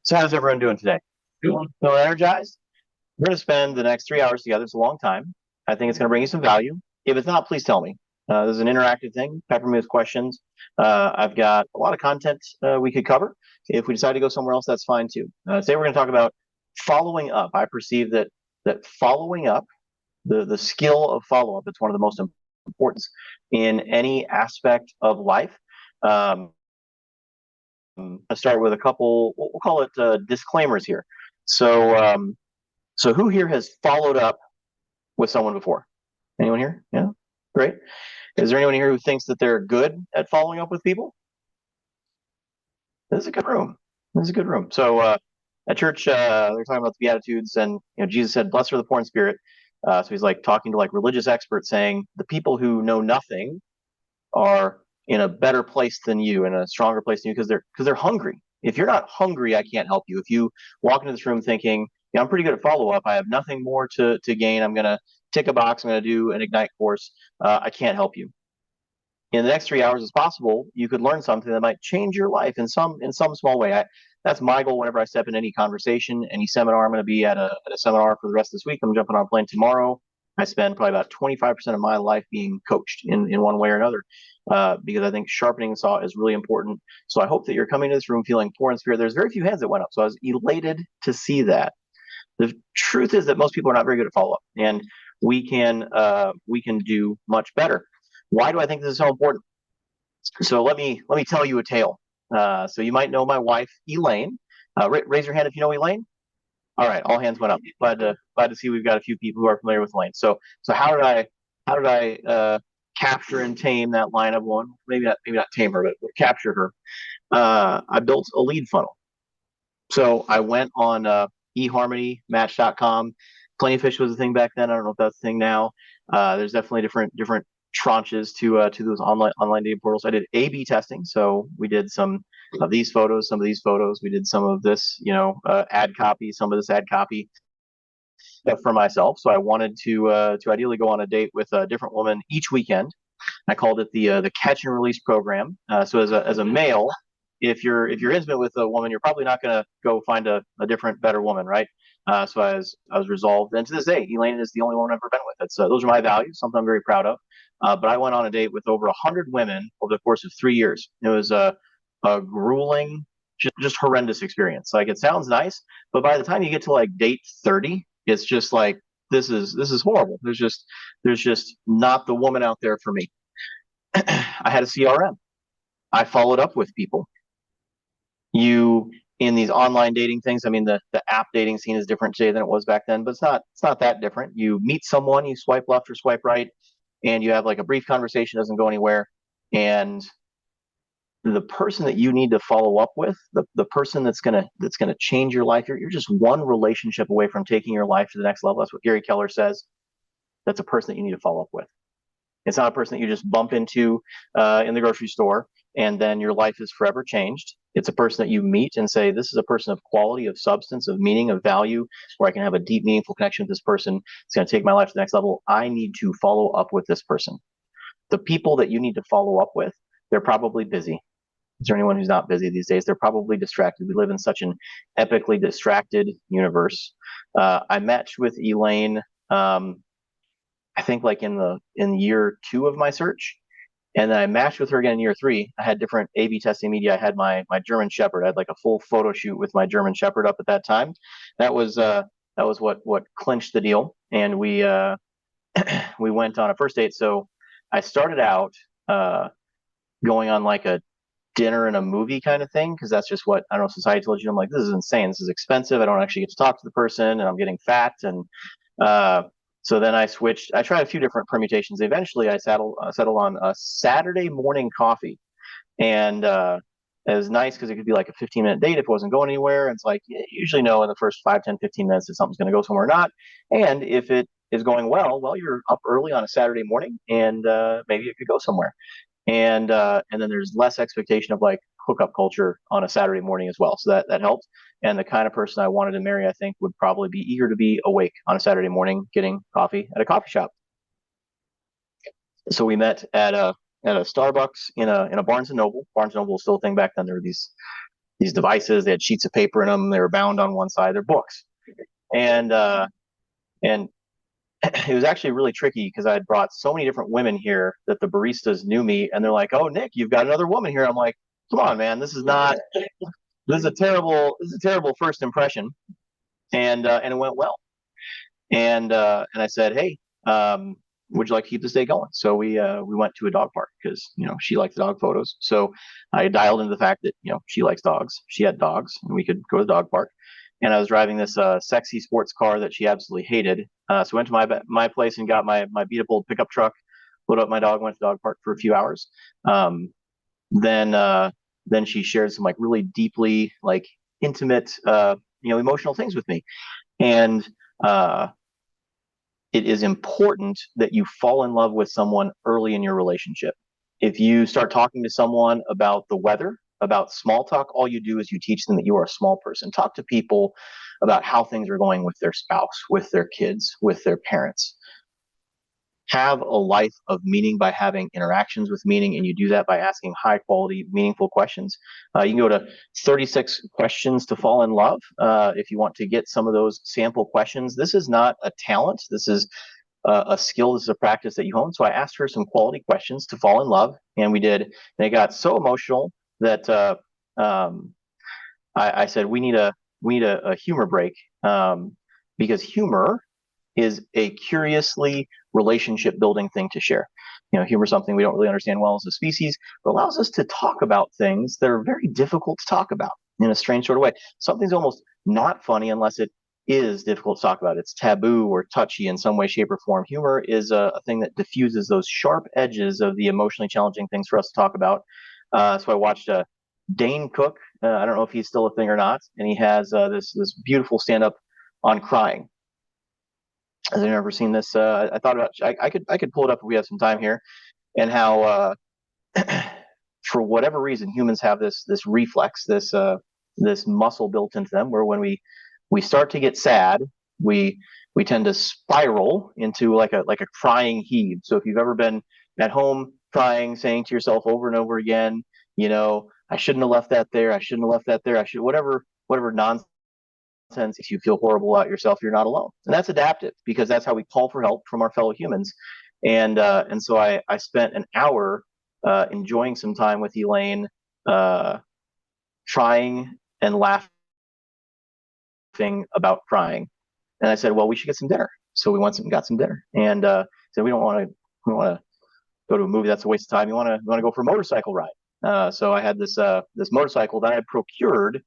So how's everyone doing today? Feeling energized? We're going to spend the next 3 hours together. It's a long time. I think it's going to bring you some value. If it's not, please tell me. This is an interactive thing. Pepper me with questions. I've got a lot of content we could cover. If we decide to go somewhere else, that's fine too. Today we're going to talk about following up. I perceive that following up, the skill of follow up, it's one of the most important in any aspect of life. Um, I'll start with a couple. We'll call it disclaimers here. So, so who here has followed up with someone before? Anyone here? Yeah, great. Is there anyone here who thinks that they're good at following up with people? This is a good room. This is a good room. So at church, they're talking about the Beatitudes, and Jesus said, "Blessed are the poor in spirit." So he's like talking to like religious experts, saying the people who know nothing are in a better place than you, in a stronger place than you, because they're hungry. If you're not hungry, I can't help you. If you walk into this room thinking, yeah, I'm pretty good at follow up, I have nothing more to gain, I'm going to tick a box, I'm going to do an Ignite course, I can't help you. In the next 3 hours, as possible, you could learn something that might change your life in some small way. That's my goal whenever I step in any conversation, any seminar. I'm going to be at a seminar for the rest of this week. I'm jumping on a plane tomorrow. I spend probably about 25% of my life being coached in one way or another, because I think sharpening the saw is really important. So I hope that you're coming to this room feeling poor in spirit. There's very few hands that went up, so I was elated to see that. The truth is that most people are not very good at follow up, and we can do much better. Why do I think this is so important? So let me tell you a tale. So you might know my wife, Elaine. Raise your hand if you know Elaine. All right, all hands went up. Glad to see we've got a few people who are familiar with Elaine. So how did I capture and tame that line of one? Maybe not tame her, but capture her. I built a lead funnel. So I went on eHarmony, Match.com. Plenty of Fish was a thing back then. I don't know if that's a thing now. There's definitely different tranches to those online dating portals. I did A/B testing, so we did some of these photos, some of these photos. We did some of this, ad copy, some of this ad copy for myself. So I wanted to ideally go on a date with a different woman each weekend. I called it the catch and release program. So as a male, if you're intimate with a woman, you're probably not going to go find a different, better woman, right? So I was resolved, and to this day, Elaine is the only woman I've ever been with. Those are my values, something I'm very proud of. But I went on a date with over 100 women over the course of 3 years. It was a grueling, just horrendous experience. Like, it sounds nice, but by the time you get to like date 30, it's just like, this is horrible. There's just not the woman out there for me. I had a CRM. I followed up with people. You In these online dating things, I mean, the app dating scene is different today than it was back then, but it's not that different. You meet someone, you swipe left or swipe right, and you have like a brief conversation, doesn't go anywhere, and the person that you need to follow up with, the person that's gonna change your life, you're just one relationship away from taking your life to the next level. That's what Gary Keller says. That's a person that you need to follow up with. It's not a person that you just bump into in the grocery store and then your life is forever changed. It's a person that you meet and say, this is a person of quality, of substance, of meaning, of value, where I can have a deep, meaningful connection with this person. It's going to take my life to the next level. I need to follow up with this person. The people that you need to follow up with, they're probably busy. Is there anyone who's not busy these days? They're probably distracted. We live in such an epically distracted universe. I matched with Elaine, I think like in year 2 of my search, and then I matched with her again in year 3. I had different A/B testing media. I had my German Shepherd. I had like a full photo shoot with my German Shepherd up at that time. That was what clinched the deal, and we went on a first date. So I started out uh, going on like a dinner and a movie kind of thing, because that's just what, I don't know, society told you. I'm like, this is insane. This is expensive. I don't actually get to talk to the person, and I'm getting fat. And uh, so then I switched. I tried a few different permutations. Eventually, I settled on a Saturday morning coffee, and it was nice because it could be like a 15-minute date if it wasn't going anywhere. And it's like, you usually know in the first 5, 10, 15 minutes if something's going to go somewhere or not. And if it is going well, you're up early on a Saturday morning, and maybe it could go somewhere. And then there's less expectation of like hookup culture on a Saturday morning as well. So that helped. And the kind of person I wanted to marry, I think, would probably be eager to be awake on a Saturday morning getting coffee at a coffee shop. So we met at a Starbucks in a Barnes and Noble. Barnes and Noble was still a thing back then. There were these these devices. They had sheets of paper in them. They were bound on one side. They're books, and and it was actually really tricky because I had brought so many different women here that the baristas knew me, and they're like, "Oh, Nick, you've got another woman here." I'm like, "Come on, man, this is not. This is a terrible first impression." And it went well. And I said, "Hey, would you like to keep this day going?" So we went to a dog park because she liked the dog photos. So I dialed into the fact that she likes dogs. She had dogs, and we could go to the dog park. And I was driving this sexy sports car that she absolutely hated. So I went to my place and got my beat up old pickup truck, loaded up my dog, went to the dog park for a few hours. Um, then she shared some like really deeply like intimate emotional things with me. And uh, it is important that you fall in love with someone early in your relationship. If you start talking to someone about the weather, about small talk, all you do is you teach them that you are a small person. Talk to people about how things are going with their spouse, with their kids, with their parents. Have a life of meaning by having interactions with meaning, and you do that by asking high quality, meaningful questions. You can go to 36 questions to fall in love if you want to get some of those sample questions. This is not a talent. This is a skill. This is a practice that you hone. So I asked her some quality questions to fall in love, and we did. And it got so emotional that um, I said we need a humor break because humor is a curiously relationship building thing to share. Humor is something we don't really understand well as a species, but allows us to talk about things that are very difficult to talk about in a strange sort of way. Something's almost not funny unless it is difficult to talk about. It's taboo or touchy in some way, shape, or form. Humor is a thing that diffuses those sharp edges of the emotionally challenging things for us to talk about. So I watched Dane Cook. I don't know if he's still a thing or not, and he has this beautiful stand up on crying. Has anyone ever seen this? I thought about. I could pull it up if we have some time here, and how for whatever reason humans have this reflex, this muscle built into them, where when we start to get sad, we we tend to spiral into like a crying heave. So if you've ever been at home crying, saying to yourself over and over again, I shouldn't have left that there. I shouldn't have left that there. I should whatever nonsense makes you feel horrible about yourself, you're not alone. And that's adaptive because that's how we call for help from our fellow humans. And so I spent an hour enjoying some time with Elaine, uh, trying and laughing about crying. And I said, well, we should get some dinner. So we went and got some dinner, and said we don't want to go to a movie. That's a waste of time. You want to go for a motorcycle ride. So I had this motorcycle that I had procured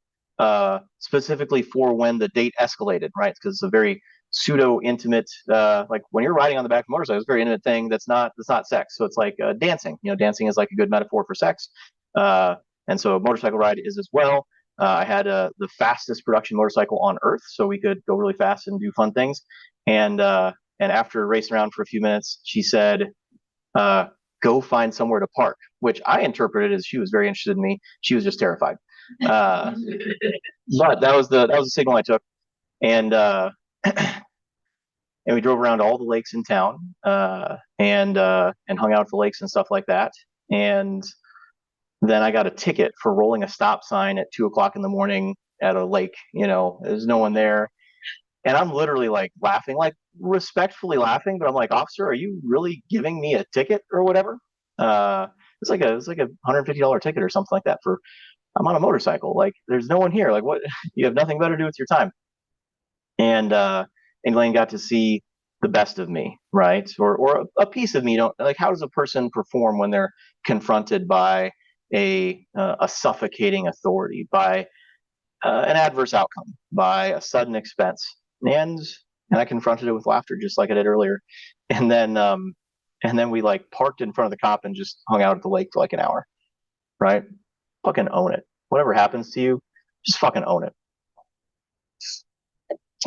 specifically for when the date escalated, right? Because it's a very pseudo intimate, like when you're riding on the back of a motorcycle, it's a very intimate thing that's not sex. So it's like dancing. Dancing is like a good metaphor for sex. Uh, and so a motorcycle ride is as well. I had the fastest production motorcycle on earth, so we could go really fast and do fun things. And after racing around for a few minutes, she said, uh, "Go find somewhere to park," which I interpreted as she was very interested in me. She was just terrified. Uh, but that was the signal I took, and and we drove around all the lakes in town, and hung out at the lakes and stuff like that. And then I got a ticket for rolling a stop sign at 2 o'clock in the morning at a lake. There's no one there, and I'm literally like laughing, like respectfully laughing, but I'm like, officer, are you really giving me a ticket or whatever? It's like a $150 ticket or something like that for I'm on a motorcycle. Like there's no one here. Like what? You have nothing better to do with your time. And Elaine got to see the best of me, right? Or a piece of me. Don't like how does a person perform when they're confronted by a suffocating authority, by an adverse outcome, by a sudden expense, and and I confronted it with laughter, just like I did earlier, and then we like parked in front of the cop and just hung out at the lake for like an hour, right? Fucking own it. Whatever happens to you, just fucking own it.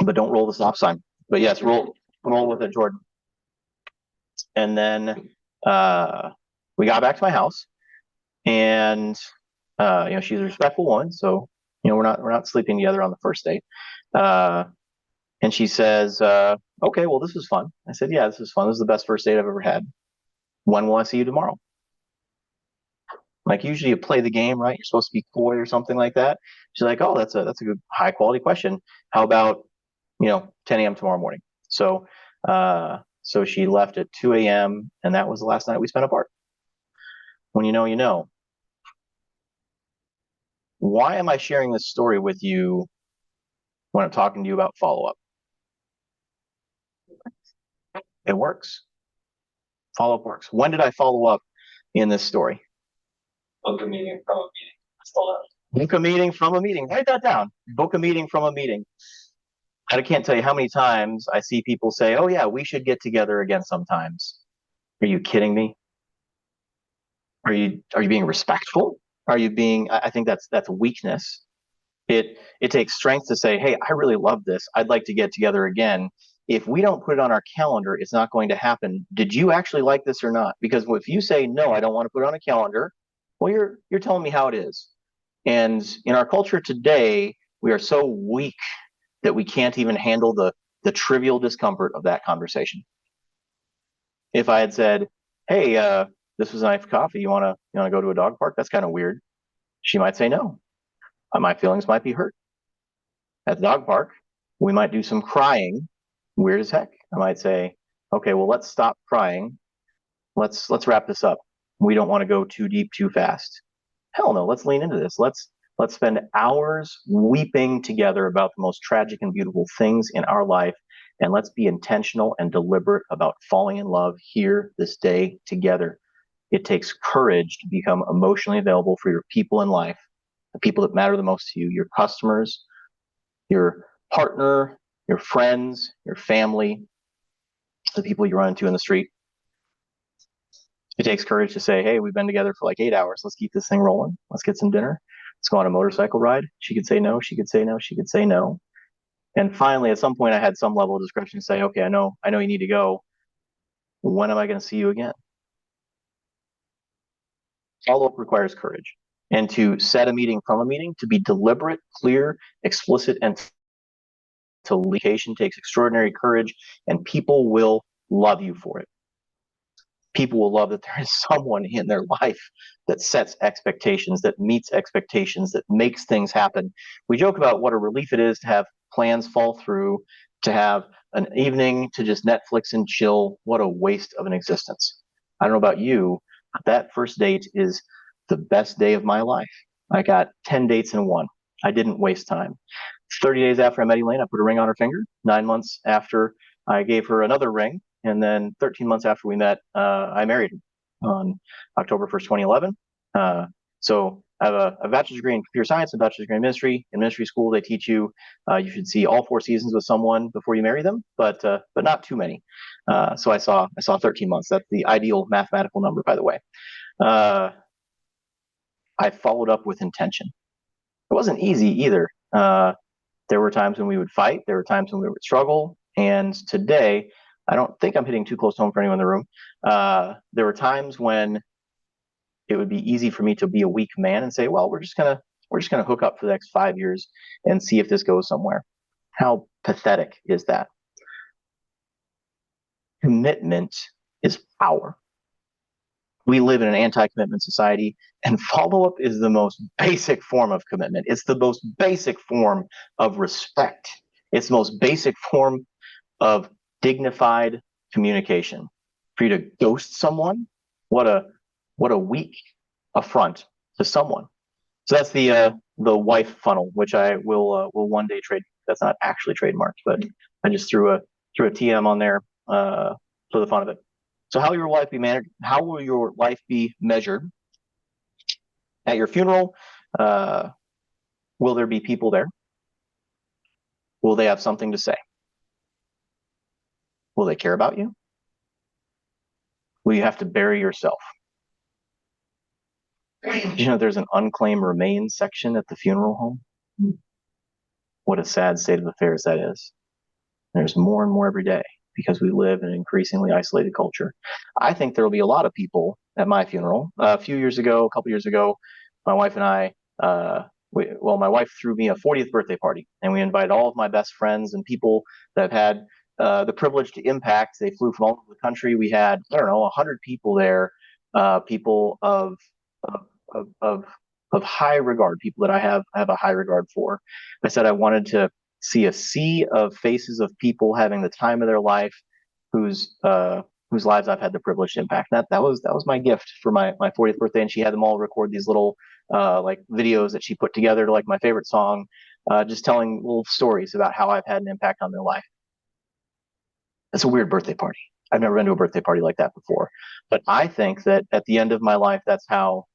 But don't roll the stop sign. But yes, roll with it, Jordan. And then uh, we got back to my house, and she's a respectful woman, so we're not sleeping together on the first date. Uh, and she says, "Okay, well, this was fun." I said, "Yeah, this was fun. This is the best first date I've ever had. When will I see you tomorrow?" Like usually you play the game, right? You're supposed to be coy or something like that. She's like, oh, that's a good high quality question. How about 10 a.m. tomorrow morning? So she left at 2 a.m. and that was the last night we spent apart. When you know, you know. Why am I sharing this story with you when I'm talking to you about follow up? It works. Follow up works. When did I follow up in this story? Book a meeting from a meeting. Hold on. Book a meeting from a meeting. Write that down. Book a meeting from a meeting. I can't tell you how many times I see people say, "Oh yeah, we should get together again sometimes." Are you kidding me? Are you being respectful? Are you being? I think that's weakness. It takes strength to say, "Hey, I really love this. I'd like to get together again." If we don't put it on our calendar, it's not going to happen. Did you actually like this or not? Because if you say no, I don't want to put it on a calendar, well, you're telling me how it is. And in our culture today, we are so weak that we can't even handle the trivial discomfort of that conversation. If I had said, "Hey, this was a night for coffee. You wanna go to a dog park?" That's kind of weird. She might say no. My feelings might be hurt. At the dog park, we might do some crying. Weird as heck. I might say, "Okay, well, let's stop crying. Let's wrap this up. We don't want to go too deep too fast." Hell no. Let's lean into this. Let's spend hours weeping together about the most tragic and beautiful things in our life, and let's be intentional and deliberate about falling in love here this day together. It takes courage to become emotionally available for your people in life, the people that matter the most to you, your customers, your partner, your friends, your family, the people you run into in the street. It takes courage to say, "Hey, we've been together for like 8 hours. Let's keep this thing rolling. Let's get some dinner. Let's go on a motorcycle ride." She could say no. She could say no. She could say no. And finally, at some point, I had some level of discretion to say, "Okay, I know you need to go. When am I going to see you again?" Follow up requires courage. And to set a meeting from a meeting, to be deliberate, clear, explicit, and to communication takes extraordinary courage, and people will love you for it. People will love that there is someone in their life that sets expectations, that meets expectations, that makes things happen. We joke about what a relief it is to have plans fall through, to have an evening to just Netflix and chill. What a waste of an existence. I don't know about you, but that first date is the best day of my life. I got 10 dates in one. I didn't waste time. 30 days after I met Elaine, I put a ring on her finger. 9 months after, I gave her another ring. And then 13 months after we met, I married her on October 1st, 2011. So I have a bachelor's degree in computer science, a bachelor's degree in ministry. In ministry school, they teach you you should see all 4 seasons with someone before you marry them, but not too many. So I saw 13 months. That's the ideal mathematical number, by the way. Uh, I followed up with intention. It wasn't easy either. There were times when we would fight. There were times when we would struggle. And today, I don't think I'm hitting too close to home for anyone in the room. There were times when it would be easy for me to be a weak man and say, "Well, we're just gonna hook up for the next 5 years and see if this goes somewhere." How pathetic is that? Commitment is power. We live in an anti-commitment society, and follow-up is the most basic form of commitment. It's the most basic form of respect. It's the most basic form of dignified communication. For you to ghost someone, what a weak affront to someone. So that's the wife funnel, which I will one day trade. That's not actually trademarked, but I just threw a TM on there for the fun of it. So how will your life be managed? How will your life be measured at your funeral? Uh, will there be people there? Will they have something to say? Will they care about you? Will you have to bury yourself? There's an unclaimed remains section at the funeral home. What a sad state of affairs that is. There's more and more every day because we live in an increasingly isolated culture. I think there will be a lot of people at my funeral. A couple years ago, my wife and I, my wife threw me a 40th birthday party, and we invited all of my best friends and people that have had the privilege to impact. They flew from all over the country. We had, I don't know, 100 people there, people of of high regard, people that I have a high regard for. I said I wanted to see a sea of faces of people having the time of their life, whose lives I've had the privilege to impact. That was my gift for my 40th birthday, and she had them all record these little like videos that she put together to like my favorite song, just telling little stories about how I've had an impact on their life. It's a weird birthday party. I've never been to a birthday party like that before. But I think that at the end of my life, that's how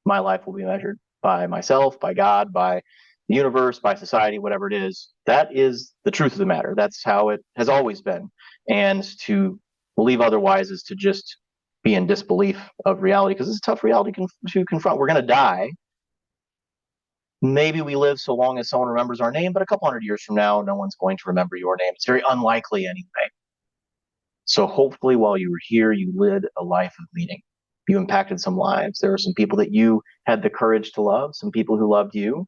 my life will be measured, by myself, by God, by the universe, by society, whatever it is. That is the truth of the matter. That's how it has always been. And to believe otherwise is to just be in disbelief of reality, because it's a tough reality to confront. We're going to die. Maybe we live so long as someone remembers our name, but a couple hundred years from now, no one's going to remember your name. It's very unlikely anyway. So hopefully while you were here, you led a life of meaning. You impacted some lives. There are some people that you had the courage to love, some people who loved you.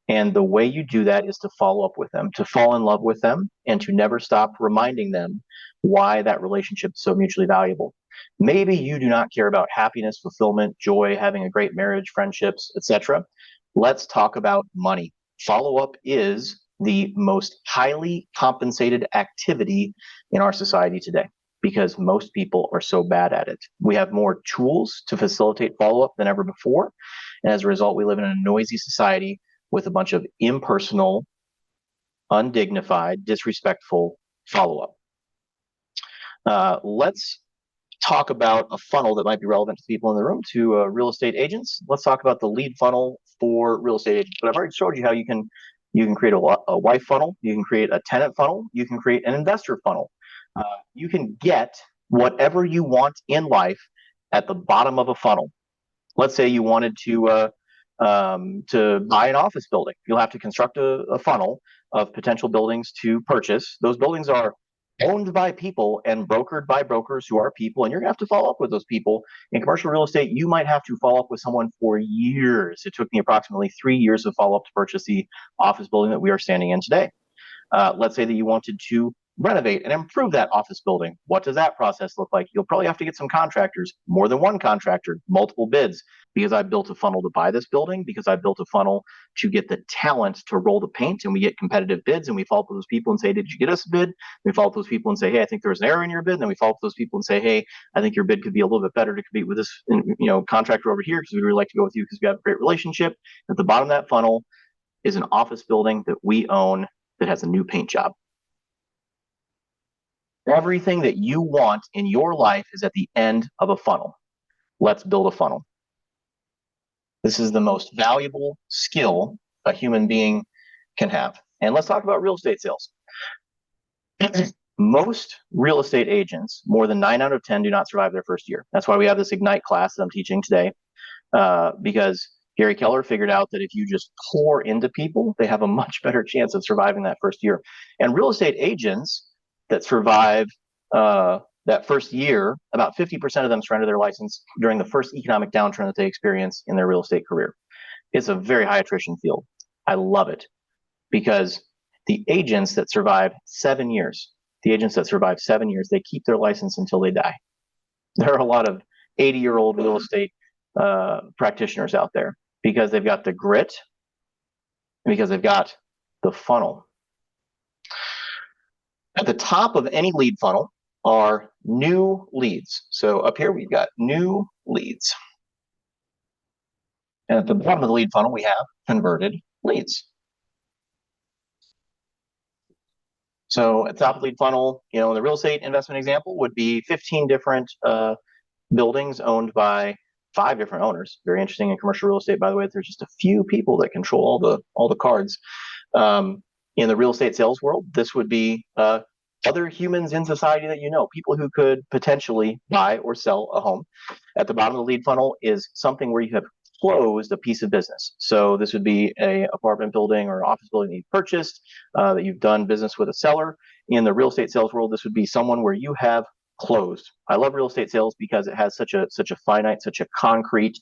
And the way you do that is to follow up with them, to fall in love with them, and to never stop reminding them why that relationship is so mutually valuable. Maybe you do not care about happiness, fulfillment, joy, having a great marriage, friendships, etc. Let's talk about money. Follow up is the most highly compensated activity in our society today, because most people are so bad at it. We have more tools to facilitate follow-up than ever before. And as a result, we live in a noisy society with a bunch of impersonal, undignified, disrespectful follow-up. Let's talk about a funnel that might be relevant to people in the room, to real estate agents. Let's talk about the lead funnel for real estate agents. But I've already showed you how you can create a wife funnel, you can create a tenant funnel, you can create an investor funnel. You can get whatever you want in life at the bottom of a funnel. Let's say you wanted to buy an office building. You'll have to construct a funnel of potential buildings to purchase. Those buildings are owned by people and brokered by brokers who are people, and you're going to have to follow up with those people. In commercial real estate, you might have to follow up with someone for years. It took me approximately 3 years of follow-up to purchase the office building that we are standing in today. Let's say that you wanted to renovate and improve that office building. What does that process look like? You'll probably have to get some contractors, more than one contractor, multiple bids, because I built a funnel to buy this building, because I built a funnel to get the talent to roll the paint, and we get competitive bids, and we follow up with those people and say, did you get us a bid? We follow up with those people and say, hey, I think there was an error in your bid. And then we follow up with those people and say, hey, I think your bid could be a little bit better to compete with this contractor over here, because we'd really like to go with you because we have a great relationship. At the bottom of that funnel is an office building that we own that has a new paint job. Everything that you want in your life is at the end of a funnel. Let's build a funnel. This is the most valuable skill a human being can have. And let's talk about real estate sales. Most real estate agents, more than 9 out of 10, do not survive their first year. That's why we have this Ignite class that I'm teaching today, because Gary Keller figured out that if you just pour into people, they have a much better chance of surviving that first year. And real estate agents that survive that first year, about 50% of them surrender their license during the first economic downturn that they experience in their real estate career. It's a very high attrition field. I love it, because the agents that survive 7 years, they keep their license until they die. There are a lot of 80-year-old real estate practitioners out there, because they've got the grit, and because they've got the funnel. At the top of any lead funnel are new leads. So up here we've got new leads. And at the bottom of the lead funnel we have converted leads. So at the top of the lead funnel, in the real estate investment example, would be 15 different buildings owned by 5 different owners. Very interesting in commercial real estate, by the way. There's just a few people that control all the cards. In the real estate sales world, this would be other humans in society that people who could potentially buy or sell a home. At the bottom of the lead funnel is something where you have closed a piece of business. So this would be an apartment building or office building that you've purchased, that you've done business with a seller. In the real estate sales world, this would be someone where you have closed. I love real estate sales because it has such a finite, such a concrete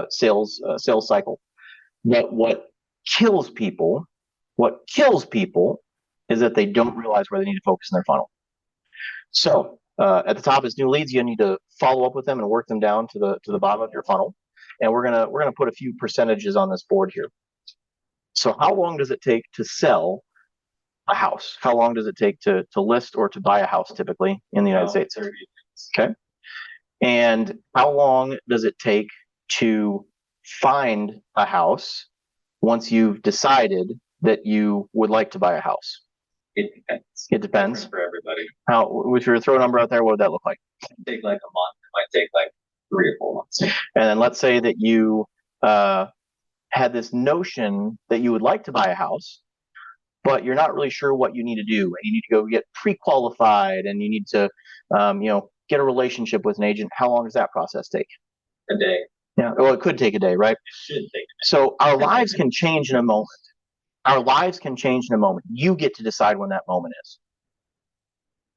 sales cycle. But what kills people is that they don't realize where they need to focus in their funnel. So at the top is new leads. You need to follow up with them and work them down to the bottom of your funnel. and we're gonna put a few percentages on this board here. So how long does it take to sell a house? How long does it take to list or to buy a house typically in the United States? 30 days. Okay. And how long does it take to find a house once you've decided that you would like to buy a house? It depends. It depends. Different for everybody. How, if you were to throw a number out there, what would that look like? It might take like a month. It might take like 3 or 4 months. And then let's say that you had this notion that you would like to buy a house, but you're not really sure what you need to do. And you need to go get pre-qualified, and you need to, get a relationship with an agent. How long does that process take? A day. Yeah. Well, it could take a day, right? It should take a day. So our lives can change in a moment. Our lives can change in a moment. You get to decide when that moment is.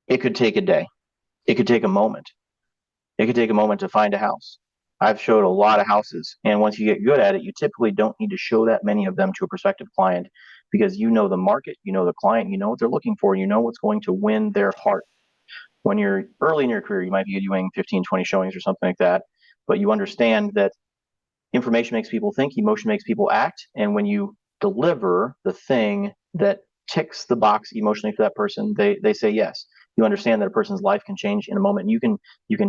It could take a day. It could take a moment. It could take a moment to find a house. I've showed a lot of houses, and once you get good at it, you typically don't need to show that many of them to a prospective client, because you know the market, you know the client, you know what they're looking for, you know what's going to win their heart. When you're early in your career, you might be doing 15, 20 showings or something like that, but you understand that information makes people think, emotion makes people act, and when you deliver the thing that ticks the box emotionally for that person, they say yes. You understand that a person's life can change in a moment. You can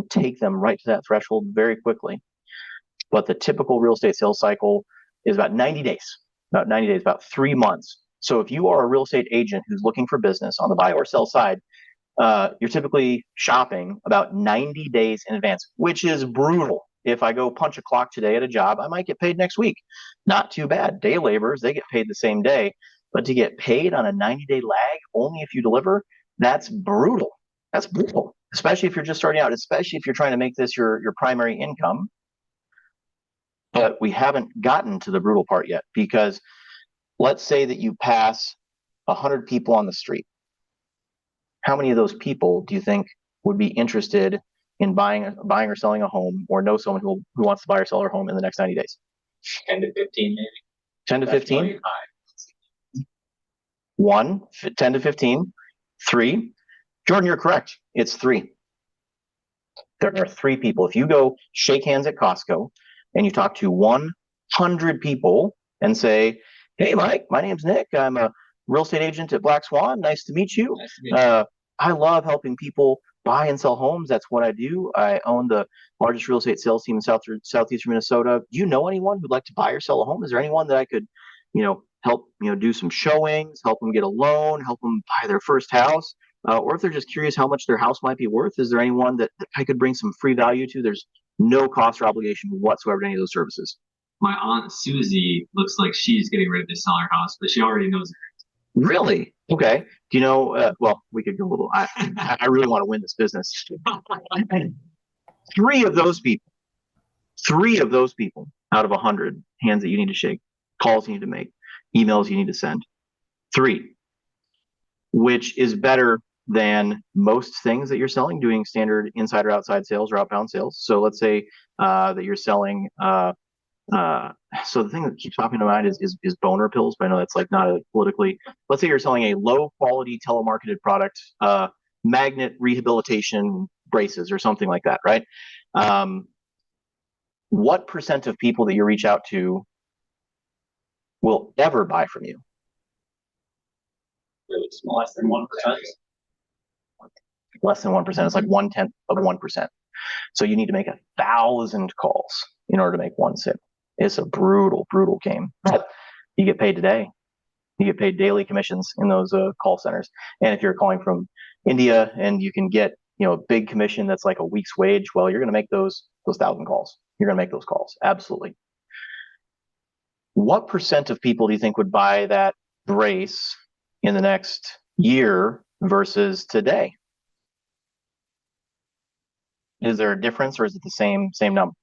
take them right to that threshold very quickly. But the typical real estate sales cycle is about 90 days, about 3 months. So if you are a real estate agent who's looking for business on the buy or sell side, you're typically shopping about 90 days in advance, which is brutal. If I go punch a clock today at a job, I might get paid next week. Not too bad. Day laborers, they get paid the same day. But to get paid on a 90-day lag only if you deliver, that's brutal. That's brutal, especially if you're just starting out, especially if you're trying to make this your primary income. But we haven't gotten to the brutal part yet, because let's say that you pass 100 people on the street. How many of those people do you think would be interested in buying or selling a home, or know someone who wants to buy or sell their home in the next 90 days? 10 to 15 maybe. 10 to That's 15? really high. 1, 10 to 15. 3. Jordan, you're correct. It's 3. There are 3 people. If you go shake hands at Costco and you talk to 100 people and say, "Hey, Mike, my name's Nick. I'm a real estate agent at Black Swan. Nice to meet you. Nice to meet you. I love helping people buy and sell homes. That's what I do. I own the largest real estate sales team in southeastern Minnesota. Do you know anyone who'd like to buy or sell a home? Is there anyone that I could, help, do some showings, help them get a loan, help them buy their first house? Or if they're just curious how much their house might be worth, is there anyone that I could bring some free value to?" There's no cost or obligation whatsoever to any of those services. My aunt Susie looks like she's getting ready to sell her house, but she already knows it. Really? Okay. Do you know? Well, we could go a little. I really want to win this business. 3 of those people out of 100 hands that you need to shake, calls you need to make, emails you need to send. 3, which is better than most things that you're selling, doing standard inside or outside sales or outbound sales. So let's say that you're selling. So the thing that keeps popping to mind is boner pills, but I know that's like not a politically. Let's say you're selling a low quality telemarketed product, magnet rehabilitation braces or something like that, right? What % of people that you reach out to will ever buy from you? Really small, less than 1%. Less than 1%. It's like 1/10 of 1%. So you need to make 1,000 calls in order to make 1 sale. It's a brutal game, but you get paid today. You get paid daily commissions in those call centers. And if you're calling from India and you can get a big commission that's like a week's wage, well, you're going to make those 1,000 calls. You're going to make those calls. Absolutely. What % of people do you think would buy that brace in the next year versus today? Is there a difference, or is it the same number?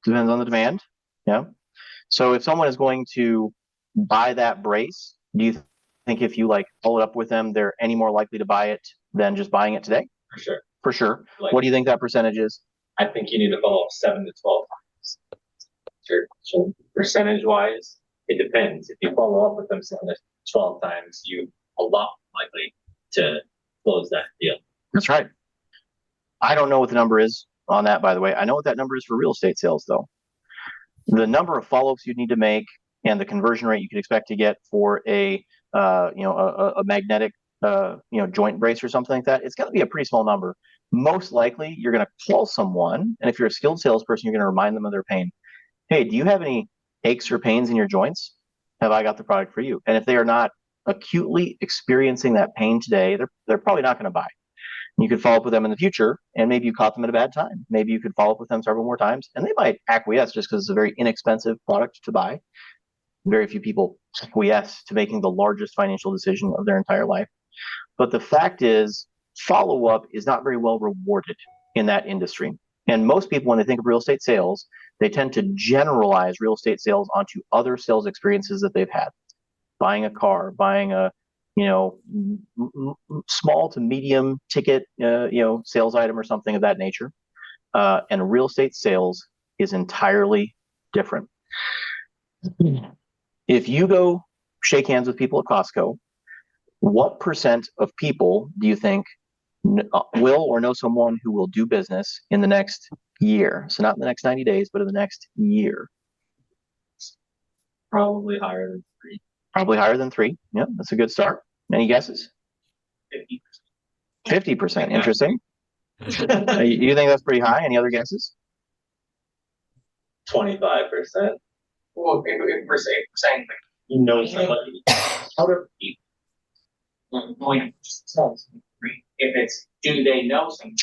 Depends on the demand. Yeah. So if someone is going to buy that brace, do you think if you follow it up with them, they're any more likely to buy it than just buying it today? For sure. For sure. What do you think that percentage is? I think you need to follow up 7 to 12 times. Sure. So percentage wise, it depends. If you follow up with them 7 to 12 times, you a lot likely to close that deal. That's right. I don't know what the number is. on that, by the way. I know what that number is for real estate sales, though. The number of follow-ups you'd need to make and the conversion rate you could expect to get for a magnetic joint brace or something like that, it's going to be a pretty small number. Most likely, you're going to call someone, and if you're a skilled salesperson, you're going to remind them of their pain. Hey, do you have any aches or pains in your joints? Have I got the product for you? And if they are not acutely experiencing that pain today, they're probably not going to buy. You could follow up with them in the future, and maybe you caught them at a bad time. Maybe you could follow up with them several more times, and they might acquiesce just because it's a very inexpensive product to buy. Very few people acquiesce to making the largest financial decision of their entire life. But the fact is, follow-up is not very well rewarded in that industry. And most people, when they think of real estate sales, they tend to generalize real estate sales onto other sales experiences that they've had. Buying a car, buying a small to medium ticket sales item or something of that nature. And real estate sales is entirely different. If you go shake hands with people at Costco, what percent of people do you think will or know someone who will do business in the next year? So not in the next 90 days, but in the next year. Probably higher than 3. Probably higher than 3. Yeah, that's a good start. Any guesses? 50%. 50%. Interesting. You think that's pretty high? Any other guesses? 25%. Well, if we're saying You know somebody. out of people, going to tell something, if it's do they know something,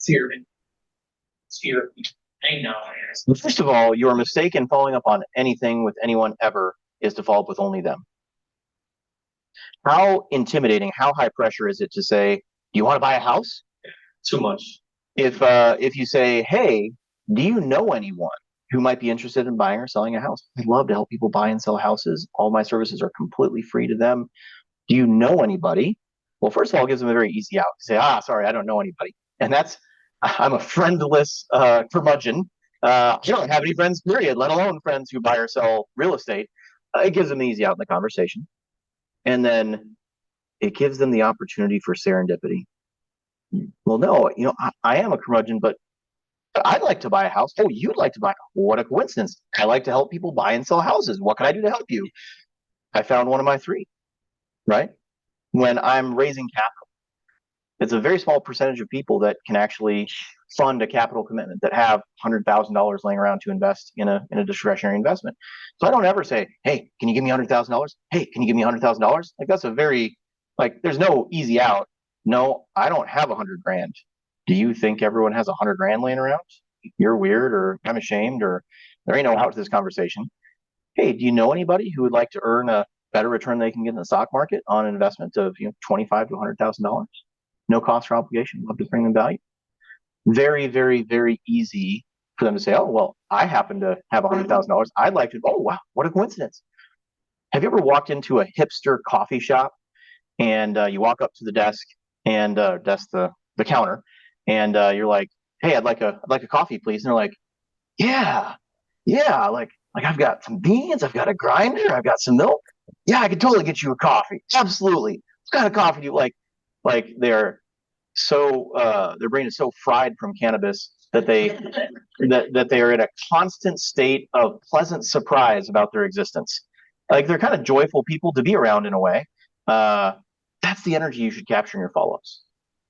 fear they know. First of all, your mistake in following up on anything with anyone ever is to follow up with only them. How intimidating, how high pressure is it to say, do you want to buy a house? Too much. If you say, hey, do you know anyone who might be interested in buying or selling a house? I'd love to help people buy and sell houses. All my services are completely free to them. Do you know anybody? Well, first of all, it gives them a very easy out. Say, sorry, I don't know anybody. And I'm a friendless curmudgeon. I don't have any friends, period, let alone friends who buy or sell real estate. It gives them an easy out in the conversation. And then it gives them the opportunity for serendipity. Well, no, I am a curmudgeon, but I'd like to buy a house. Oh, you'd like to buy? What a coincidence. I like to help people buy and sell houses. What can I do to help you? I found one of my 3, right? When I'm raising capital, it's a very small percentage of people that can actually fund a capital commitment, that have $100,000 laying around to invest in a discretionary investment. So I don't ever say, hey, can you give me $100,000? Hey, can you give me $100,000? Like, that's a very, there's no easy out. No, I don't have $100,000. Do you think everyone has $100,000 laying around? You're weird, or I'm ashamed, or there ain't no out to this conversation. Hey, do you know anybody who would like to earn a better return they can get in the stock market on an investment of $25,000 to $100,000? No cost or obligation. Love to bring them value. Very, very, very easy for them to say, oh, well, I happen to have $100,000. I'd like to. Oh, wow, what a coincidence. Have you ever walked into a hipster coffee shop and you walk up to the desk and the counter, and you're like, hey, I'd like a coffee, please. And they're like, yeah, like I've got some beans, I've got a grinder, I've got some milk. Yeah, I could totally get you a coffee. Absolutely. What kind of coffee do you like? Like, they're so their brain is so fried from cannabis that they are in a constant state of pleasant surprise about their existence. Like, they're kind of joyful people to be around in a way. That's the energy you should capture in your follow-ups.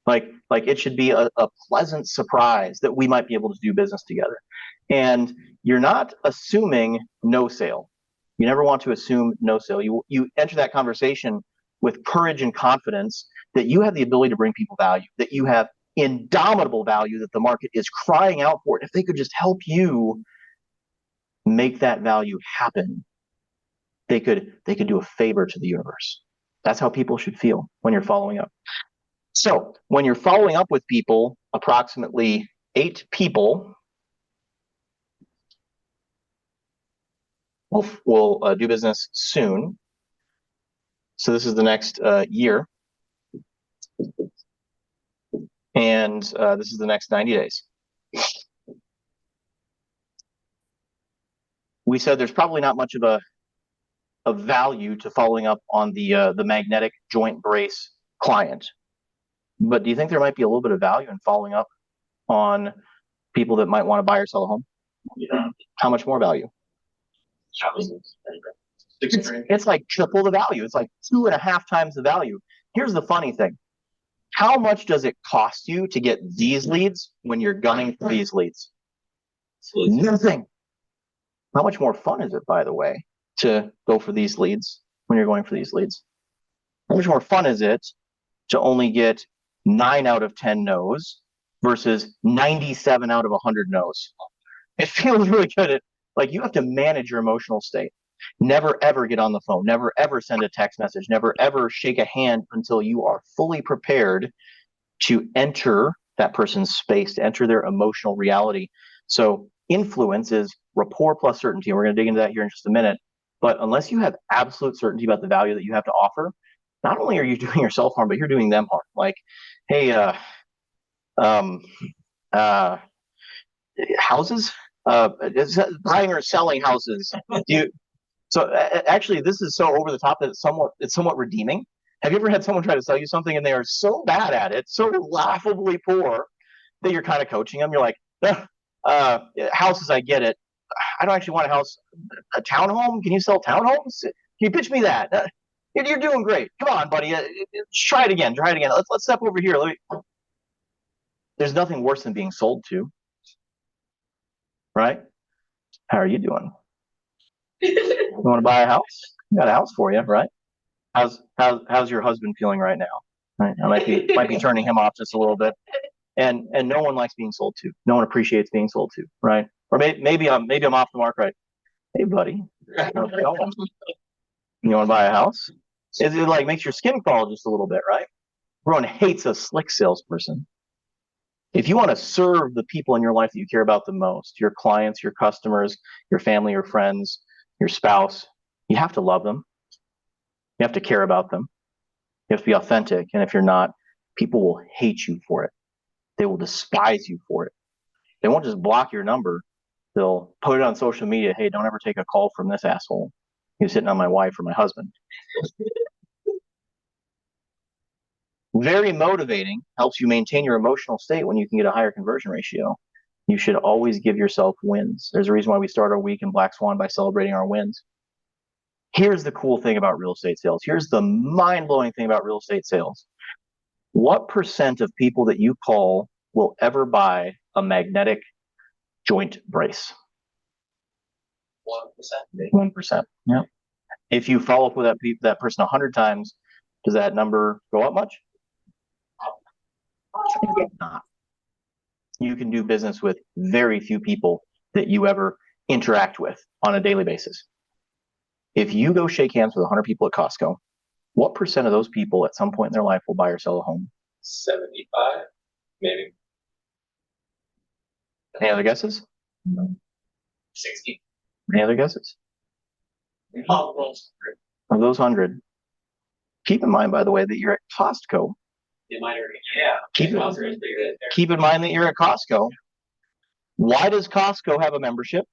Like it should be a pleasant surprise that we might be able to do business together. And you're not assuming no sale. You never want to assume no sale. You enter that conversation with courage and confidence that you have the ability to bring people value, that you have indomitable value that the market is crying out for. If they could just help you make that value happen, they could do a favor to the universe. That's how people should feel when you're following up. So when you're following up with people, approximately 8 people will do business soon. So this is the next year. And this is the next 90 days. We said there's probably not much of a value to following up on the magnetic joint brace client. But do you think there might be a little bit of value in following up on people that might want to buy or sell a home? How much more value? It's like triple the value. It's like 2.5 times the value. Here's the funny thing. How much does it cost you to get these leads when you're gunning for these leads? Nothing. How much more fun is it, by the way, to go for these leads when you're going for these leads? How much more fun is it to only get 9 out of 10 no's versus 97 out of 100 no's? It feels really good. Like, you have to manage your emotional state. Never ever get on the phone. Never ever send a text message. Never ever shake a hand until you are fully prepared to enter that person's space, to enter their emotional reality. So influence is rapport plus certainty. And we're going to dig into that here in just a minute. But unless you have absolute certainty about the value that you have to offer, not only are you doing yourself harm, but you're doing them harm. Like, hey, houses, buying or selling houses. Actually, this is so over the top that it's somewhat redeeming. Have you ever had someone try to sell you something and they are so bad at it, so laughably poor, that you're kind of coaching them? You're like, houses, I get it. I don't actually want a house. A townhome? Can you sell townhomes? Can you pitch me that? You're doing great. Come on, buddy. Try it again. Try it again. Let's step over here. There's nothing worse than being sold to. Right? How are you doing? You want to buy a house? We got a house for you, right? How's your husband feeling right now? Right? I might be turning him off just a little bit. And no one likes being sold to. No one appreciates being sold to, right? Or maybe I'm off the mark, right? Hey, buddy, you want to buy a house? It like makes your skin crawl just a little bit, right? Everyone hates a slick salesperson. If you want to serve the people in your life that you care about the most, your clients, your customers, your family, your friends, your spouse, you have to love them. You have to care about them. You have to be authentic. And if you're not, people will hate you for it. They will despise you for it. They won't just block your number. They'll put it on social media. Hey, don't ever take a call from this asshole. He's hitting on my wife or my husband. Very motivating, helps you maintain your emotional state when you can get a higher conversion ratio. You should always give yourself wins. There's a reason why we start our week in Black Swan by celebrating our wins. Here's the cool thing about real estate sales. Here's the mind-blowing thing about real estate sales. What percent of people that you call will ever buy a magnetic joint brace? 1%. 1%. Yeah. If you follow up with that person 100 times, does that number go up much? Not. You can do business with very few people that you ever interact with on a daily basis. If you go shake hands with 100 people at Costco, what percent of those people at some point in their life will buy or sell a home? 75, maybe. Any other guesses? 60. Any other guesses? All rolls. Of those 100, keep in mind, by the way, that you're at Costco. It might already. Yeah. Keep in mind that you're at Costco. Why does Costco have a membership?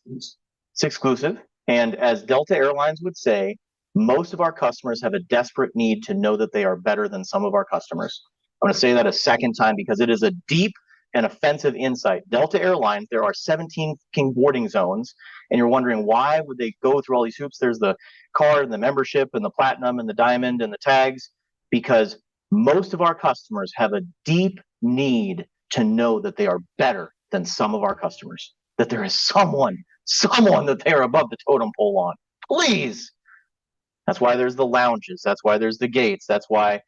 It's exclusive. And as Delta Airlines would say, most of our customers have a desperate need to know that they are better than some of our customers. I'm going to say that a second time because it is a deep and offensive insight. Delta Airlines, there are 17 boarding zones, and you're wondering why would they go through all these hoops? There's the card and the membership and the platinum and the diamond and the tags, because most of our customers have a deep need to know that they are better than some of our customers, that there is someone that they are above the totem pole on. Please. That's why there's the lounges. That's why there's the gates. That's why,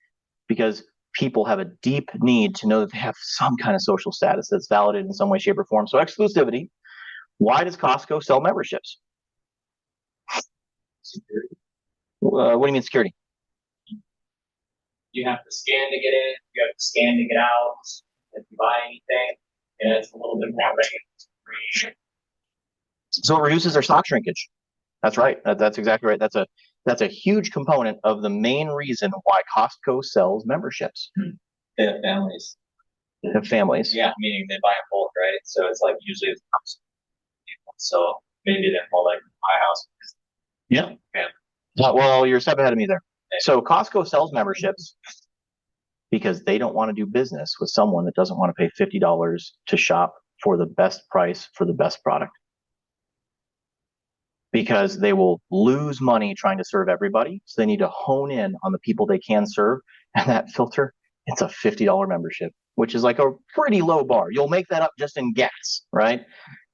because people have a deep need to know that they have some kind of social status that's validated in some way, shape, or form. So exclusivity. Why does Costco sell memberships? What do you mean security? You have to scan to get in. You have to scan to get out. If you buy anything, and it's a little bit more regular. So it reduces their stock shrinkage. That's right. That's exactly right. That's a huge component of the main reason why Costco sells memberships. They have families. They have families. Yeah, meaning they buy in bulk, right? So it's like usually it's so maybe they're more like my house. Yeah. Well, you're a step ahead of me there. So Costco sells memberships. because they don't want to do business with someone that doesn't want to pay $50 to shop for the best price for the best product. Because they will lose money trying to serve everybody. So they need to hone in on the people they can serve. And that filter, it's a $50 membership, which is like a pretty low bar. You'll make that up just in gas, right?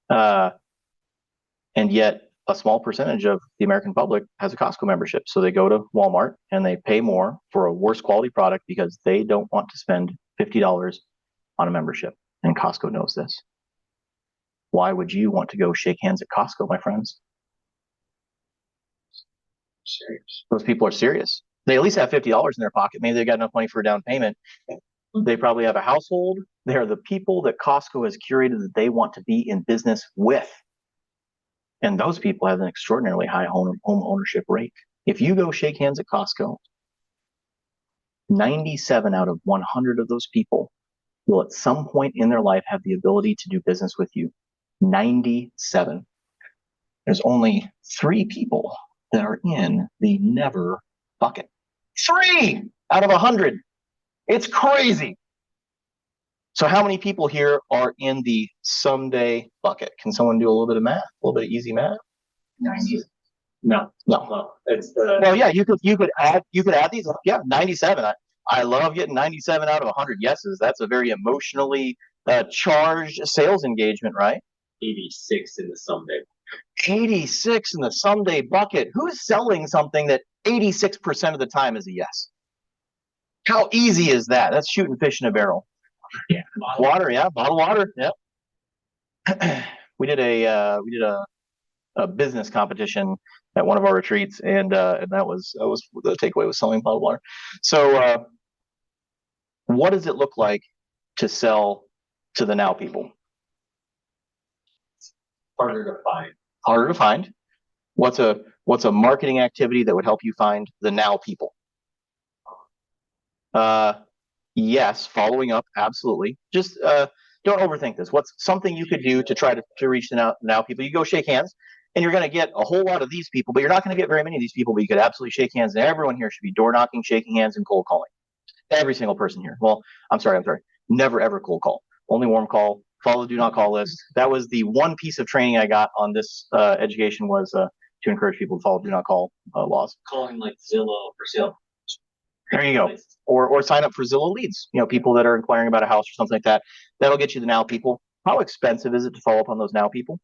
And yet a small percentage of the American public has a Costco membership. So they go to Walmart and they pay more for a worse quality product because they don't want to spend $50 on a membership. And Costco knows this. Why would you want to go shake hands at Costco, my friends? Serious. Those people are serious. They at least have $50 in their pocket. Maybe they got enough money for a down payment. They probably have a household. They are the people that Costco has curated that they want to be in business with. And those people have an extraordinarily high home ownership rate. If you go shake hands at Costco, 97 out of 100 of those people will at some point in their life have the ability to do business with you. 97. There's only 3 people that are in the never bucket. 3 out of 100. It's crazy. So how many people here are in the someday bucket? Can someone do a little bit of math? A little bit of easy math? 90. No. It's the Well, yeah, you could add these up. Yeah, 97. I love getting 97 out of 100 yeses. That's a very emotionally charged sales engagement, right? 86 in the someday. 86 in the someday bucket. Who's selling something that 86% of the time is a yes? How easy is that? That's shooting fish in a barrel. Yeah. Water, yeah, bottled water, yeah. We did a business competition at one of our retreats, and that was the takeaway was selling bottled water. So, what does it look like to sell to the now people? Harder to find. Harder to find. What's a marketing activity that would help you find the now people? Yes, following up, absolutely. Just don't overthink this. What's something you could do to try to reach the now people? You go shake hands, and you're going to get a whole lot of these people, but you're not going to get very many of these people. But you could absolutely shake hands, and everyone here should be door knocking, shaking hands, and cold calling. Every single person here. Well, I'm sorry. Never ever cold call. Only warm call. Follow the do not call list. That was the one piece of training I got on this education was to encourage people to follow do not call laws. Calling like Zillow for sale. There you go. Or sign up for Zillow leads. You know, people that are inquiring about a house or something like that. That'll get you the now people. How expensive is it to follow up on those now people?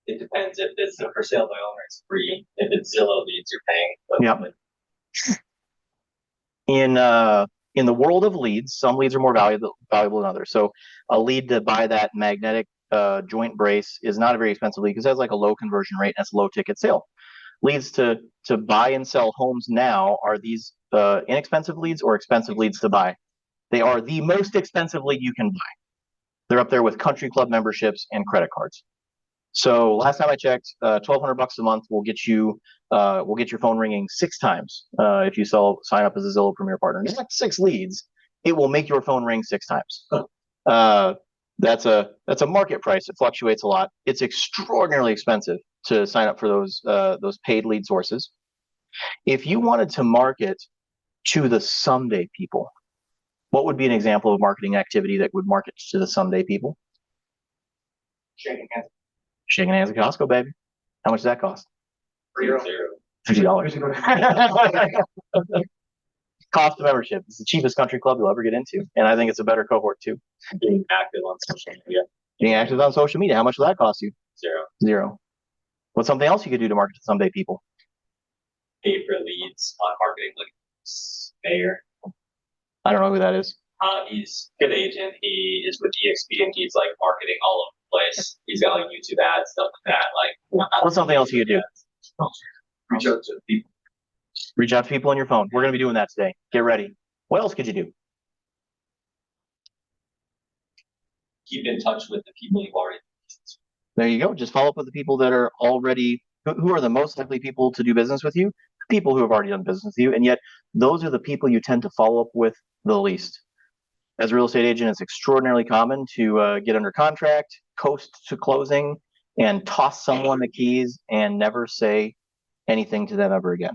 It depends. If it's a for sale by owner, it's free. If it's Zillow leads, you're paying. Yeah. In the world of leads, some leads are more valuable than others. So a lead to buy that magnetic joint brace is not a very expensive lead because it has like a low conversion rate and it's a low ticket sale. Leads to buy and sell homes now are these inexpensive leads or expensive leads to buy. They are the most expensive lead you can buy. They're up there with country club memberships and credit cards. So last time I checked, $1,200 a month will get your phone ringing 6 times if you sign up as a Zillow Premier Partner. It's not 6 leads; it will make your phone ring 6 times. That's a market price. It fluctuates a lot. It's extraordinarily expensive to sign up for those paid lead sources. If you wanted to market to the someday people, what would be an example of marketing activity that would market to the someday people? Shaking hands. Shaking hands at Costco, baby. How much does that cost? Zero. $50. Cost of membership. It's the cheapest country club you'll ever get into, and I think it's a better cohort too. Being active on social media. Being active on social media. How much will that cost you? 0. 0. What's something else you could do to market to someday people? Pay for leads on marketing, like Mayor. I don't know who that is. He's a good agent. He is with EXP and he's like marketing all over the place. He's got like YouTube ads, stuff like that. Like, What's something else you could do? reach out to people. Reach out to people on your phone. We're going to be doing that today. Get ready. What else could you do? Keep in touch with the people you've already. There you go. Just follow up with the people that are already, who are the most likely people to do business with you? People who have already done business with you. And yet those are the people you tend to follow up with the least. As a real estate agent, it's extraordinarily common to get under contract, coast to closing, and toss someone the keys and never say anything to them ever again.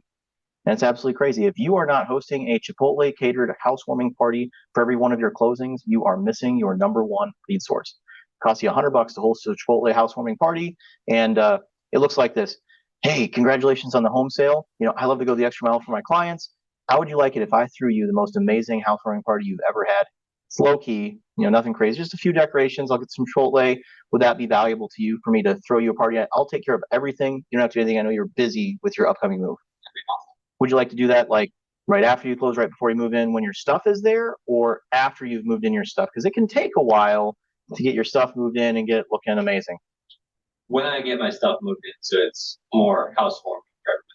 And it's absolutely crazy. If you are not hosting a Chipotle catered housewarming party for every one of your closings, you are missing your number one lead source. It costs you $100 to host a Chipotle housewarming party, and it looks like this. Hey, congratulations on the home sale. I love to go the extra mile for my clients. How would you like it if I threw you the most amazing housewarming party you've ever had? It's low key, nothing crazy, just a few decorations. I'll get some Chipotle. Would that be valuable to you for me to throw you a party? I'll take care of everything. You don't have to do anything. I know you're busy with your upcoming move. Would you like to do that like right after you close, right before you move in, when your stuff is there, or after you've moved in your stuff? Because it can take a while to get your stuff moved in and get it looking amazing. When I get my stuff moved in, so it's more housewarming.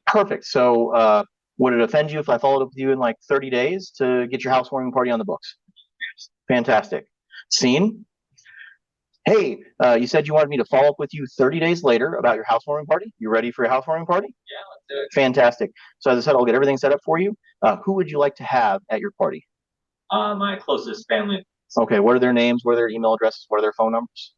Perfect. So would it offend you if I followed up with you in like 30 days to get your housewarming party on the books? Fantastic. Scene. Hey, you said you wanted me to follow up with you 30 days later about your housewarming party. You ready for your housewarming party? Yeah, let's do it. Fantastic. So as I said, I'll get everything set up for you. Who would you like to have at your party? My closest family. Okay, what are their names? What are their email addresses? What are their phone numbers?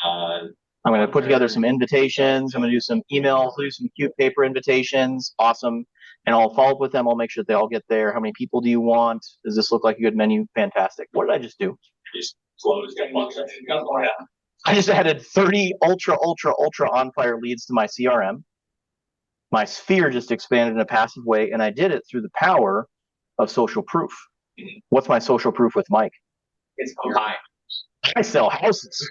I'm going to put together some invitations. I'm going to do some emails, do some cute paper invitations. Awesome. And I'll follow up with them. I'll make sure that they all get there. How many people do you want? Does this look like a good menu? Fantastic. What did I just do? Just closed and locked it. Yeah. I just added 30 ultra on fire leads to my CRM. My sphere just expanded in a passive way, and I did it through the power of social proof. What's my social proof with Mike? It's high. I sell houses.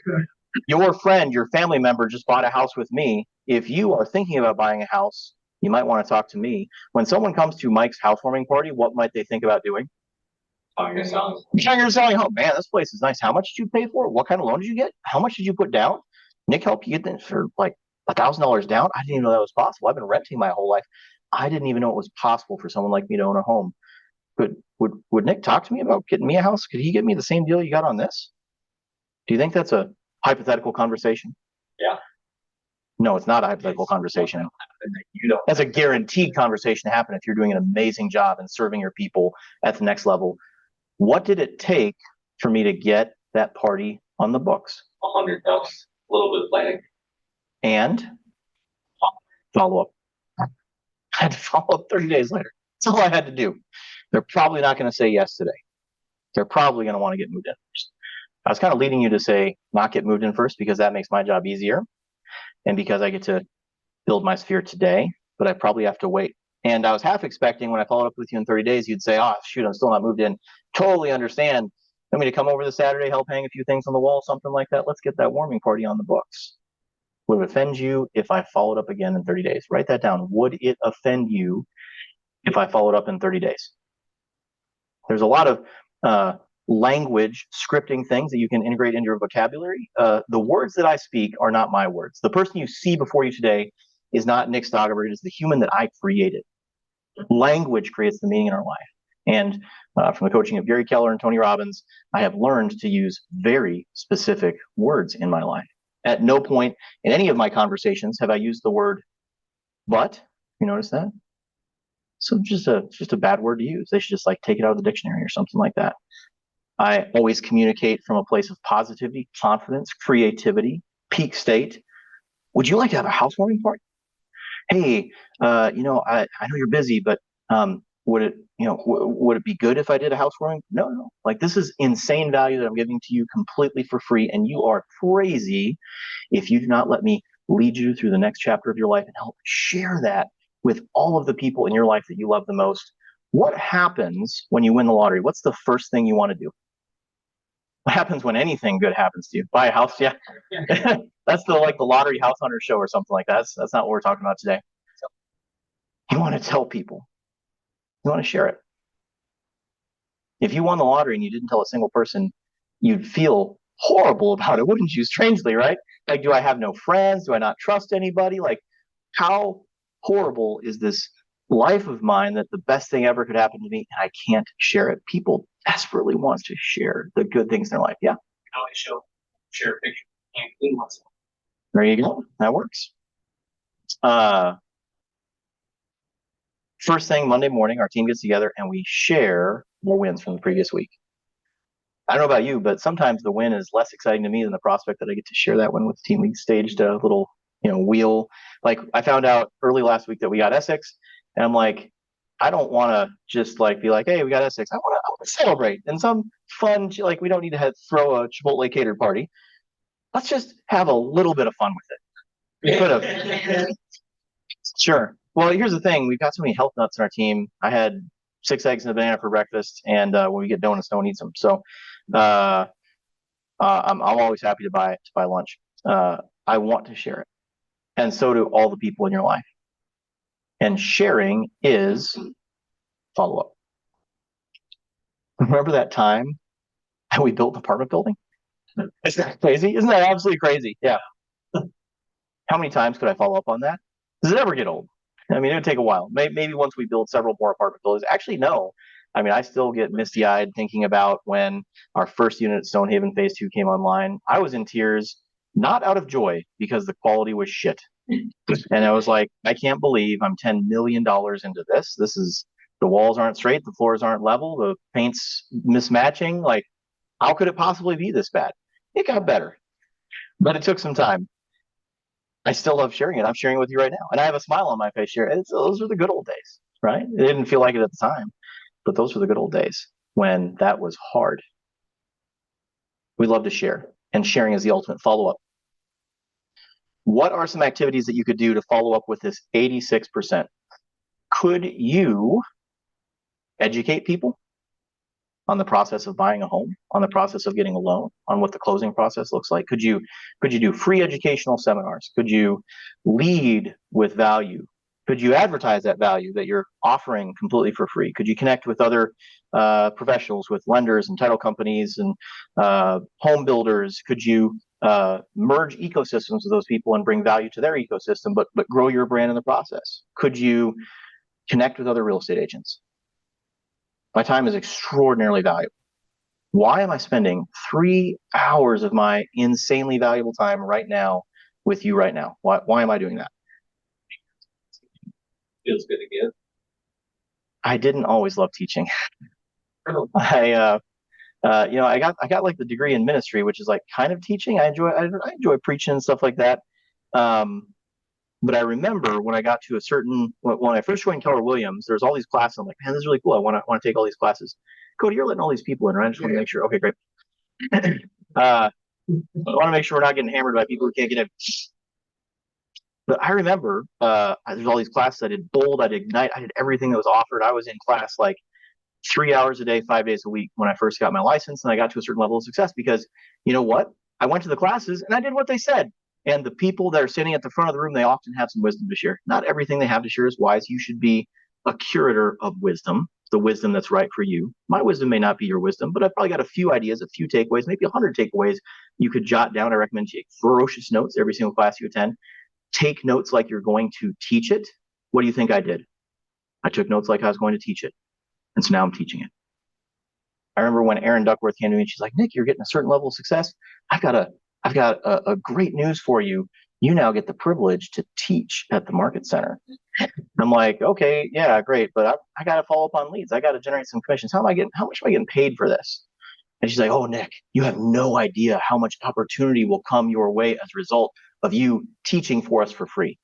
Your friend, your family member just bought a house with me. If you are thinking about buying a house, you might want to talk to me. When someone comes to Mike's housewarming party, what might they think about doing? Buying or selling. You're selling home. Man, this place is nice. How much did you pay for it? What kind of loan did you get? How much did you put down? Nick helped you get this for like $1,000 down? I didn't even know that was possible. I've been renting my whole life. I didn't even know it was possible for someone like me to own a home. Would Nick talk to me about getting me a house? Could he get me the same deal you got on this? Do you think that's a hypothetical conversation? Yeah. No, it's not a hypothetical conversation. That's a guaranteed conversation to happen if you're doing an amazing job and serving your people at the next level. What did it take for me to get that party on the books? $100. A little bit of planning. And follow up. I had to follow up 30 days later. That's all I had to do. They're probably not going to say yes today. They're probably going to want to get moved in first. I was kind of leading you to say not get moved in first because that makes my job easier and because I get to build my sphere today, but I probably have to wait. And I was half expecting when I followed up with you in 30 days, you'd say, oh, shoot, I'm still not moved in. Totally understand. Want me to come over this Saturday, help hang a few things on the wall, something like that? Let's get that warming party on the books. Would it offend you if I followed up again in 30 days? Write that down. Would it offend you if I followed up in 30 days? There's a lot of language scripting things that you can integrate into your vocabulary. The words that I speak are not my words. The person you see before you today is not Nick Stoggerberg. It is the human that I created. Language creates the meaning in our life. And from the coaching of Gary Keller and Tony Robbins, I have learned to use very specific words in my life. At no point in any of my conversations have I used the word but. You notice that? So it's just a bad word to use. They should just like take it out of the dictionary or something like that. I always communicate from a place of positivity, confidence, creativity, peak state. Would you like to have a housewarming party? Hey, I know you're busy, but would it be good if I did a housewarming? No. Like, this is insane value that I'm giving to you completely for free, and you are crazy if you do not let me lead you through the next chapter of your life and help share that with all of the people in your life that you love the most. What happens when you win the lottery? What's the first thing you want to do? What happens when anything good happens to you? Buy a house? Yeah. That's the lottery house hunter show or something like that. That's not what we're talking about today. You want to tell people. You want to share it. If you won the lottery and you didn't tell a single person, you'd feel horrible about it, wouldn't you? Strangely, right? Like, do I have no friends? Do I not trust anybody? Like, how horrible is this life of mine that the best thing ever could happen to me and I can't share it? People desperately want to share the good things in their life. Yeah. Share a picture. And include myself. There you go. That works. First thing Monday morning, our team gets together and we share more wins from the previous week. I don't know about you, but sometimes the win is less exciting to me than the prospect that I get to share that win with the team. We staged a little, wheel. Like, I found out early last week that we got Essex, and I'm like, I don't want to just like be like, hey, we got Essex. I want to celebrate in some fun, like we don't need to throw a Chipotle catered party. Let's just have a little bit of fun with it. Could have. Sure. Well, here's the thing. We've got so many health nuts in our team. I had 6 eggs and a banana for breakfast, and when we get donuts, no one eats them. So I'm always happy to buy lunch. I want to share it, and so do all the people in your life. And sharing is follow up. Remember that time that we built an apartment building? Isn't that crazy? Isn't that absolutely crazy? Yeah. How many times could I follow up on that? Does it ever get old? I mean, it would take a while. Maybe once we build several more apartment buildings. Actually, no. I mean, I still get misty eyed thinking about when our first unit at Stonehaven Phase 2 came online. I was in tears, not out of joy, because the quality was shit. And I was like, I can't believe I'm $10 million into this. This is, the walls aren't straight, the floors aren't level, the paint's mismatching. Like, how could it possibly be this bad? It got better, but it took some time. I still love sharing it. I'm sharing it with you right now, and I have a smile on my face here. Those are the good old days, right? It didn't feel like it at the time, but those were the good old days when that was hard. We love to share, and sharing is the ultimate follow-up. What are some activities that you could do to follow up with this 86%? Could you educate people on the process of buying a home, on the process of getting a loan, on what the closing process looks like? Could you do free educational seminars? Could you lead with value? Could you advertise that value that you're offering completely for free? Could you connect with other professionals, with lenders and title companies and home builders? Could you merge ecosystems with those people and bring value to their ecosystem, but grow your brand in the process? Could you connect with other real estate agents? My time is extraordinarily valuable. Why am I spending 3 hours of my insanely valuable time right now with you right now? Why am I doing that? Feels good to give. I didn't always love teaching. I got like the degree in ministry, which is like kind of teaching. I enjoy preaching and stuff like that. But I remember when I got to when I first joined Keller Williams, there's all these classes. I'm like, man, this is really cool. I want to take all these classes. Cody, you're letting all these people in, right? I just want to make sure. Okay, great. I want to make sure we're not getting hammered by people who can't get in. But I remember there's all these classes. I did Bold, I did Ignite, I did everything that was offered. I was in class like 3 hours a day, 5 days a week when I first got my license, and I got to a certain level of success because you know what? I went to the classes and I did what they said. And the people that are sitting at the front of the room, they often have some wisdom to share. Not everything they have to share is wise. You should be a curator of wisdom, the wisdom that's right for you. My wisdom may not be your wisdom, but I've probably got a few ideas, a few takeaways, maybe 100 takeaways you could jot down. I recommend you take ferocious notes every single class you attend. Take notes like you're going to teach it. What do you think I did? I took notes like I was going to teach it. And so now I'm teaching it. I remember when Erin Duckworth came to me and she's like, Nick, you're getting a certain level of success. I've got a great news for you. You now get the privilege to teach at the Market Center. I'm like, okay, yeah, great. But I got to follow up on leads. I got to generate some commissions. How much am I getting paid for this? And she's like, oh, Nick, you have no idea how much opportunity will come your way as a result of you teaching for us for free.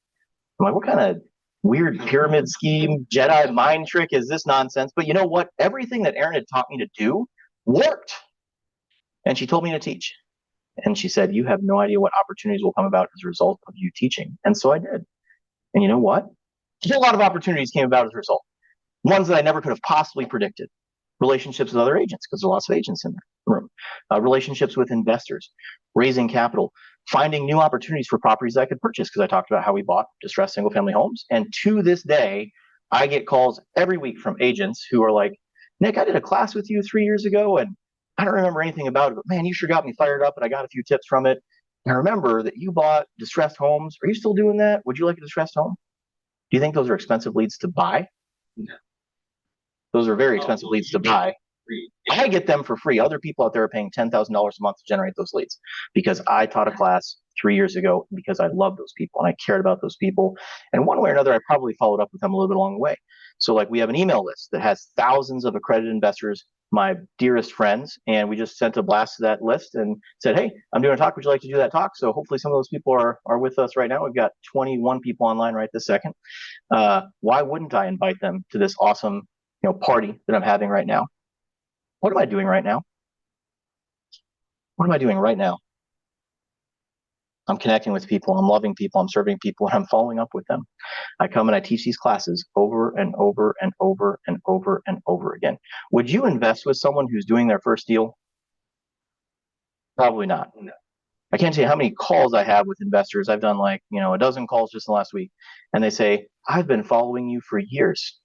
I'm like, what kind of weird pyramid scheme, Jedi mind trick is this nonsense? But you know what? Everything that Erin had taught me to do worked. And she told me to teach. And she said, you have no idea what opportunities will come about as a result of you teaching. And so I did. And you know what? A lot of opportunities came about as a result. Ones that I never could have possibly predicted. Relationships with other agents, because there are lots of agents in the room. Relationships with investors, raising capital, finding new opportunities for properties that I could purchase, because I talked about how we bought distressed single family homes. And to this day, I get calls every week from agents who are like, Nick, I did a class with you 3 years ago and I don't remember anything about it, but man, you sure got me fired up and I got a few tips from it. And I remember that you bought distressed homes. Are you still doing that? Would you like a distressed home? Do you think those are expensive leads to buy? No. Those are very expensive leads to buy. I get them for free. Other people out there are paying $10,000 a month to generate those leads because I taught a class 3 years ago because I love those people and I cared about those people. And one way or another, I probably followed up with them a little bit along the way. So like we have an email list that has thousands of accredited investors my dearest friends, and we just sent a blast to that list and said, hey, I'm doing a talk. Would you like to do that talk? So hopefully some of those people are with us right now. We've got 21 people online right this second. Why wouldn't I invite them to this awesome, party that I'm having right now? What am I doing right now? What am I doing right now? I'm connecting with people, I'm loving people, I'm serving people, and I'm following up with them. I come and I teach these classes over and over and over and over and over again. Would you invest with someone who's doing their first deal? Probably not. No. I can't tell you how many calls I have with investors. I've done like, a dozen calls just in the last week, and they say, I've been following you for years.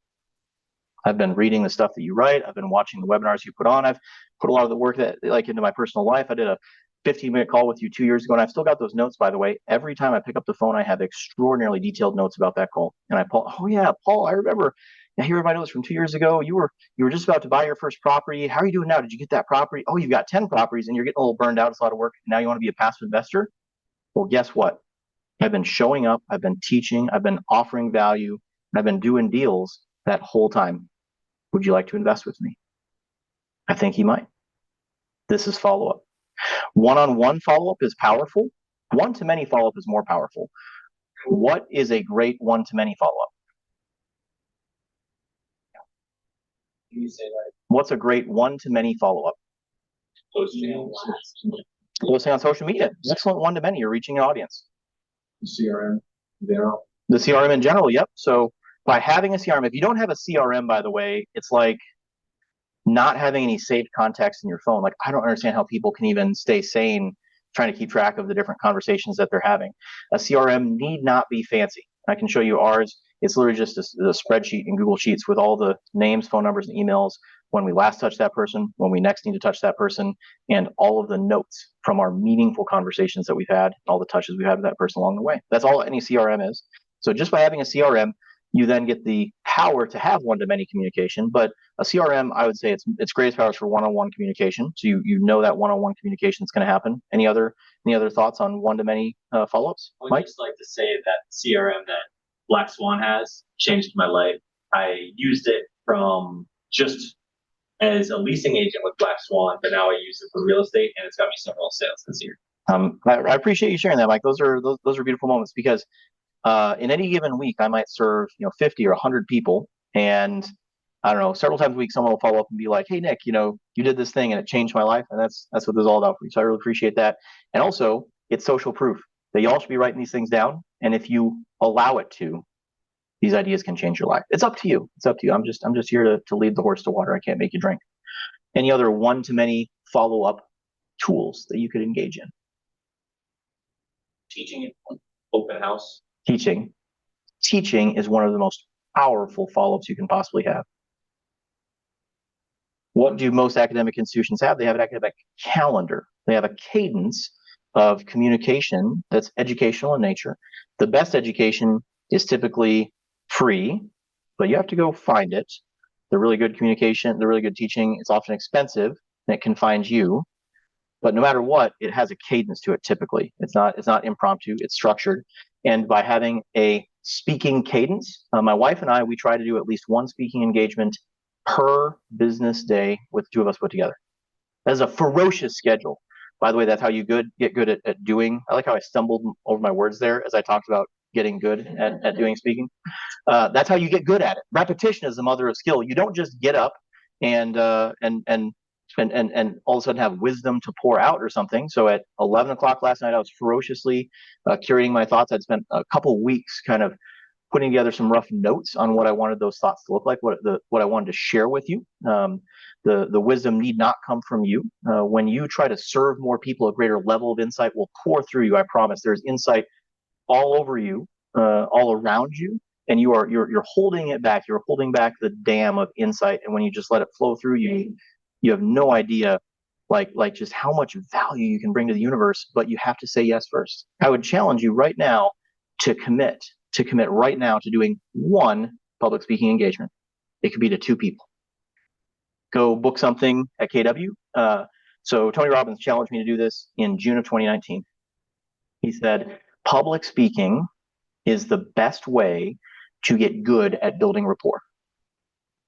I've been reading the stuff that you write. I've been watching the webinars you put on. I've put a lot of the work that into my personal life. I did a 15-minute call with you 2 years ago, and I've still got those notes, by the way. Every time I pick up the phone, I have extraordinarily detailed notes about that call. And I pull, oh yeah, Paul, I remember. Here are my notes from 2 years ago. You were just about to buy your first property. How are you doing now? Did you get that property? Oh, you've got 10 properties and you're getting a little burned out. It's a lot of work. Now you want to be a passive investor? Well, guess what? I've been showing up. I've been teaching. I've been offering value. And I've been doing deals that whole time. Would you like to invest with me? I think he might. This is follow-up. One-on-one follow-up is powerful. One-to-many follow-up is more powerful. What is a great one-to-many follow-up? Can you say that? What's a great one-to-many follow-up? Posting on social media. Excellent one-to-many. You're reaching an audience. CRM in general. The CRM in general, yep. So by having a CRM, if you don't have a CRM, by the way, it's like not having any saved context in your phone. Like, I don't understand how people can even stay sane trying to keep track of the different conversations that they're having. A CRM need not be fancy. I can show you ours. It's literally just a spreadsheet in Google Sheets with all the names, phone numbers, and emails, when we last touched that person, when we next need to touch that person, and all of the notes from our meaningful conversations that we've had, all the touches we've had with that person along the way. That's all any CRM is. So just by having a CRM, you then get the power to have one-to-many communication. But a CRM, I would say its greatest power is for one-on-one communication. So you know that one-on-one communication is going to happen. Any other thoughts on one-to-many follow-ups? I would Mike? just like to say that CRM that Black Swan has changed my life. I used it from just as a leasing agent with Black Swan, but now I use it for real estate, and it's got me several sales this year. I appreciate you sharing that, Mike. Those are beautiful moments, because in any given week, I might serve 50 or 100 people, and I don't know, several times a week, someone will follow up and be like, "Hey, Nick, you did this thing and it changed my life," and that's what this is all about for you. So I really appreciate that, and also it's social proof that y'all should be writing these things down, and if you allow it to, these ideas can change your life. It's up to you. It's up to you. I'm just here to lead the horse to water. I can't make you drink. Any other one-to-many follow-up tools that you could engage in? teaching it. Open house. Teaching is one of the most powerful follow-ups you can possibly have. What do most academic institutions have? They have an academic calendar. They have a cadence of communication that's educational in nature. The best education is typically free, but you have to go find it. The really good communication, the really good teaching, it's often expensive and it can find you. But no matter what, it has a cadence to it typically. It's not impromptu, it's structured. And by having a speaking cadence, my wife and I, we try to do at least one speaking engagement per business day with two of us put together. That is a ferocious schedule. By the way, that's how you get good at doing. I like how I stumbled over my words there as I talked about getting good at doing speaking. That's how you get good at it. Repetition is the mother of skill. You don't just get up and all of a sudden have wisdom to pour out or something. So at 11 o'clock last night, I was ferociously curating my thoughts. I'd spent a couple weeks kind of putting together some rough notes on what I wanted those thoughts to look like, what I wanted to share with you. The wisdom need not come from you. When you try to serve more people, a greater level of insight will pour through you. I promise. There's insight all over you, all around you, and you're holding it back. You're holding back the dam of insight, and when you just let it flow through you, you have no idea, like just how much value you can bring to the universe. But you have to say yes first. I would challenge you right now to commit right now to doing one public speaking engagement. It could be to two people. Go book something at KW. So Tony Robbins challenged me to do this in June of 2019. He said, public speaking is the best way to get good at building rapport.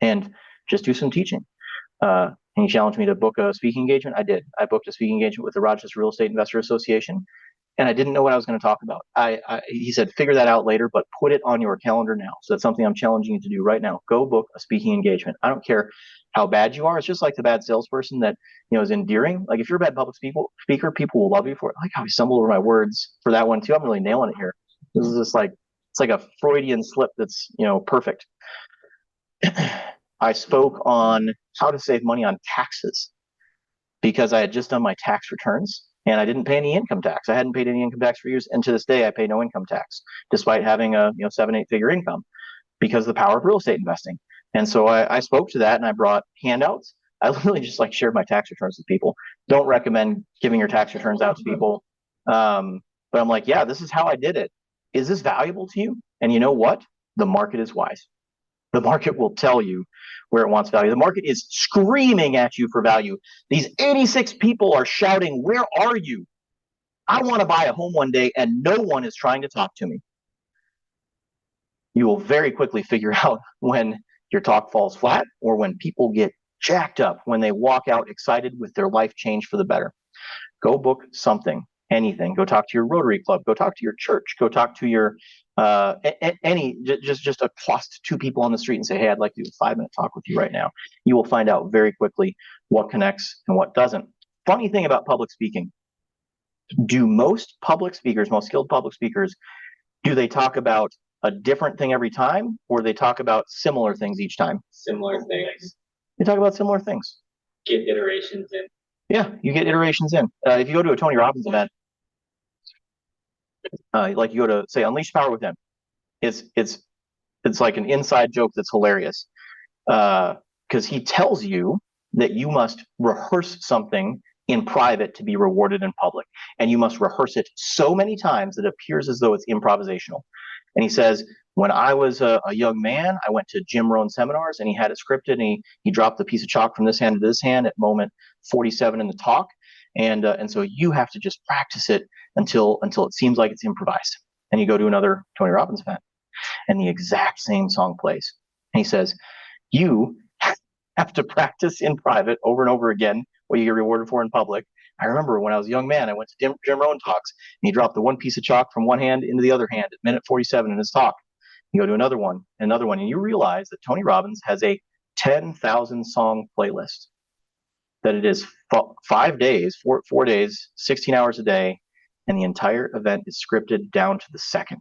And just do some teaching. And he challenged me to book a speaking engagement. I did. I booked a speaking engagement with the Rochester Real Estate Investor Association, and I didn't know what I was going to talk about. He said, figure that out later, but put it on your calendar now. So that's something I'm challenging you to do right now. Go book a speaking engagement. I don't care how bad you are. It's just like the bad salesperson that, is endearing. Like if you're a bad public speaker, people will love you for it. I like how I stumbled over my words for that one too. I'm really nailing it here. This is just like, it's like a Freudian slip that's, perfect. I spoke on how to save money on taxes because I had just done my tax returns and I didn't pay any income tax. I hadn't paid any income tax for years, and to this day, I pay no income tax, despite having a 7-8 figure income, because of the power of real estate investing. And so I spoke to that, and I brought handouts. I literally just shared my tax returns with people. Don't recommend giving your tax returns out to people, but I'm like, yeah, this is how I did it. Is this valuable to you? And you know what? The market is wise. The market will tell you where it wants value. The market is screaming at you for value. These 86 people are shouting, where are you? I want to buy a home one day, and no one is trying to talk to me. You will very quickly figure out when your talk falls flat or when people get jacked up, when they walk out excited with their life changed for the better. Go book something, anything. Go talk to your Rotary Club. Go talk to your church. Go talk to your just accost two people on the street and say, hey, I'd like to do a 5-minute talk with you right now. You will find out very quickly what connects and what doesn't. Funny thing about public speaking, do most public speakers, most skilled public speakers, do they talk about a different thing every time, or they talk about similar things each time? Similar things. They talk about similar things. Get iterations in. Yeah, you get iterations in. If you go to a Tony Robbins event, like you go to, say, Unleash Power Within, it's like an inside joke that's hilarious, because he tells you that you must rehearse something in private to be rewarded in public, and you must rehearse it so many times that it appears as though it's improvisational. And he says, when I was a young man, I went to Jim Rohn seminars, and he had it scripted, and he dropped the piece of chalk from this hand to this hand at moment 47 in the talk, and so you have to just practice it until it seems like it's improvised. And you go to another Tony Robbins event, and the exact same song plays, and he says, you have to practice in private over and over again what you get rewarded for in public. I remember when I was a young man, I went to Jim Rohn talks, and he dropped the one piece of chalk from one hand into the other hand at minute 47 in his talk. You go to another one, and you realize that Tony Robbins has a 10,000 song playlist, that it is 5 days, 4 days, 16 hours a day, and the entire event is scripted down to the second.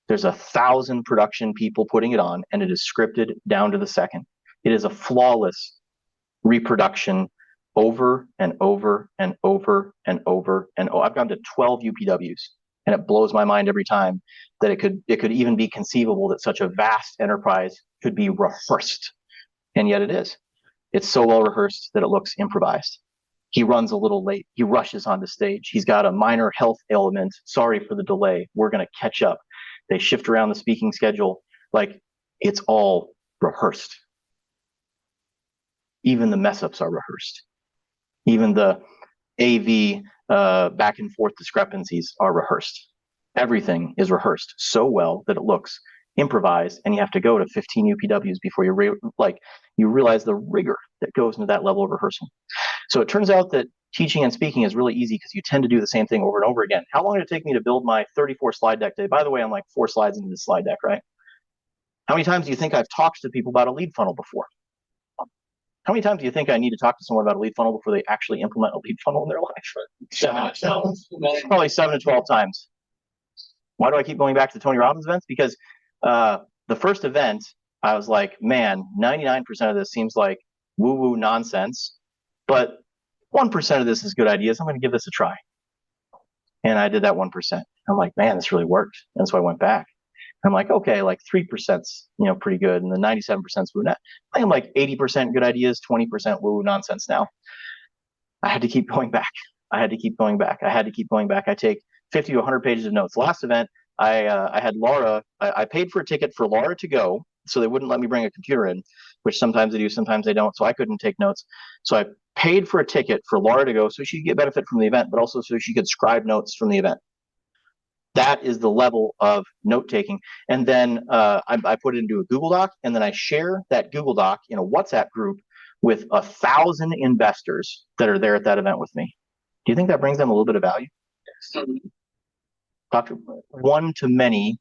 There's 1,000 production people putting it on, and it is scripted down to the second. It is a flawless reproduction over and over and over and over and over. I've gone to 12 UPWs, and it blows my mind every time that it could even be conceivable that such a vast enterprise could be rehearsed. And yet it is. It's so well rehearsed that it looks improvised. He runs a little late. He rushes onto stage. He's got a minor health ailment. Sorry for the delay. We're going to catch up. They shift around the speaking schedule. Like, it's all rehearsed. Even the mess ups are rehearsed. Even the AV back and forth discrepancies are rehearsed. Everything is rehearsed so well that it looks improvised, and you have to go to 15 UPWs before you realize the rigor that goes into that level of rehearsal. So it turns out that teaching and speaking is really easy because you tend to do the same thing over and over again. How long did it take me to build my 34 slide deck today? By the way, I'm like 4 slides into this slide deck, right? How many times do you think I've talked to people about a lead funnel before? How many times do you think I need to talk to someone about a lead funnel before they actually implement a lead funnel in their life? 7 to 12. Probably 7 to 12 times. Why do I keep going back to the Tony Robbins events? Because the first event, I was like, man, 99% of this seems like woo-woo nonsense, but 1% of this is good ideas. I'm going to give this a try. And I did that 1%. I'm like, man, this really worked. And so I went back. I'm like, okay, like 3%'s, pretty good. And the 97%'s woo. I am like 80% good ideas, 20% woo nonsense now. I had to keep going back. I had to keep going back. I take 50 to 100 pages of notes. Last event, I had Laura, I paid for a ticket for Laura to go, so they wouldn't let me bring a computer in, which sometimes they do, sometimes they don't. So I couldn't take notes. So I paid for a ticket for Laura to go so she could get benefit from the event, but also so she could scribe notes from the event. That is the level of note taking. And then I put it into a Google Doc, and then I share that Google Doc in a WhatsApp group with 1,000 investors that are there at that event with me. Do you think that brings them a little bit of value? Talk to one-to-many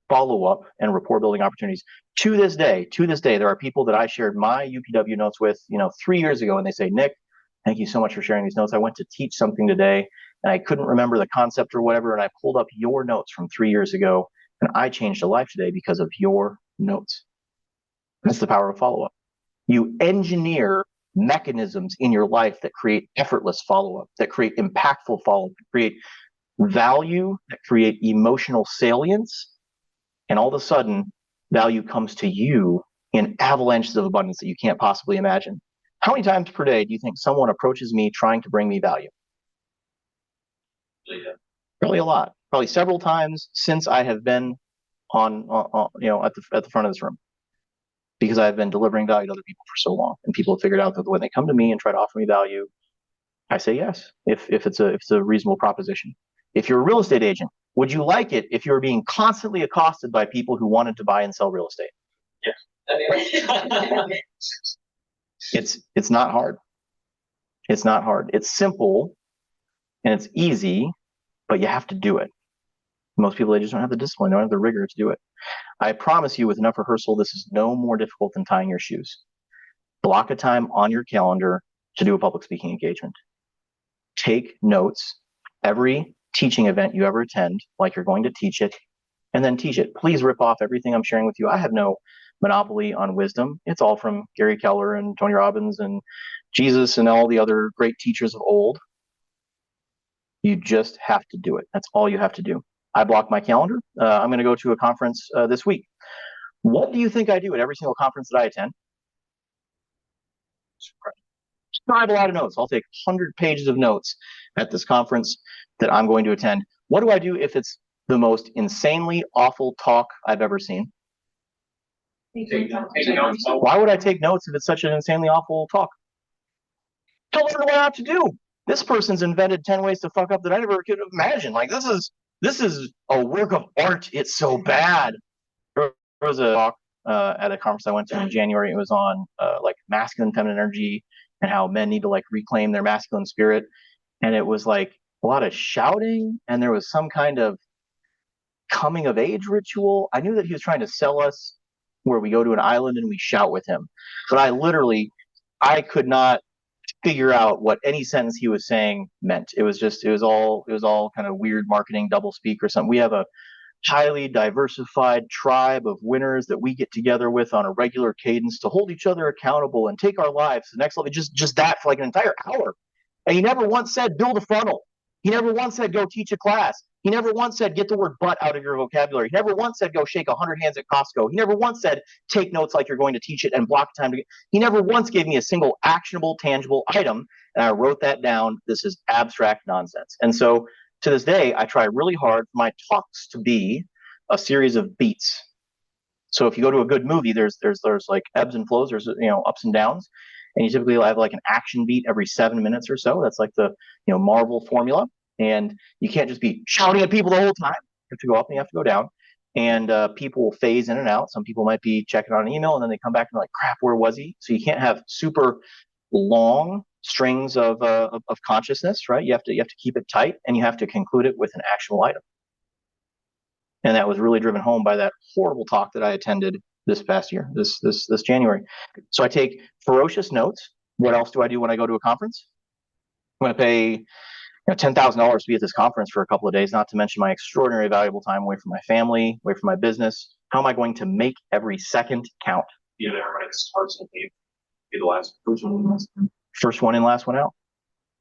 follow-up and rapport building opportunities. To this day, there are people that I shared my UPW notes with, 3 years ago, and they say, Nick, thank you so much for sharing these notes. I went to teach something today, and I couldn't remember the concept or whatever, and I pulled up your notes from 3 years ago, and I changed a life today because of your notes. That's the power of follow-up. You engineer mechanisms in your life that create effortless follow-up, that create impactful follow-up, that create value, that create emotional salience, and all of a sudden, value comes to you in avalanches of abundance that you can't possibly imagine. How many times per day do you think someone approaches me trying to bring me value? Probably a lot. Probably several times since I have been at the front of this room, because I've been delivering value to other people for so long, and people have figured out that when they come to me and try to offer me value, I say yes if it's a reasonable proposition. If you're a real estate agent, would you like it if you were being constantly accosted by people who wanted to buy and sell real estate? Yeah. It's not hard. It's not hard. It's simple and it's easy, but you have to do it. Most people, they just don't have the discipline, don't have the rigor to do it. I promise you, with enough rehearsal, this is no more difficult than tying your shoes. Block a time on your calendar to do a public speaking engagement. Take notes. Every teaching event you ever attend, like you're going to teach it, and then teach it. Please rip off everything I'm sharing with you. I have no monopoly on wisdom. It's all from Gary Keller and Tony Robbins and Jesus and all the other great teachers of old. You just have to do it. That's all you have to do. I block my calendar. I'm going to go to a conference this week. What do you think I do at every single conference that I attend? I have a lot of notes. I'll take 100 pages of notes at this conference that I'm going to attend. What do I do if it's the most insanely awful talk I've ever seen? Take notes. Why would I take notes if it's such an insanely awful talk? Tell me what I have to do. This person's invented 10 ways to fuck up that I never could imagine. Like, this is a work of art. It's so bad. There was a talk at a conference I went to in January. It was on like masculine, feminine energy and how men need to like reclaim their masculine spirit. And it was like a lot of shouting, and there was some kind of coming of age ritual. I knew that he was trying to sell us where we go to an island and we shout with him. But I could not figure out what any sentence he was saying meant. It was all kind of weird marketing double speak or something. We have a highly diversified tribe of winners that we get together with on a regular cadence to hold each other accountable and take our lives to the next level. Just that for like an entire hour. And he never once said build a funnel. He never once said go teach a class. He never once said get the word but out of your vocabulary. He never once said go shake 100 hands at Costco. He never once said take notes like you're going to teach it and block time to get. He never once gave me a single actionable, tangible item. And I wrote that down. This is abstract nonsense. And so to this day, I try really hard for my talks to be a series of beats. So if you go to a good movie, there's like ebbs and flows, there's ups and downs. And you typically have like an action beat every 7 minutes or so. That's like the Marvel formula. And you can't just be shouting at people the whole time. You have to go up and you have to go down. And people will phase in and out. Some people might be checking on an email and then they come back and like, crap, where was he? So you can't have super long strings of consciousness, right? You have to keep it tight, and you have to conclude it with an actionable item. And that was really driven home by that horrible talk that I attended this past year, this January. So I take ferocious notes. What else do I do when I go to a conference? I'm going to pay $10,000 to be at this conference for a couple of days, not to mention my extraordinary valuable time away from my family, away from my business. How am I going to make every second count? Be there when it starts and be the last person. First one in, last one out.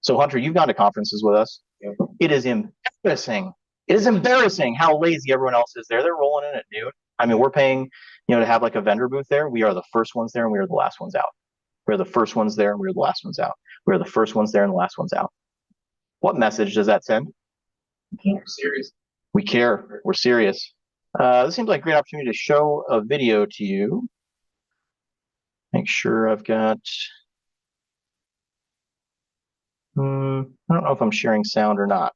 So Hunter, you've gone to conferences with us. Yeah. It is embarrassing. It is embarrassing how lazy everyone else is there. They're rolling in at noon. I mean, we're paying, to have like a vendor booth there. We are the first ones there and we are the last ones out. We're the first ones there and we're the last ones out. We're the first ones there and the last ones out. What message does that send? We're serious. We care. We're serious. This seems like a great opportunity to show a video to you. Make sure I've got... I don't know if I'm sharing sound or not.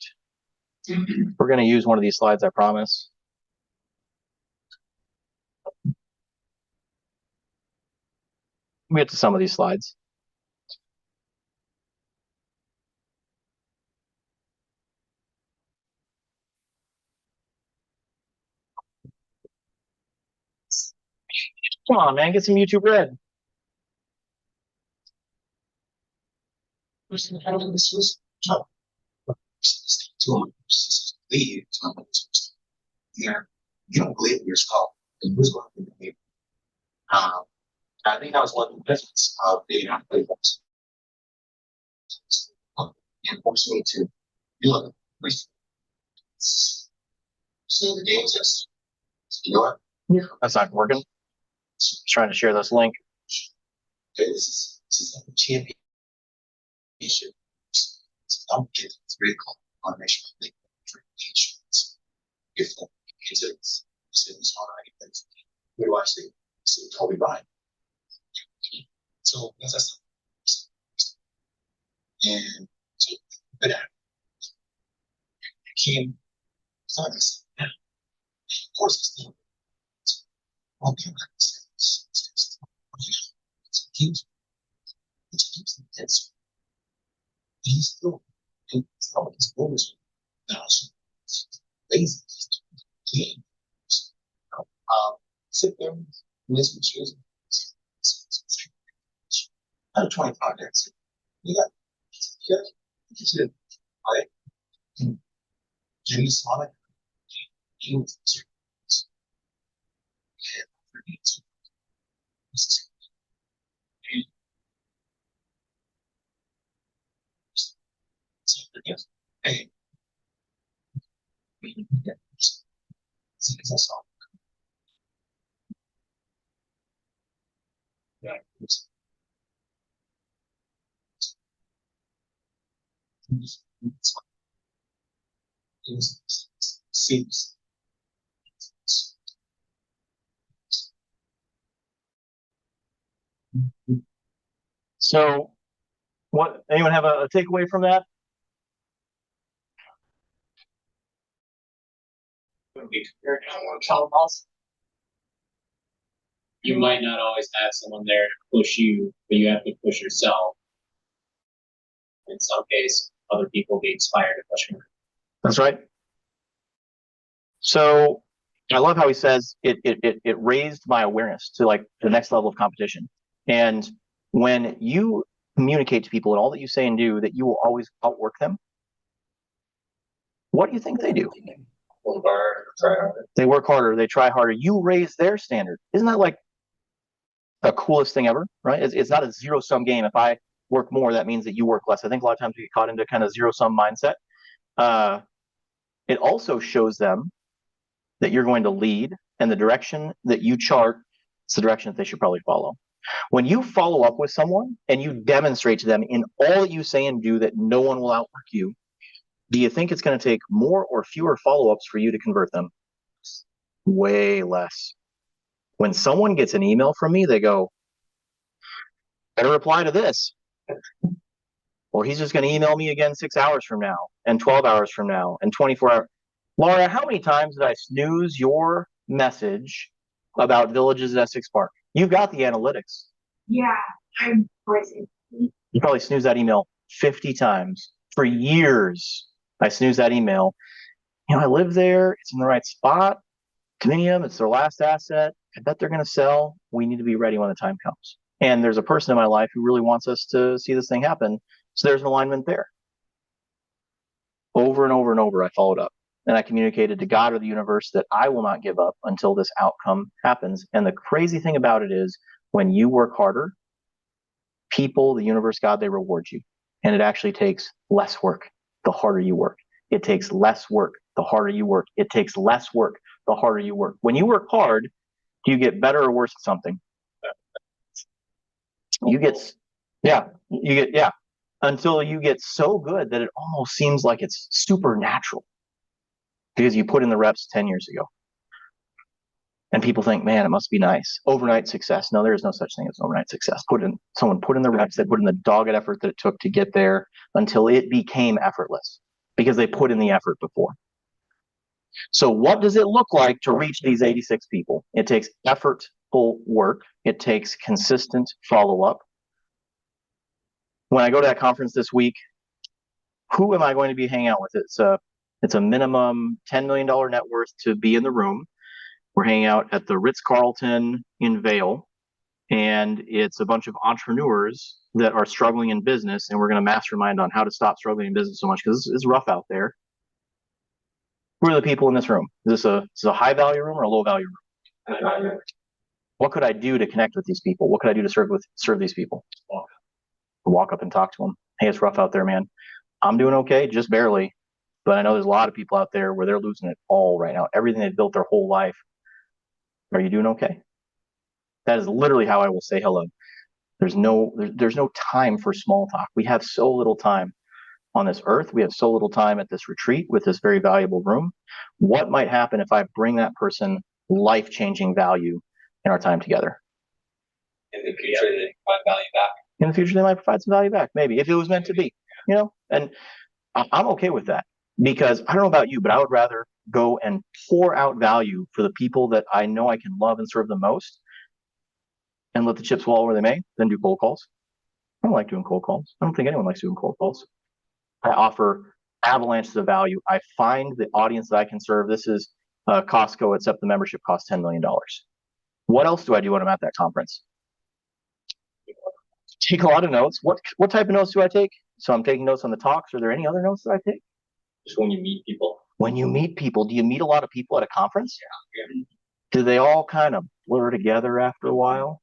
We're going to use one of these slides, I promise. Let me get to some of these slides. Come on, man, get some YouTube Red. This was tough. Leave. Yeah, you don't believe in yourself. It was going to be. I think that was one of the benefits of being an athlete. It forced me to look. So the game is, you know what? That's not working. Just trying to share this link. Okay, this is a championship. I'm getting 3 o'clock on National League for insurance. If the kids are sitting on because where do I see Kobe Bryant? So that's and so but I came thought this. Of course it's still okay, it's huge. It's intense. He's still it's not his bonus now. Lazy. Sit there, listen to music. Out of 25 minutes, you got you should like Jimmy Sonic. Hey, that's all. Yeah. Seems. So, what? Anyone have a takeaway from that? You might not always have someone there to push you, but you have to push yourself. In some case, other people be inspired to push you. That's right. So I love how he says it raised my awareness to like the next level of competition. And when you communicate to people and all that you say and do that you will always outwork them, what do you think they do? Work hard, try harder. They work harder, they try harder. You raise their standard. Isn't that like the coolest thing ever, right? It's not a zero-sum game. If I work more, that means that you work less. I think a lot of times we get caught into kind of zero-sum mindset. It also shows them that you're going to lead, and the direction that you chart is the direction that they should probably follow. When you follow up with someone and you demonstrate to them in all that you say and do that no one will outwork you, do you think it's going to take more or fewer follow-ups for you to convert them? Way less. When someone gets an email from me, they go, better reply to this. Or he's just going to email me again 6 hours from now, and 12 hours from now, and 24 hours. Laura, how many times did I snooze your message about Villages at Essex Park? You've got the analytics. Yeah, I'm poisoned. You probably snoozed that email 50 times. For years, I snoozed that email. You know, I live there. It's in the right spot. Condominium, it's their last asset. I bet they're going to sell. We need to be ready when the time comes. And there's a person in my life who really wants us to see this thing happen. So there's an alignment there. Over and over and over, I followed up. And I communicated to God or the universe that I will not give up until this outcome happens. And the crazy thing about it is when you work harder, people, the universe, God, they reward you. And it actually takes less work the harder you work. It takes less work the harder you work. It takes less work the harder you work. When you work hard, do you get better or worse at something? You get, until you get so good that it almost seems like it's supernatural because you put in the reps 10 years ago. And people think, man, it must be nice. Overnight success. No, there is no such thing as overnight success. Someone put in the reps, they put in the dogged effort that it took to get there until it became effortless because they put in the effort before. So what does it look like to reach these 86 people? It takes effortful work. It takes consistent follow-up. When I go to that conference this week, who am I going to be hanging out with? It's a minimum $10 million net worth to be in the room. We're hanging out at the Ritz-Carlton in Vail, and it's a bunch of entrepreneurs that are struggling in business, and we're going to mastermind on how to stop struggling in business so much because it's rough out there. Who are the people in this room? Is this a high value room or a low value room? What could I do to connect with these people? What could I do to serve these people? Walk up and talk to them. Hey, it's rough out there, man. I'm doing okay, just barely. But I know there's a lot of people out there where they're losing it all right now. Everything they've built their whole life. Are you doing okay? That is literally how I will say hello. There's no time for small talk. We have so little time on this earth. We have so little time at this retreat with this very valuable room. What might happen if I bring that person life-changing value in our time together? In the future, they provide value back. In the future, they might provide some value back, maybe, if it was meant to be, and I'm okay with that, because I don't know about you, but I would rather go and pour out value for the people that I know I can love and serve the most and let the chips fall where they may than do cold calls. I don't like doing cold calls. I don't think anyone likes doing cold calls. I offer avalanches of value. I find the audience that I can serve. This is Costco, except the membership costs $10 million. What else do I do when I'm at that conference? Take a lot of notes. What type of notes do I take? So I'm taking notes on the talks. Are there any other notes that I take? Just when you meet people. When you meet people, do you meet a lot of people at a conference? Yeah. Do they all kind of blur together after a while?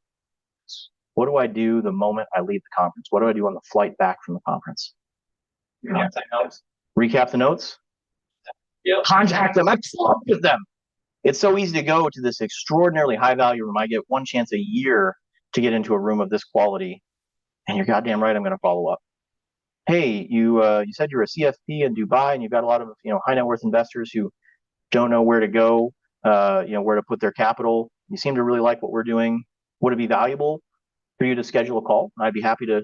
What do I do the moment I leave the conference? What do I do on the flight back from the conference? Contact notes. Recap the notes? Yep. Contact them. I talk with them. It's so easy to go to this extraordinarily high value room. I get one chance a year to get into a room of this quality. And you're goddamn right, I'm going to follow up. Hey, you said you're a CFP in Dubai, and you've got a lot of high net worth investors who don't know where to go, where to put their capital. You seem to really like what we're doing. Would it be valuable for you to schedule a call? I'd be happy to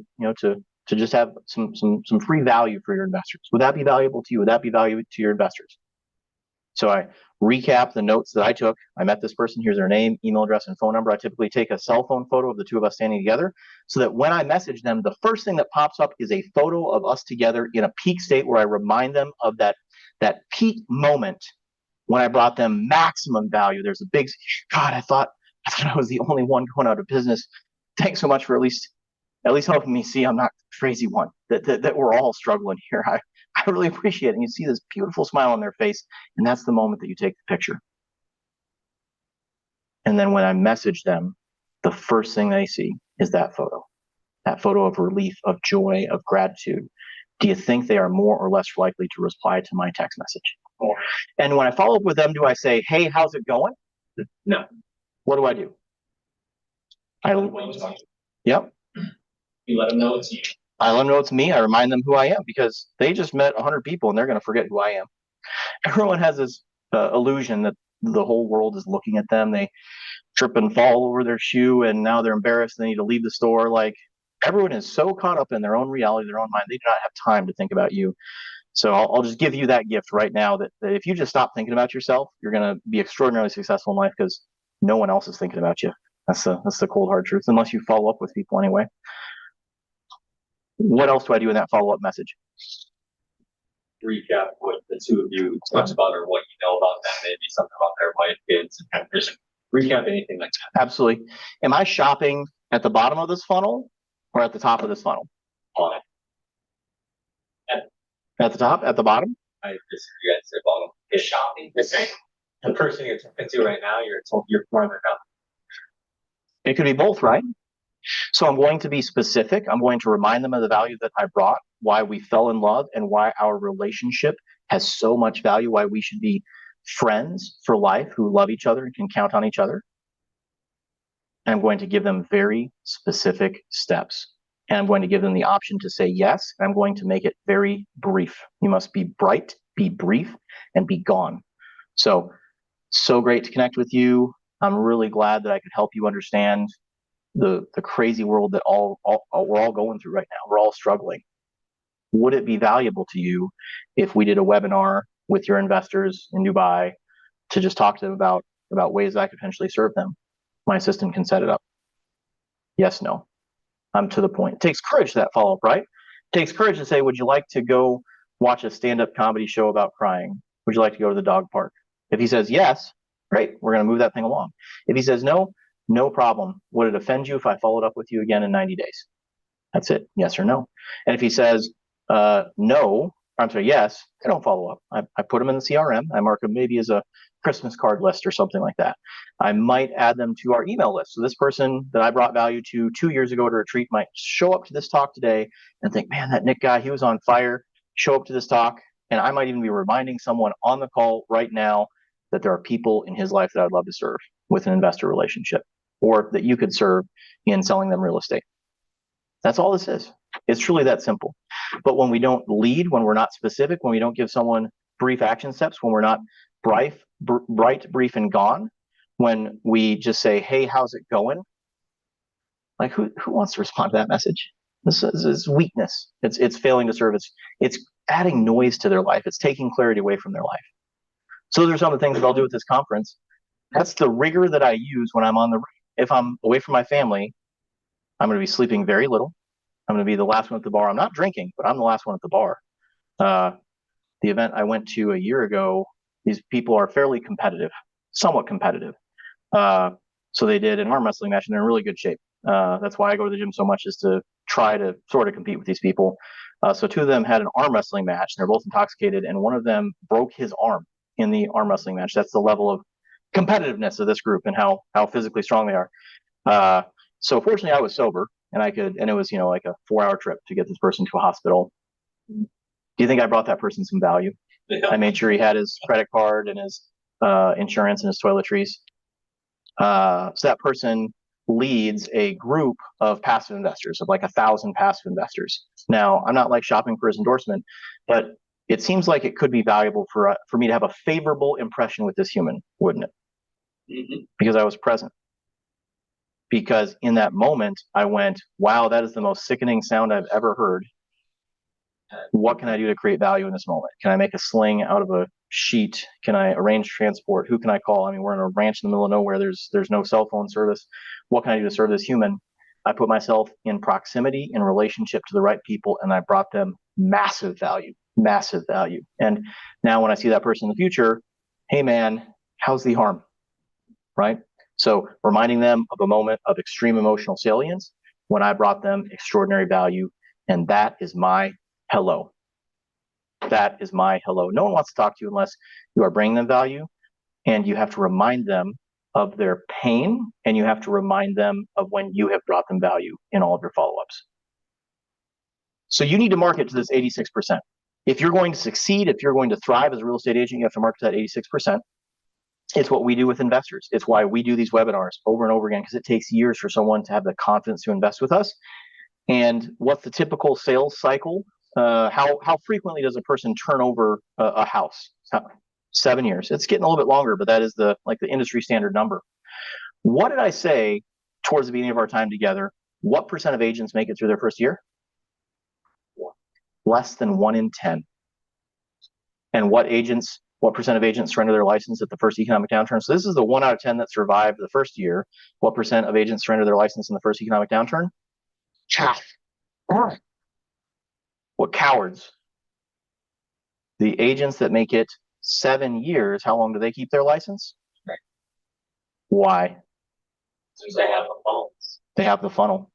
just have some free value for your investors. Would that be valuable to you? Would that be valuable to your investors? So I recap the notes that I took. I met this person. Here's their name, email address, and phone number. I typically take a cell phone photo of the two of us standing together so that when I message them, the first thing that pops up is a photo of us together in a peak state where I remind them of that peak moment when I brought them maximum value. There's a big, God, I thought I was the only one going out of business. Thanks so much for at least helping me see I'm not the crazy one, that we're all struggling here. I really appreciate it. And you see this beautiful smile on their face, and that's the moment that you take the picture. And then when I message them, the first thing they see is that photo of relief, of joy, of gratitude. Do you think they are more or less likely to reply to my text message? More. And when I follow up with them, do I say, hey, how's it going? No. What do I do? Yep. You let them know it's you. I let them know it's me. I remind them who I am, because they just met 100 people and they're going to forget who I am. Everyone has this illusion that the whole world is looking at them. They trip and fall over their shoe and now they're embarrassed. They need to leave the store. Like, everyone is so caught up in their own reality, their own mind. They do not have time to think about you. So I'll just give you that gift right now, that if you just stop thinking about yourself, you're going to be extraordinarily successful in life, because no one else is thinking about you. That's the cold hard truth, unless you follow up with people anyway. What else do I do in that follow-up message? Recap what the two of you talked about, or what you know about them, maybe something about their wife, kids, and just recap anything like that. Absolutely. Am I shopping at the bottom of this funnel or at the top of this funnel? At the top? At the bottom? I disagree. I'd say bottom. Is shopping the same? The person you're talking to right now, you're farther down. It could be both, right? So I'm going to be specific. I'm going to remind them of the value that I brought, why we fell in love, and why our relationship has so much value, why we should be friends for life who love each other and can count on each other. And I'm going to give them very specific steps. And I'm going to give them the option to say yes. And I'm going to make it very brief. You must be bright, be brief, and be gone. So great to connect with you. I'm really glad that I could help you understand the crazy world that we're all going through right now. We're all struggling. Would it be valuable to you if we did a webinar with your investors in Dubai to just talk to them about ways that I could potentially serve them? My assistant can set it up. Yes, no. I'm to the point. It takes courage, that follow-up, right? It takes courage to say, would you like to go watch a stand-up comedy show about crying? Would you like to go to the dog park? If he says yes, Great, we're going to move that thing along. If he says no, no problem. Would it offend you if I followed up with you again in 90 days? That's it, yes or no. And if he says no, I'm sorry, yes, I don't follow up. I put them in the CRM. I mark them maybe as a Christmas card list or something like that. I might add them to our email list. So this person that I brought value to 2 years ago at a retreat might show up to this talk today and think, man, that Nick guy, he was on fire. Show up to this talk. And I might even be reminding someone on the call right now that there are people in his life that I'd love to serve with an investor relationship, or that you could serve in selling them real estate. That's all this is. It's truly that simple. But when we don't lead, when we're not specific, when we don't give someone brief action steps, when we're not bright, brief, and gone, when we just say, hey, how's it going? Like, who wants to respond to that message? This is weakness. It's failing to serve. It's adding noise to their life. It's taking clarity away from their life. So those are some of the things that I'll do at this conference. That's the rigor that I use when I'm on the road. If I'm away from my family, I'm going to be sleeping very little. I'm going to be the last one at the bar. I'm not drinking, but I'm the last one at the bar. The event I went to a year ago, these people are fairly competitive, somewhat competitive. So they did an arm wrestling match, and they're in really good shape. That's why I go to the gym so much, is to try to sort of compete with these people. So two of them had an arm wrestling match, and they're both intoxicated, and one of them broke his arm in the arm wrestling match. That's the level of competitiveness of this group and how physically strong they are. So fortunately I was sober, and it was, like a 4-hour trip to get this person to a hospital. Do you think I brought that person some value? I made sure he had his credit card and his insurance and his toiletries. So that person leads a group of passive investors, of like 1,000 passive investors. Now, I'm not like shopping for his endorsement, but it seems like it could be valuable for me to have a favorable impression with this human, wouldn't it? Mm-hmm. Because I was present. Because in that moment, I went, wow, that is the most sickening sound I've ever heard. What can I do to create value in this moment? Can I make a sling out of a sheet? Can I arrange transport? Who can I call? I mean, we're in a ranch in the middle of nowhere. There's no cell phone service. What can I do to serve this human? I put myself in proximity, in relationship to the right people, and I brought them massive value. And now when I see that person in the future, hey man, how's the harm? Right? So reminding them of a moment of extreme emotional salience when I brought them extraordinary value, and that is my hello. That is my hello. No one wants to talk to you unless you are bringing them value, and you have to remind them of their pain, and you have to remind them of when you have brought them value in all of your follow-ups. So you need to market to this 86%. If you're going to succeed, if you're going to thrive as a real estate agent, you have to market to that 86%. It's what we do with investors. It's why we do these webinars over and over again, because it takes years for someone to have the confidence to invest with us. And what's the typical sales cycle? How frequently does a person turn over a house? 7 years. It's getting a little bit longer, but that is the industry standard number. What did I say towards the beginning of our time together? What percent of agents make it through their first year? Less than 1 in 10. And what percent of agents surrender their license at the first economic downturn? So this is the 1 out of 10 that survived the first year. What percent of agents surrender their license in the first economic downturn? Half. What cowards? The agents that make it 7 years, how long do they keep their license? Right. Why? They have the phones. They have the funnel.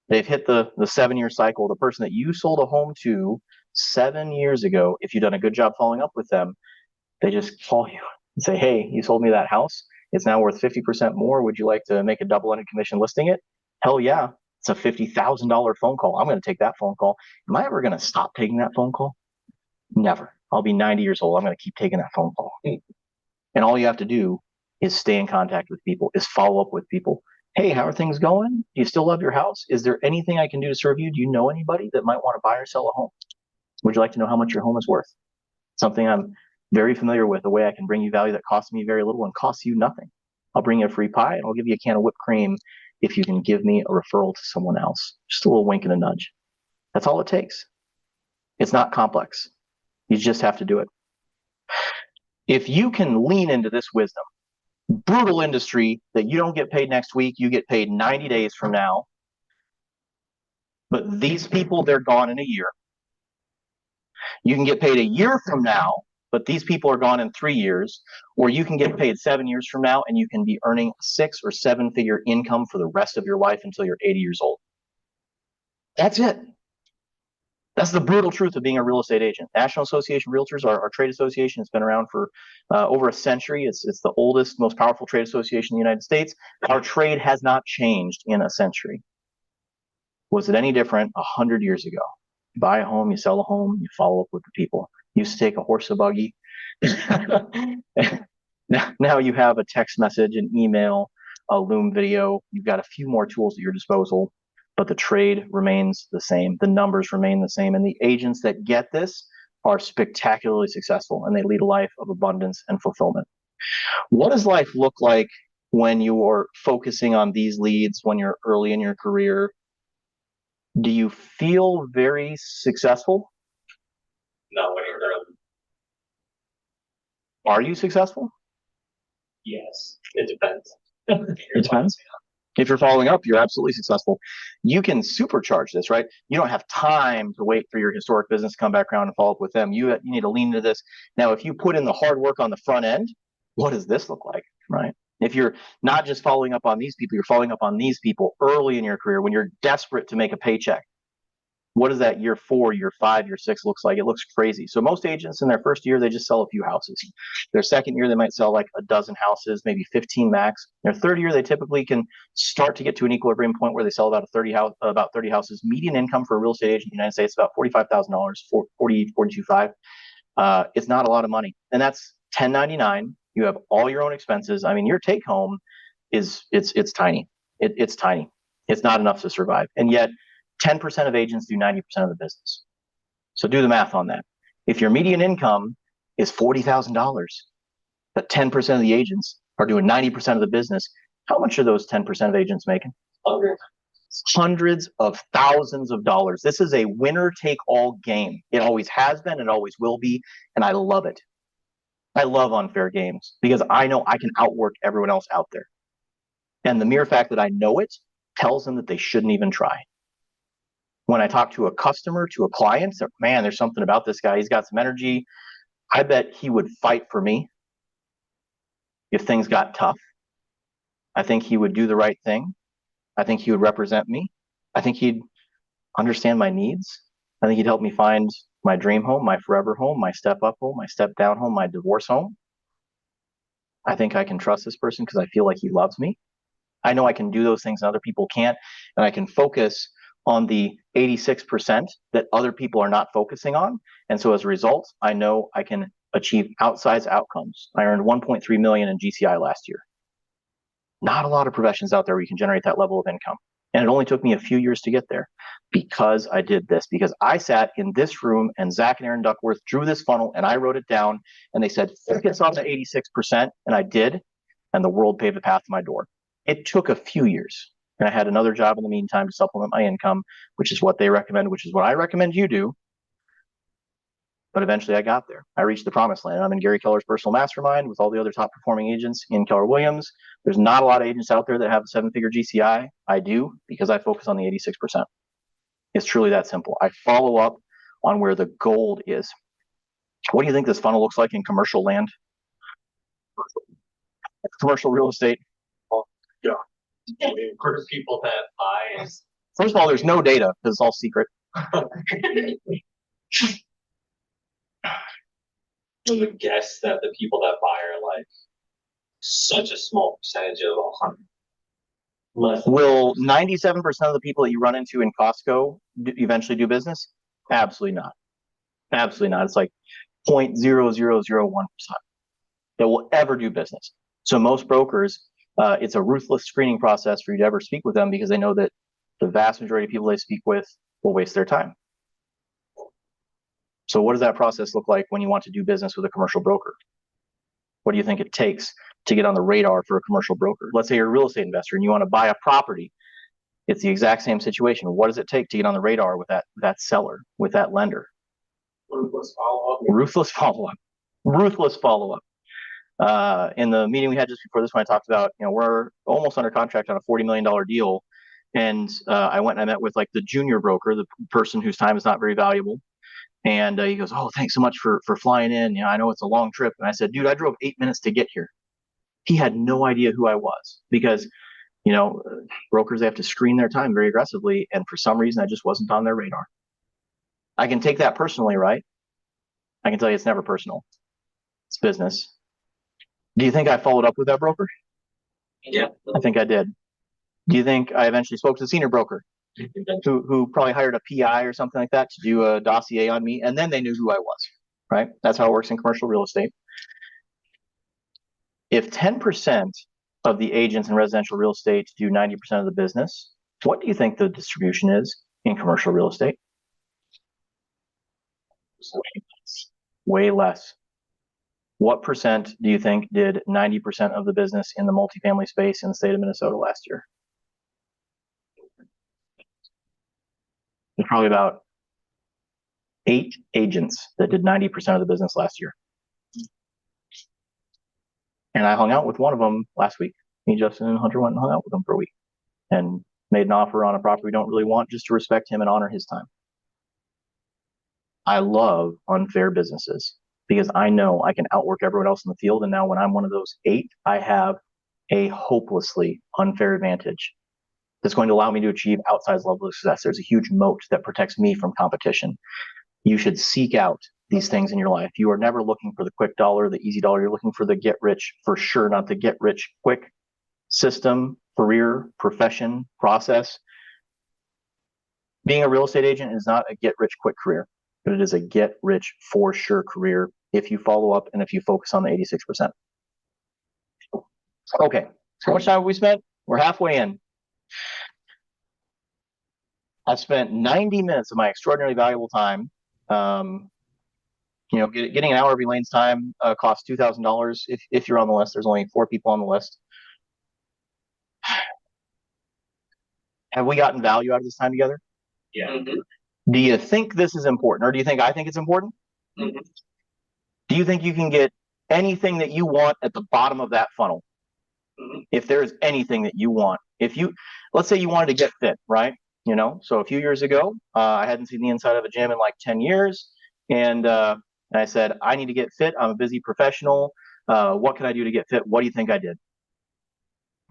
They've hit the 7-year cycle. The person that you sold a home to 7 years ago, if you've done a good job following up with them, they just call you and say, hey, you sold me that house. It's now worth 50% more. Would you like to make a double-ended commission listing it? Hell yeah. It's a $50,000 phone call. I'm going to take that phone call. Am I ever going to stop taking that phone call? Never. I'll be 90 years old. I'm going to keep taking that phone call. And all you have to do is stay in contact with people, is follow up with people. Hey, how are things going? Do you still love your house? Is there anything I can do to serve you? Do you know anybody that might want to buy or sell a home? Would you like to know how much your home is worth? Something I'm very familiar with, a way I can bring you value that costs me very little and costs you nothing. I'll bring you a free pie, and I'll give you a can of whipped cream if you can give me a referral to someone else. Just a little wink and a nudge. That's all it takes. It's not complex. You just have to do it. If you can lean into this wisdom, brutal industry that you don't get paid next week, you get paid 90 days from now. But these people, they're gone in a year. You can get paid a year from now, but these people are gone in 3 years, or you can get paid 7 years from now and you can be earning a 6 or 7 figure income for the rest of your life until you're 80 years old. That's it. That's the brutal truth of being a real estate agent. National Association of Realtors, our trade association, has been around for over a century. It's the oldest, most powerful trade association in the United States. Our trade has not changed in a century. Was it any different 100 years ago? You buy a home, you sell a home, you follow up with the people. You used to take a horse and buggy. Now you have a text message, an email, a Loom video. You've got a few more tools at your disposal, but the trade remains the same. The numbers remain the same. And the agents that get this are spectacularly successful, and they lead a life of abundance and fulfillment. What does life look like when you're focusing on these leads, when you're early in your career? Do you feel very successful? Not when you're early. Are you successful? Yes, it depends. It depends. If you're following up, you're absolutely successful. You can supercharge this, right? You don't have time to wait for your historic business to come back around and follow up with them. You need to lean into this. Now, if you put in the hard work on the front end, what does this look like, right? If you're not just following up on these people, you're following up on these people early in your career when you're desperate to make a paycheck. What does that year 4, year 5, year 6 looks like? It looks crazy. So most agents in their first year, they just sell a few houses. Their second year, they might sell like a dozen houses, maybe 15 max. Their third year, they typically can start to get to an equilibrium point where they sell about 30 houses. Median income for a real estate agent in the United States is about $45,000, 42.5. It's not a lot of money. And that's 1099. You have all your own expenses. I mean, your take home is it's tiny. It's tiny. It's not enough to survive. And yet 10% of agents do 90% of the business. So do the math on that. If your median income is $40,000, but 10% of the agents are doing 90% of the business, how much are those 10% of agents making? Hundreds of thousands of dollars. This is a winner-take-all game. It always has been, and always will be, and I love it. I love unfair games because I know I can outwork everyone else out there. And the mere fact that I know it tells them that they shouldn't even try. When I talk to a customer, to a client, so, man, there's something about this guy. He's got some energy. I bet he would fight for me if things got tough. I think he would do the right thing. I think he would represent me. I think he'd understand my needs. I think he'd help me find my dream home, my forever home, my step up home, my step down home, my divorce home. I think I can trust this person because I feel like he loves me. I know I can do those things and other people can't, and I can focus on the 86% that other people are not focusing on. And so as a result, I know I can achieve outsized outcomes. I earned $1.3 million in GCI last year. Not a lot of professions out there where you can generate that level of income. And it only took me a few years to get there because I did this, because I sat in this room and Zach and Aaron Duckworth drew this funnel and I wrote it down and they said, focus on the 86%. And I did. And the world paved the path to my door. It took a few years. And I had another job in the meantime to supplement my income, which is what they recommend, which is what I recommend you do. But eventually I got there. I reached the promised land. I'm in Gary Keller's personal mastermind with all the other top performing agents in Keller Williams. There's not a lot of agents out there that have a 7-figure GCI. I do because I focus on the 86%. It's truly that simple. I follow up on where the gold is. What do you think this funnel looks like in commercial land? Commercial real estate. Yeah. I mean, for people that buy. First of all, there's no data because it's all secret. I would guess that the people that buy are like such a small percentage of 100. Less than Will 97% of the people that you run into in Costco eventually do business? Absolutely not. Absolutely not. It's like 0.0001% that will ever do business. So most brokers, it's a ruthless screening process for you to ever speak with them because they know that the vast majority of people they speak with will waste their time. So what does that process look like when you want to do business with a commercial broker? What do you think it takes to get on the radar for a commercial broker? Let's say you're a real estate investor and you want to buy a property. It's the exact same situation. What does it take to get on the radar with that seller, with that lender? Ruthless follow-up. Ruthless follow-up. Ruthless follow-up. In the meeting we had just before this one, I talked about, we're almost under contract on a $40 million deal. And I went and I met with like the junior broker, the person whose time is not very valuable. And he goes, "Oh, thanks so much for flying in. I know it's a long trip." And I said, "Dude, I drove 8 minutes to get here." He had no idea who I was because, brokers, they have to screen their time very aggressively. And for some reason, I just wasn't on their radar. I can take that personally, right? I can tell you it's never personal. It's business. Do you think I followed up with that broker? Yeah. I think I did. Do you think I eventually spoke to the senior broker who probably hired a PI or something like that to do a dossier on me, and then they knew who I was, right? That's how it works in commercial real estate. If 10% of the agents in residential real estate do 90% of the business, what do you think the distribution is in commercial real estate? Way less. What percent do you think did 90% of the business in the multifamily space in the state of Minnesota last year? There's probably about 8 agents that did 90% of the business last year. And I hung out with one of them last week. Me, Justin, and Hunter went and hung out with him for a week and made an offer on a property we don't really want just to respect him and honor his time. I love unfair businesses because I know I can outwork everyone else in the field. And now when I'm one of those 8, I have a hopelessly unfair advantage that's going to allow me to achieve outsized level of success. There's a huge moat that protects me from competition. You should seek out these things in your life. You are never looking for the quick dollar, the easy dollar. You're looking for the get rich for sure, not the get rich quick system, career, profession, process. Being a real estate agent is not a get rich quick career, but it is a get rich for sure career if you follow up and if you focus on the 86%. Okay, so how much time have we spent? We're halfway in. I've spent 90 minutes of my extraordinarily valuable time. Getting an hour of Elaine's time costs $2,000 if you're on the list. There's only 4 people on the list. Have we gotten value out of this time together? Yeah. Mm-hmm. Do you think this is important, or do you think I think it's important? Mm-hmm. Do you think you can get anything that you want at the bottom of that funnel? Mm-hmm. If there's anything that you want, let's say you wanted to get fit, right? So a few years ago, I hadn't seen the inside of a gym in like 10 years. And I said, I need to get fit. I'm a busy professional. What can I do to get fit? What do you think I did?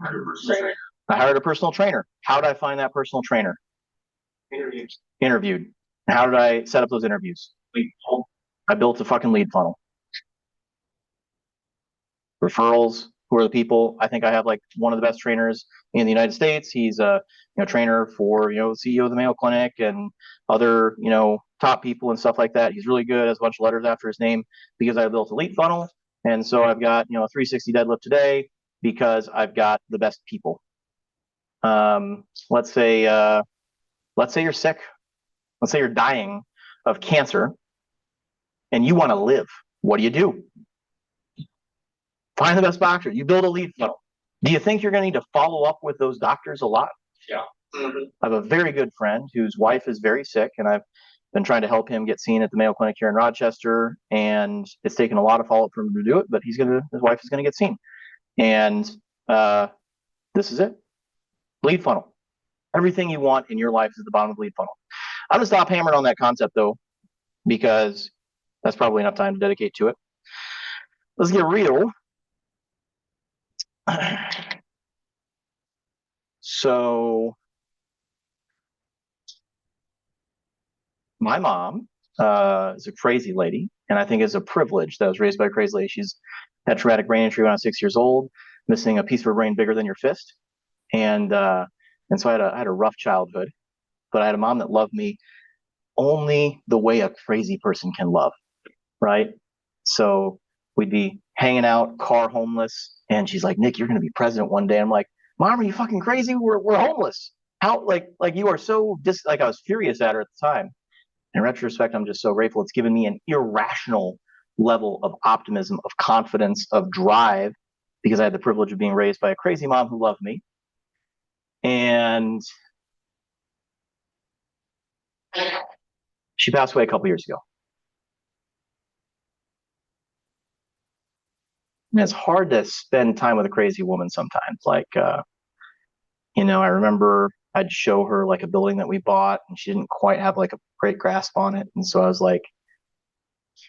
I hired a personal trainer. How did I find that personal trainer? Interviewed. How did I set up those interviews? I built a fucking lead funnel. Referrals. Who are the people? I think I have like one of the best trainers in the United States. He's a trainer for CEO of the Mayo Clinic and other top people and stuff like that. He's really good. Has a bunch of letters after his name because I built a lead funnel. And so I've got a 360 deadlift today because I've got the best people. Let's say you're sick. Let's say you're dying of cancer and you want to live. What do? Find the best doctor. You build a lead funnel. Do you think you're going to need to follow up with those doctors a lot? Yeah. Mm-hmm. I have a very good friend whose wife is very sick, and I've been trying to help him get seen at the Mayo Clinic here in Rochester, and it's taken a lot of follow-up for him to do it, but his wife is going to get seen. And this is it. Lead funnel. Everything you want in your life is at the bottom of the lead funnel. I'm going to stop hammering on that concept, though, because that's probably enough time to dedicate to it. Let's get real. So my mom is a crazy lady, and I think it's a privilege that I was raised by a crazy lady. She's had traumatic brain injury when I was 6 years old, missing a piece of her brain bigger than your fist, and so I had a rough childhood. But I had a mom that loved me only the way a crazy person can love, right? So we'd be hanging out, car homeless, and she's like, "Nick, you're going to be president one day." I'm like, "Mom, are you fucking crazy? We're homeless. How like you are so I was furious at her at the time. In retrospect, I'm just so grateful. It's given me an irrational level of optimism, of confidence, of drive, because I had the privilege of being raised by a crazy mom who loved me. And she passed away a couple years ago. And it's hard to spend time with a crazy woman sometimes. I remember I'd show her like a building that we bought and she didn't quite have like a great grasp on it. And so I was like,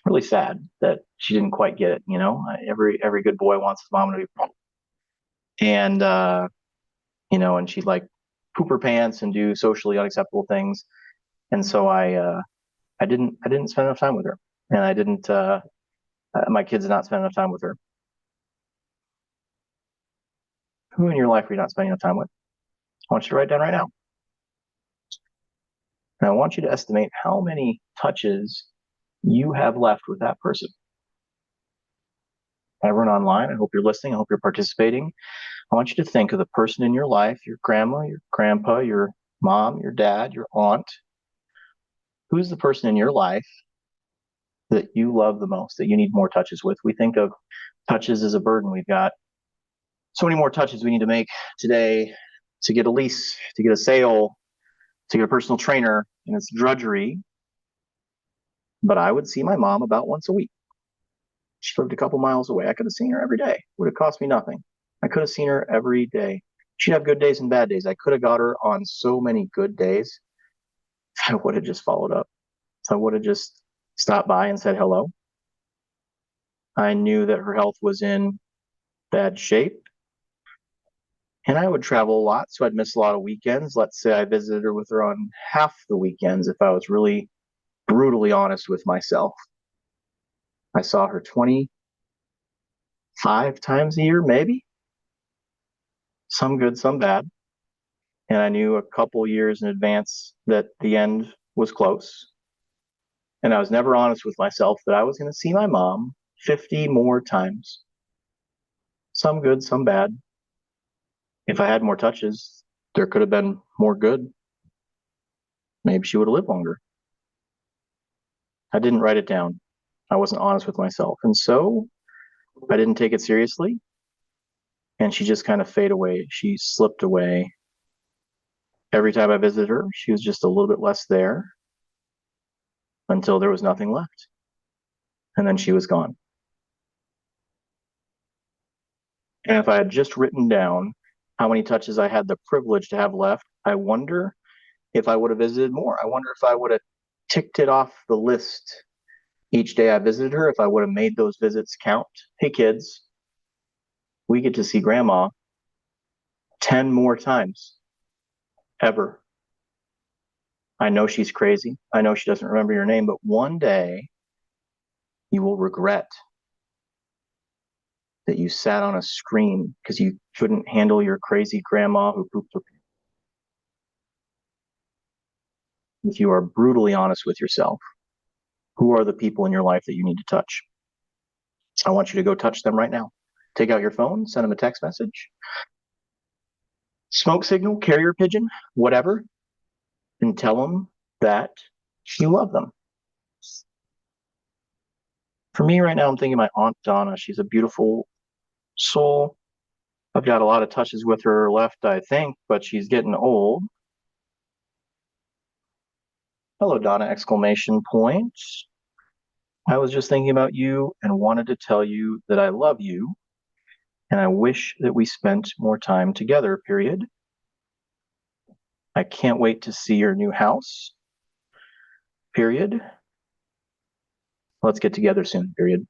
really sad that she didn't quite get it. Every good boy wants his mom to be, and and she'd like poop her pants and do socially unacceptable things. And so I didn't spend enough time with her, and I didn't. My kids did not spend enough time with her. Who in your life are you not spending enough time with? I want you to write down right now. And I want you to estimate how many touches you have left with that person. Everyone online, I hope you're listening. I hope you're participating. I want you to think of the person in your life, your grandma, your grandpa, your mom, your dad, your aunt. Who's the person in your life that you love the most, that you need more touches with? We think of touches as a burden. We've got so many more touches we need to make today to get a lease, to get a sale, to get a personal trainer, and it's drudgery. But I would see my mom about once a week. She lived a couple miles away. I could have seen her every day. It would have cost me nothing. I could have seen her every day. She'd have good days and bad days. I could have got her on so many good days. I would have just followed up. So I would have just stopped by and said hello. I knew that her health was in bad shape. And I would travel a lot, so I'd miss a lot of weekends. Let's say I visited her with her on half the weekends if I was really brutally honest with myself. I saw her 25 times a year, maybe. Some good, some bad. And I knew a couple years in advance that the end was close. And I was never honest with myself that I was going to see my mom 50 more times. Some good, some bad. If I had more touches, there could have been more good. Maybe she would have lived longer. I didn't write it down. I wasn't honest with myself. And so I didn't take it seriously. And she just kind of faded away. She slipped away. Every time I visited her, she was just a little bit less there until there was nothing left. And then she was gone. And if I had just written down how many touches I had the privilege to have left, I wonder if I would have visited more. I wonder if I would have ticked it off the list each day I visited her, if I would have made those visits count. Hey, kids, we get to see grandma 10 more times ever. I know she's crazy. I know she doesn't remember your name, but one day you will regret that you sat on a screen because you couldn't handle your crazy grandma who pooped her pants. If you are brutally honest with yourself, who are the people in your life that you need to touch? I want you to go touch them right now. Take out your phone, send them a text message, smoke signal, carrier pigeon, whatever, and tell them that you love them. For me right now, I'm thinking my Aunt Donna. She's a beautiful soul. I've got a lot of touches with her left, I think, but she's getting old. Hello, Donna, exclamation point. I was just thinking about you and wanted to tell you that I love you and I wish that we spent more time together, period. I can't wait to see your new house, period. Let's get together soon, period.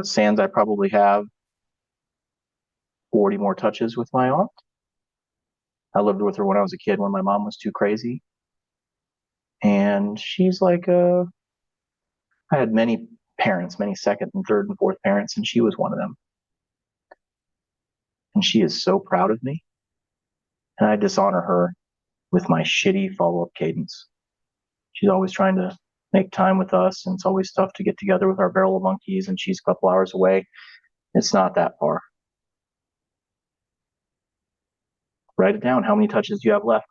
Sans, I probably have 40 more touches with my aunt. I lived with her when I was a kid when my mom was too crazy. And she's like I had many parents, many second and third and fourth parents, and she was one of them. And she is so proud of me. And I dishonor her with my shitty follow-up cadence. She's always trying to make time with us, and it's always tough to get together with our barrel of monkeys, and she's a couple hours away. It's not that far. Write it down. How many touches do you have left?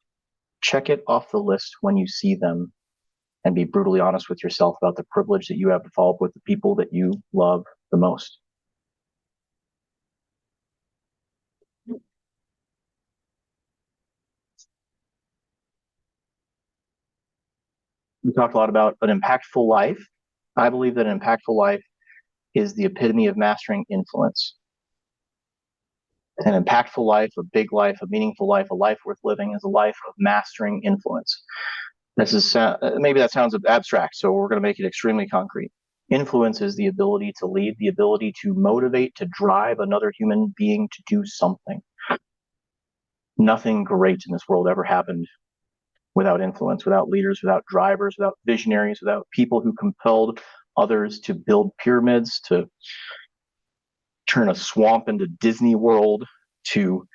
Check it off the list when you see them and be brutally honest with yourself about the privilege that you have to follow up with the people that you love the most. We talked a lot about an impactful life. I believe that an impactful life is the epitome of mastering influence. An impactful life, a big life, a meaningful life, a life worth living is a life of mastering influence. This is maybe that sounds abstract, so we're going to make it extremely concrete. Influence is the ability to lead, the ability to motivate, to drive another human being to do something. Nothing great in this world ever happened without influence, without leaders, without drivers, without visionaries, without people who compelled others to build pyramids, to turn a swamp into Disney World, to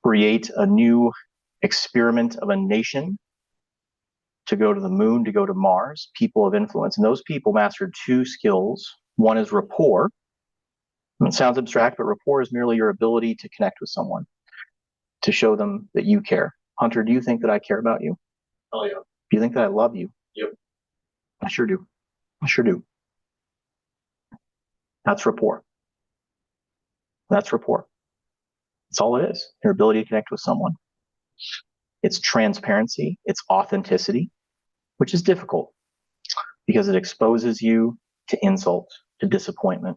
create a new experiment of a nation, to go to the moon, to go to Mars, people of influence. And those people mastered two skills. One is rapport. It sounds abstract, but rapport is merely your ability to connect with someone, to show them that you care. Hunter, do you think that I care about you? Oh, yeah. Do you think that I love you? Yep. I sure do. I sure do. That's rapport. That's rapport. That's all it is. Your ability to connect with someone. It's transparency. It's authenticity, which is difficult because it exposes you to insult, to disappointment.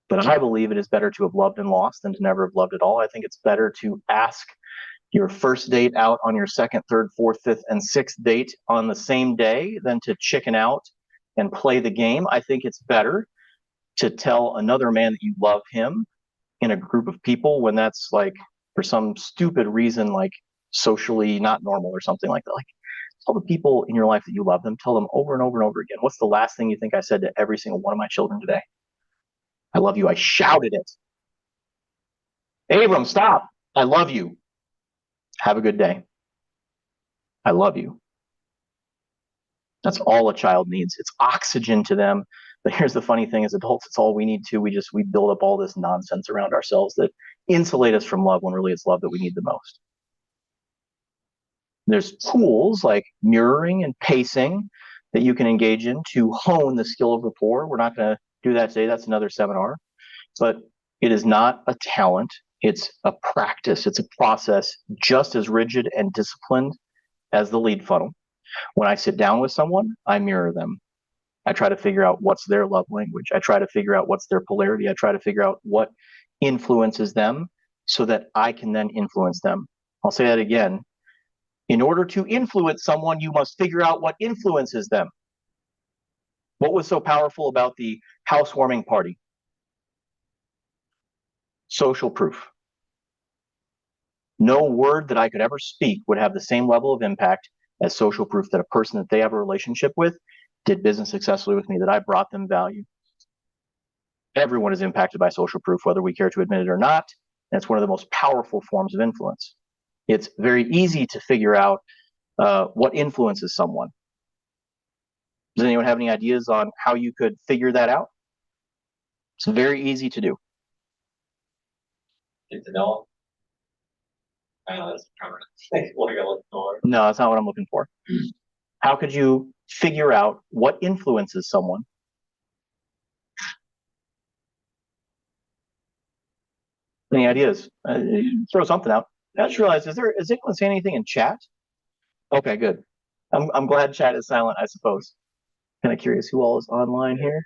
But I believe it is better to have loved and lost than to never have loved at all. I think it's better to ask your first date out on your second, third, fourth, fifth, and sixth date on the same day than to chicken out and play the game. I think it's better to tell another man that you love him in a group of people when that's like for some stupid reason, like socially not normal or something like that. Like tell the people in your life that you love them, tell them over and over and over again. What's the last thing you think I said to every single one of my children today? I love you. I shouted it. Abram, stop. I love you. Have a good day. I love you. That's all a child needs. It's oxygen to them. But here's the funny thing: as adults, it's all we need too. We build up all this nonsense around ourselves that insulate us from love when really it's love that we need the most. There's tools like mirroring and pacing that you can engage in to hone the skill of rapport. We're not going to do that today. That's another seminar. But it is not a talent. It's a practice. It's a process just as rigid and disciplined as the lead funnel. When I sit down with someone, I mirror them. I try to figure out what's their love language. I try to figure out what's their polarity. I try to figure out what influences them so that I can then influence them. I'll say that again. In order to influence someone, you must figure out what influences them. What was so powerful about the housewarming party? Social proof. No word that I could ever speak would have the same level of impact as social proof that a person that they have a relationship with did business successfully with me, that I brought them value. Everyone is impacted by social proof, whether we care to admit it or not. And it's one of the most powerful forms of influence. It's very easy to figure out what influences someone. Does anyone have any ideas on how you could figure that out? It's very easy to do. Get to know them. I know that's what you're looking for. No, that's not what I'm looking for. How could you figure out what influences someone? Any ideas? Throw something out. I just realized, is anyone saying anything in chat? Okay, good. I'm glad chat is silent, I suppose. Kind of curious who all is online here.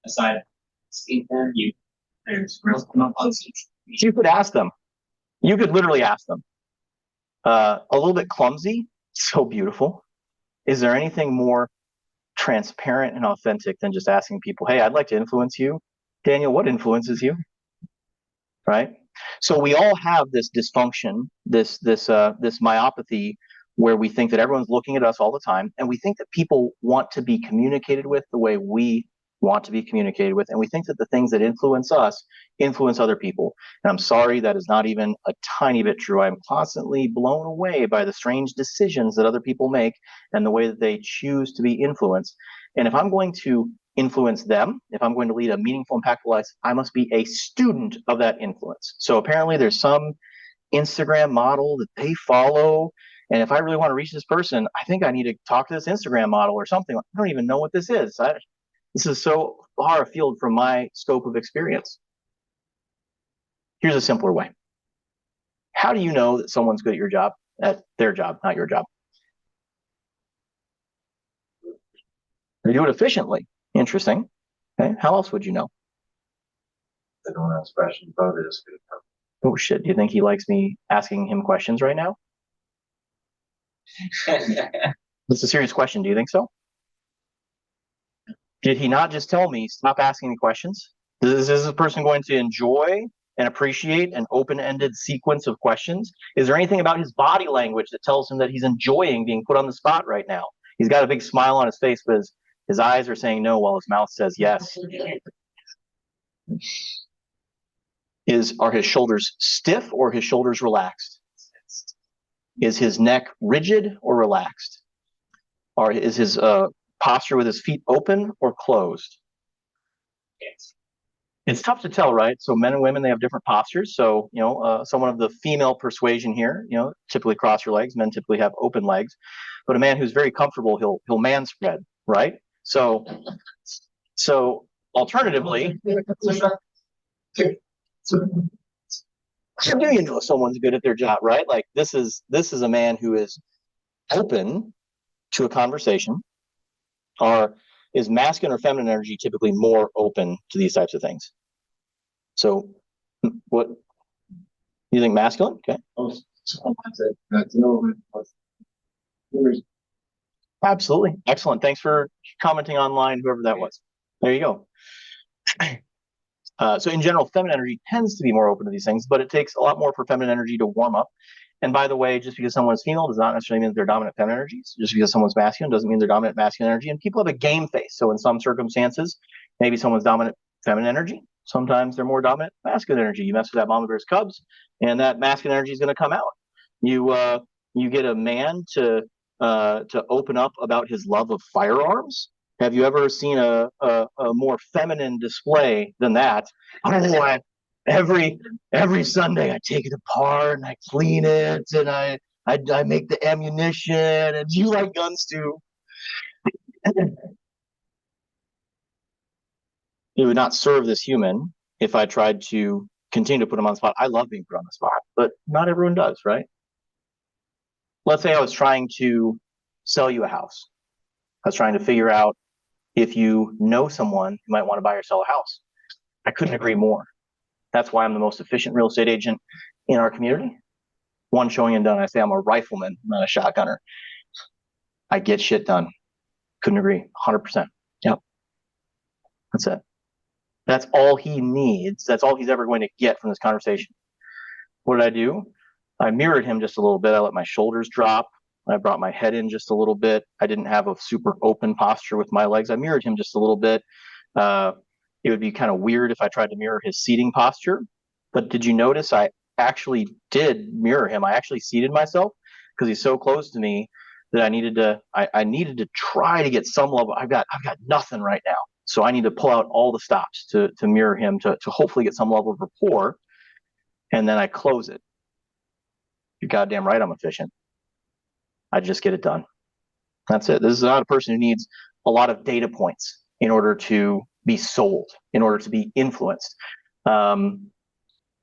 Aside, Steve, there's real You could ask them. You could literally ask them. A little bit clumsy, so beautiful. Is there anything more transparent and authentic than just asking people, hey, I'd like to influence you. Daniel, what influences you? Right? So we all have this dysfunction, this myopathy, where we think that everyone's looking at us all the time, and we think that people want to be communicated with the way we want to be communicated with, and we think that the things that influence us influence other people. And I'm sorry, that is not even a tiny bit true. I'm constantly blown away by the strange decisions that other people make and the way that they choose to be influenced. And if I'm going to influence them, if I'm going to lead a meaningful, impactful life, I must be a student of that influence. So apparently there's some Instagram model that they follow, and if I really want to reach this person, I think I need to talk to this Instagram model or something. I don't even know what this is. This is so far afield from my scope of experience. Here's a simpler way. How do you know that someone's good at your job, at their job, not your job? They do it efficiently. Interesting. Okay. How else would you know? They don't ask questions about it. It's good. Oh shit. Do you think he likes me asking him questions right now? That's a serious question. Do you think so? Did he not just tell me stop asking me questions? Is this person going to enjoy and appreciate an open-ended sequence of questions? Is there anything about his body language that tells him that he's enjoying being put on the spot right now? He's got a big smile on his face, but his eyes are saying no while his mouth says yes. Are his shoulders stiff or his shoulders relaxed? Is his neck rigid or relaxed? Or is his posture with his feet open or closed? It's tough to tell, right? So men and women, they have different postures. So, someone of the female persuasion here, typically cross your legs. Men typically have open legs. But a man who's very comfortable, he'll man spread, right? So alternatively, how do you know someone's good at their job, right? Like this is a man who is open to a conversation. Or is masculine or feminine energy typically more open to these types of things? So what you think, masculine? Okay. Absolutely. Excellent. Thanks for commenting online, whoever that was. There you go. So in general, feminine energy tends to be more open to these things, but it takes a lot more for feminine energy to warm up. And by the way, just because someone's female does not necessarily mean that they're dominant feminine energies. Just because someone's masculine doesn't mean they're dominant masculine energy. And people have a game face. So in some circumstances, maybe someone's dominant feminine energy. Sometimes they're more dominant masculine energy. You mess with that mama bear's cubs, and that masculine energy is going to come out. You get a man to open up about his love of firearms. Have you ever seen a more feminine display than that? Oh, every Sunday I take it apart and I clean it and I make the ammunition. And do you like guns too? It would not serve this human if I tried to continue to put him on the spot. I love being put on the spot, but not everyone does, right? Let's say I was trying to sell you a house. I was trying to figure out if you know someone who might want to buy or sell a house. I couldn't agree more. That's why I'm the most efficient real estate agent in our community. One showing and done. I say I'm a rifleman, not a shotgunner. I get shit done. Couldn't agree. 100%. Yep. That's it. That's all he needs. That's all he's ever going to get from this conversation. What did I do? I mirrored him just a little bit. I let my shoulders drop. I brought my head in just a little bit. I didn't have a super open posture with my legs. I mirrored him just a little bit. It would be kind of weird if I tried to mirror his seating posture. But did you notice I actually did mirror him? I actually seated myself because he's so close to me that I needed to try to get some level. I've got nothing right now. So I need to pull out all the stops to mirror him to hopefully get some level of rapport. And then I close it. You're goddamn right I'm efficient. I just get it done. That's it. This is not a person who needs a lot of data points in order to be sold, in order to be influenced. How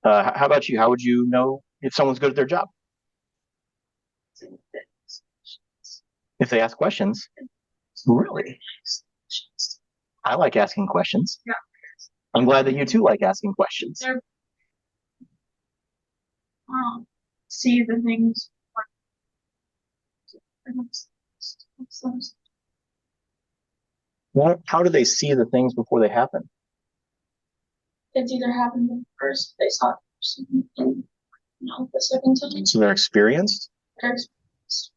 about you? How would you know if someone's good at their job? If they ask questions. Really? I like asking questions. Yeah. I'm glad that you too like asking questions. See the things. How do they see the things before they happen? It's either happened when first they saw it person and the second time So they're experienced? they're experienced.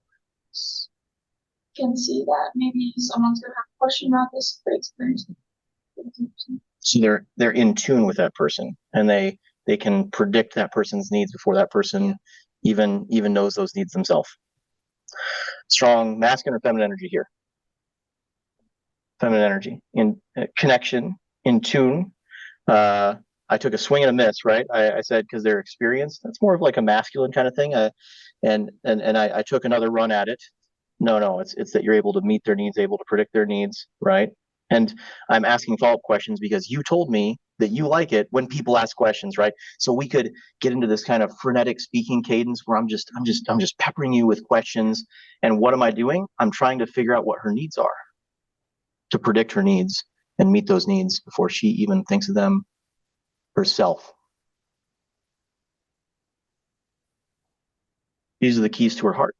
Can see that maybe someone's gonna have a question about this if they experience it. So they're in tune with that person, and they can predict that person's needs before that person even knows those needs themselves. Strong masculine or feminine energy here? Feminine energy in connection, in tune. I took a swing and a miss, right? I said because they're experienced. That's more of like a masculine kind of thing. And I took another run at it. No, it's that you're able to meet their needs, able to predict their needs, right? And I'm asking follow-up questions because you told me that you like it when people ask questions, right? So we could get into this kind of frenetic speaking cadence where I'm just peppering you with questions. And what am I doing? I'm trying to figure out what her needs are. to predict her needs and meet those needs before she even thinks of them herself. These are the keys to her heart.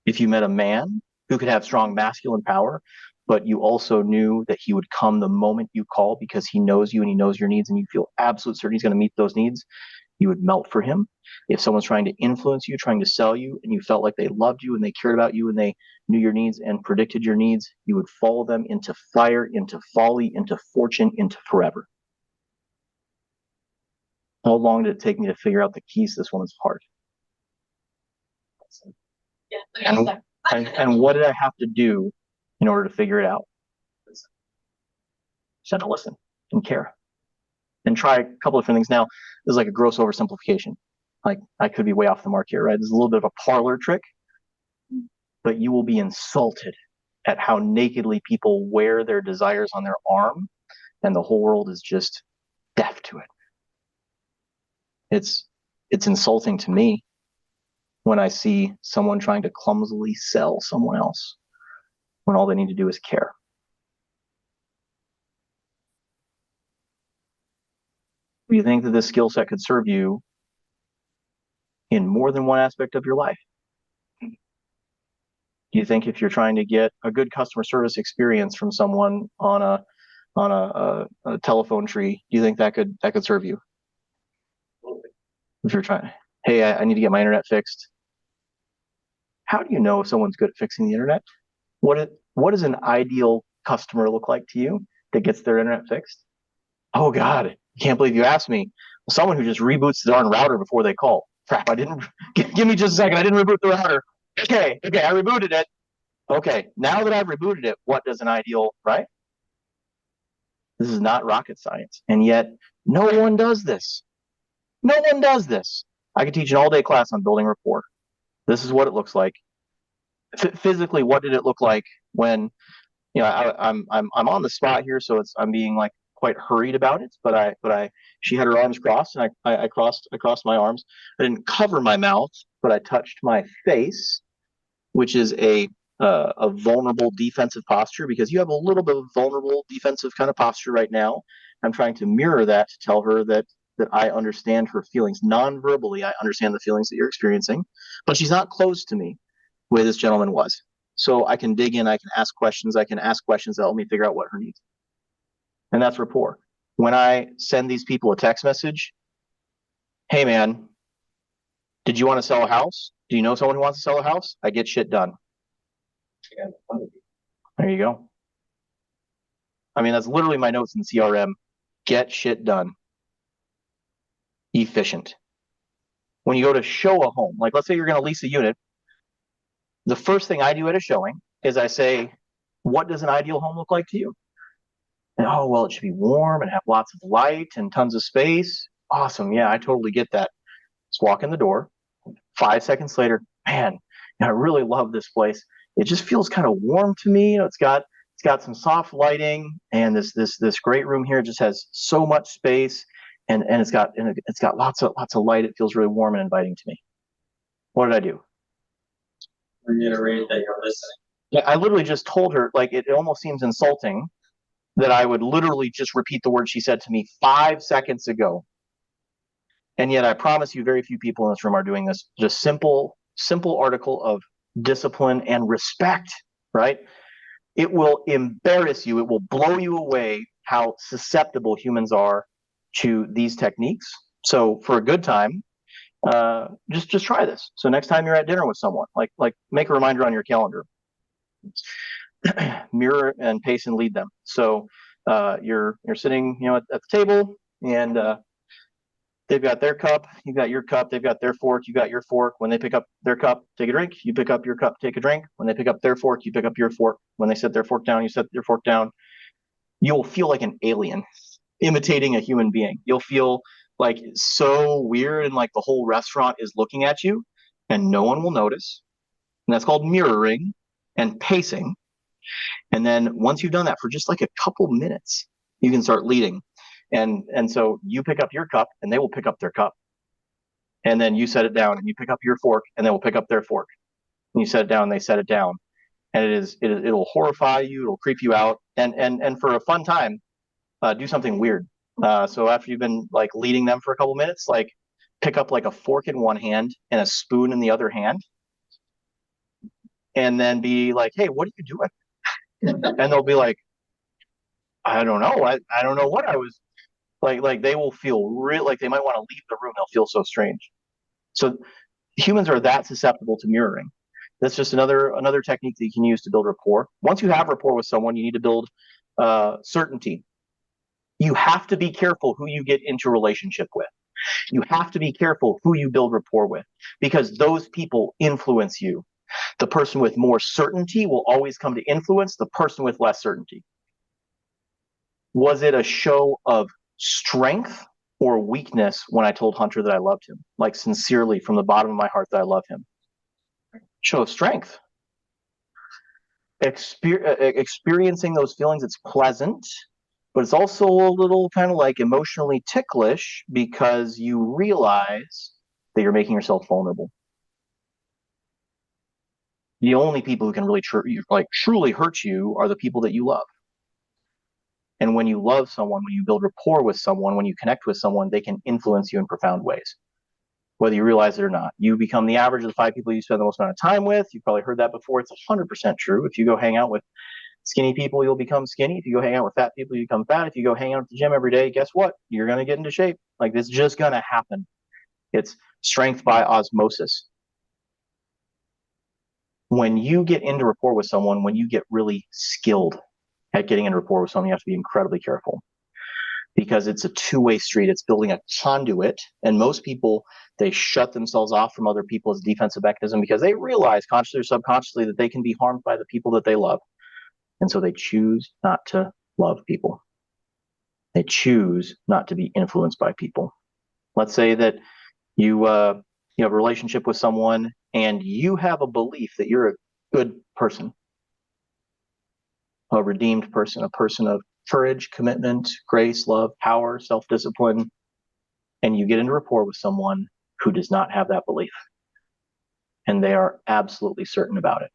If you met a man who could have strong masculine power, but you also knew that he would come the moment you call because he knows you and he knows your needs and you feel absolute certain he's going to meet those needs, you would melt for him. If someone's trying to influence you, trying to sell you, and you felt like they loved you and they cared about you and they knew your needs and predicted your needs, you would follow them into fire, into folly, into fortune, into forever. How long did it take me to figure out the keys to this woman's heart? Yeah. And what did I have to do in order to figure it out? Just had to listen and care and try a couple of different things. Now, this is like a gross oversimplification. Like, I could be way off the mark here, right? This is a little bit of a parlor trick, but you will be insulted at how nakedly people wear their desires on their arm, and the whole world is just deaf to it. It's insulting to me when I see someone trying to clumsily sell someone else when all they need to do is care. Do you think that this skill set could serve you in more than one aspect of your life? Do you think if you're trying to get a good customer service experience from someone on a telephone tree, do you think that could serve you? If you're trying, hey, I need to get my internet fixed. How do you know if someone's good at fixing the internet? What does an ideal customer look like to you that gets their internet fixed? Oh God, I can't believe you asked me. Well, someone who just reboots the darn router before they call. Crap, I didn't, give me just a second. I didn't reboot the router. Okay, I rebooted it. Okay, now that I've rebooted it, what does an ideal, right? This is not rocket science. And yet, no one does this. No one does this. I could teach an all-day class on building rapport. This is what it looks like. Physically, what did it look like when, I'm on the spot here, so I'm being like quite hurried about it. But she had her arms crossed, and I crossed my arms. I didn't cover my mouth, but I touched my face, which is a vulnerable defensive posture, because you have a little bit of vulnerable defensive kind of posture right now. I'm trying to mirror that to tell her that I understand her feelings non-verbally. I understand the feelings that you're experiencing, but she's not close to me the way this gentleman was. So I can dig in, I can ask questions that help me figure out what her needs. And that's rapport. When I send these people a text message, hey man, did you want to sell a house? Do you know someone who wants to sell a house? I get shit done. There you go. I mean, that's literally my notes in CRM. Get shit done. Efficient. When you go to show a home, like let's say you're going to lease a unit, the first thing I do at a showing is I say, what does an ideal home look like to you? And oh, well, it should be warm and have lots of light and tons of space. Awesome. Yeah, I totally get that. Just walk in the door. 5 seconds later, man, I really love this place. It just feels kind of warm to me. It's got some soft lighting, and this great room here just has so much space, and it's got lots of light. It feels really warm and inviting to me. What did I do? Reiterate that you're listening. Yeah, I literally just told her, like, it almost seems insulting that I would literally just repeat the word she said to me 5 seconds ago. And yet I promise you very few people in this room are doing this. Just simple article of discipline and respect, right? It will embarrass you. It will blow you away how susceptible humans are to these techniques. So for a good time, just try this. So next time you're at dinner with someone, like make a reminder on your calendar. Mirror and pace and lead them. So you're sitting, at the table, and they've got their cup, you've got your cup, they've got their fork, you got your fork. When they pick up their cup, take a drink, you pick up your cup, take a drink. When they pick up their fork, you pick up your fork. When they set their fork down, you set your fork down. You'll feel like an alien imitating a human being. You'll feel like so weird, and like the whole restaurant is looking at you and no one will notice. And that's called mirroring and pacing. And then once you've done that for just like a couple minutes, you can start leading. And so you pick up your cup and they will pick up their cup. And then you set it down and you pick up your fork and they will pick up their fork. And you set it down and they set it down. and it'll horrify you, it'll creep you out, and for a fun time, do something weird. So after you've been like leading them for a couple minutes, like pick up like a fork in one hand and a spoon in the other hand, and then be like, "Hey, what are you doing?" And they'll be like, "I don't know. I don't know what I was." Like they will feel real, like they might want to leave the room. They'll feel so strange. So humans are that susceptible to mirroring. That's just another technique that you can use to build rapport. Once you have rapport with someone, you need to build certainty. You have to be careful who you get into a relationship with. You have to be careful who you build rapport with, because those people influence you. The person with more certainty will always come to influence the person with less certainty. Was it a show of strength or weakness when I told Hunter that I loved him, like sincerely from the bottom of my heart that I love him? Show of strength. Experiencing those feelings, it's pleasant, but it's also a little kind of like emotionally ticklish because you realize that you're making yourself vulnerable. The only people who can really truly hurt you are the people that you love. And when you love someone, when you build rapport with someone, when you connect with someone, they can influence you in profound ways, whether you realize it or not. You become the average of the 5 people you spend the most amount of time with. You've probably heard that before. It's 100% true. If you go hang out with skinny people, you'll become skinny. If you go hang out with fat people, you become fat. If you go hang out at the gym every day, guess what? You're going to get into shape. Like, it's just going to happen. It's strength by osmosis. When you get into rapport with someone, when you get really skilled at getting into rapport with someone, you have to be incredibly careful, because it's a two-way street. It's building a conduit. And most people, they shut themselves off from other people as a defensive mechanism because they realize consciously or subconsciously that they can be harmed by the people that they love. And so they choose not to love people. They choose not to be influenced by people. Let's say that you have a relationship with someone and you have a belief that you're a good person, a redeemed person, a person of courage, commitment, grace, love, power, self-discipline, and you get into rapport with someone who does not have that belief, and they are absolutely certain about it.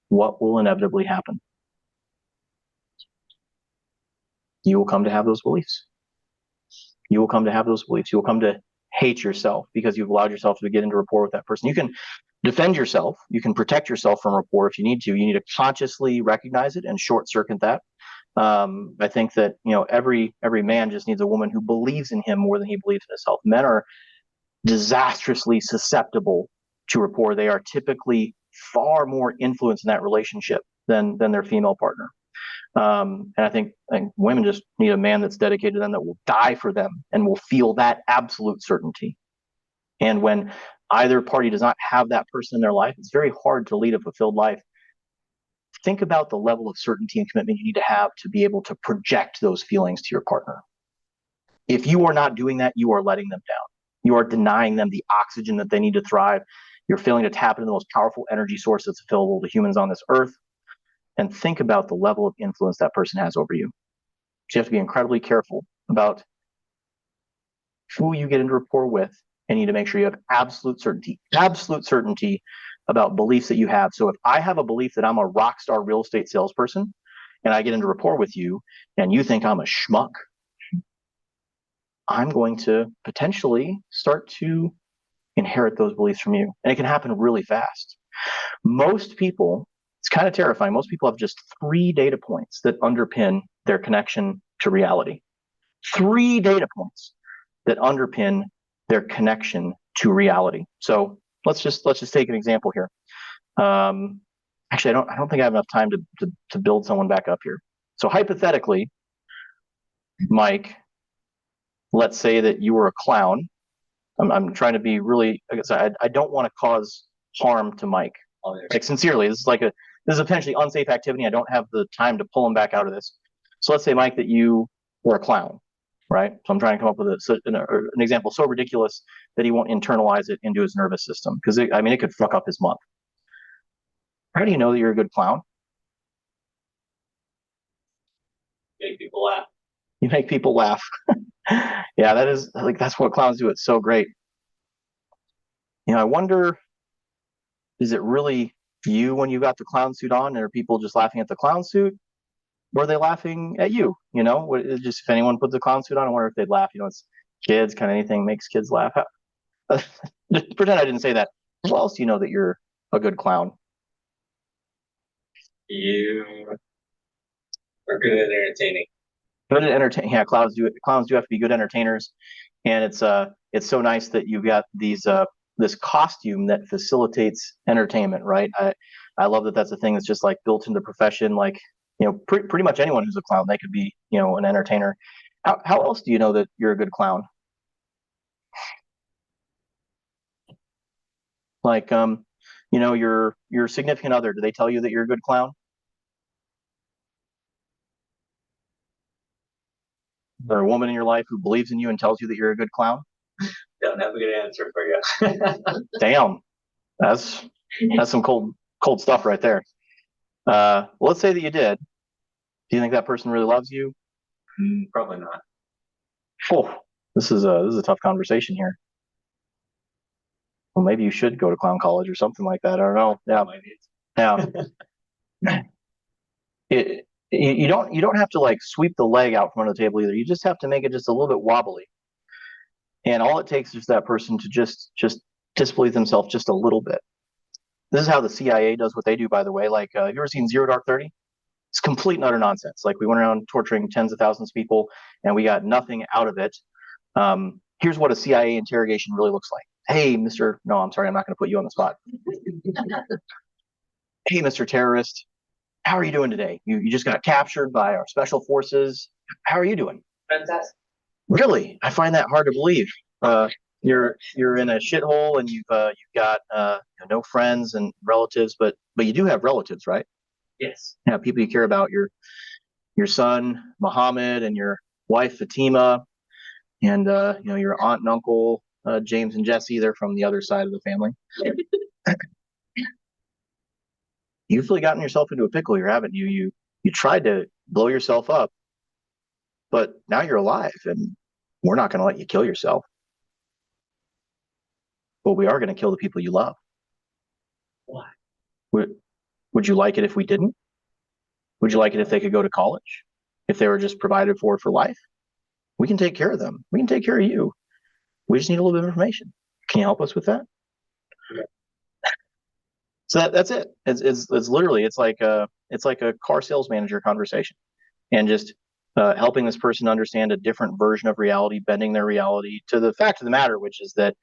What will inevitably happen? You will come to have those beliefs. You will come to have those beliefs. You will come to hate yourself because you've allowed yourself to get into rapport with that person. You can defend yourself. You can protect yourself from rapport if you need to. You need to consciously recognize it and short circuit that. I think that every man just needs a woman who believes in him more than he believes in himself. Men are disastrously susceptible to rapport. They are typically far more influenced in that relationship than their female partner. And I think women just need a man that's dedicated to them, that will die for them and will feel that absolute certainty. And when either party does not have that person in their life, it's very hard to lead a fulfilled life. Think about the level of certainty and commitment you need to have to be able to project those feelings to your partner. If you are not doing that, you are letting them down. You are denying them the oxygen that they need to thrive. You're failing to tap into the most powerful energy source that's available to humans on this earth. And think about the level of influence that person has over you. So you have to be incredibly careful about who you get into rapport with, and you need to make sure you have absolute certainty about beliefs that you have. So if I have a belief that I'm a rock star real estate salesperson and I get into rapport with you and you think I'm a schmuck, I'm going to potentially start to inherit those beliefs from you. And it can happen really fast. Most people, it's kind of terrifying. Most people have just 3 data points that underpin their connection to reality. 3 data points that underpin their connection to reality. So let's just take an example here. Actually, I don't think I have enough time to build someone back up here. So hypothetically, Mike, let's say that you were a clown. I'm trying to be really, I don't want to cause harm to Mike. Like, sincerely, this is a potentially unsafe activity. I don't have the time to pull him back out of this. So let's say, Mike, that you were a clown, right? So I'm trying to come up with an example so ridiculous that he won't internalize it into his nervous system, because it could fuck up his month. How do you know that you're a good clown? Make people laugh. You make people laugh. Yeah, that's what clowns do. It's so great. I wonder, is it really You, when you got the clown suit on, are people just laughing at the clown suit? Were they laughing at you? You know, just if anyone puts a clown suit on, I wonder if they'd laugh. You know, it's kids, kind of anything makes kids laugh. Just pretend I didn't say that. How else do you know that you're a good clown? You are good at entertaining. Good at entertaining. Yeah, clowns do have to be good entertainers, and it's so nice that you've got this costume that facilitates entertainment, right? I love that that's a thing that's just like built into the profession. Like, you know, pretty much anyone who's a clown, they could be, you know, an entertainer. How else do you know that you're a good clown? Like, you know, your significant other, do they tell you that you're a good clown? Is there a woman in your life who believes in you and tells you that you're a good clown? Don't have a good answer for you. Damn, that's some cold stuff right there. Well, let's say that you did. Do you think that person really loves you? Probably not. Oh, this is a tough conversation here. Well, maybe you should go to clown college or something like that. I don't know. Yeah, yeah. You don't have to like sweep the leg out from under the table either. You just have to make it just a little bit wobbly. And all it takes is that person to just disbelieve themselves just a little bit. This is how the CIA does what they do, by the way. Like, have you ever seen Zero Dark 30? It's complete and utter nonsense. Like, we went around torturing tens of thousands of people and we got nothing out of it. Here's what a CIA interrogation really looks like. Hey, no, I'm sorry, I'm not going to put you on the spot. Hey, Mr. Terrorist, how are you doing today? You just got captured by our special forces. How are you doing? Fantastic. Really? I find that hard to believe. You're in a shithole and you've got no friends and relatives, but you do have relatives, right? Yes. Yeah, people you care about, your son Muhammad and your wife Fatima, and your aunt and uncle James and Jesse. They're from the other side of the family. You've really gotten yourself into a pickle here, haven't you? You tried to blow yourself up, but now you're alive, and we're not going to let you kill yourself. But we are going to kill the people you love. Why? Would you like it if we didn't? Would you like it if they could go to college? If they were just provided for life? We can take care of them. We can take care of you. We just need a little bit of information. Can you help us with that? Yeah. So that's it. It's literally it's like a car sales manager conversation, and just helping this person understand a different version of reality, bending their reality to the fact of the matter, which is that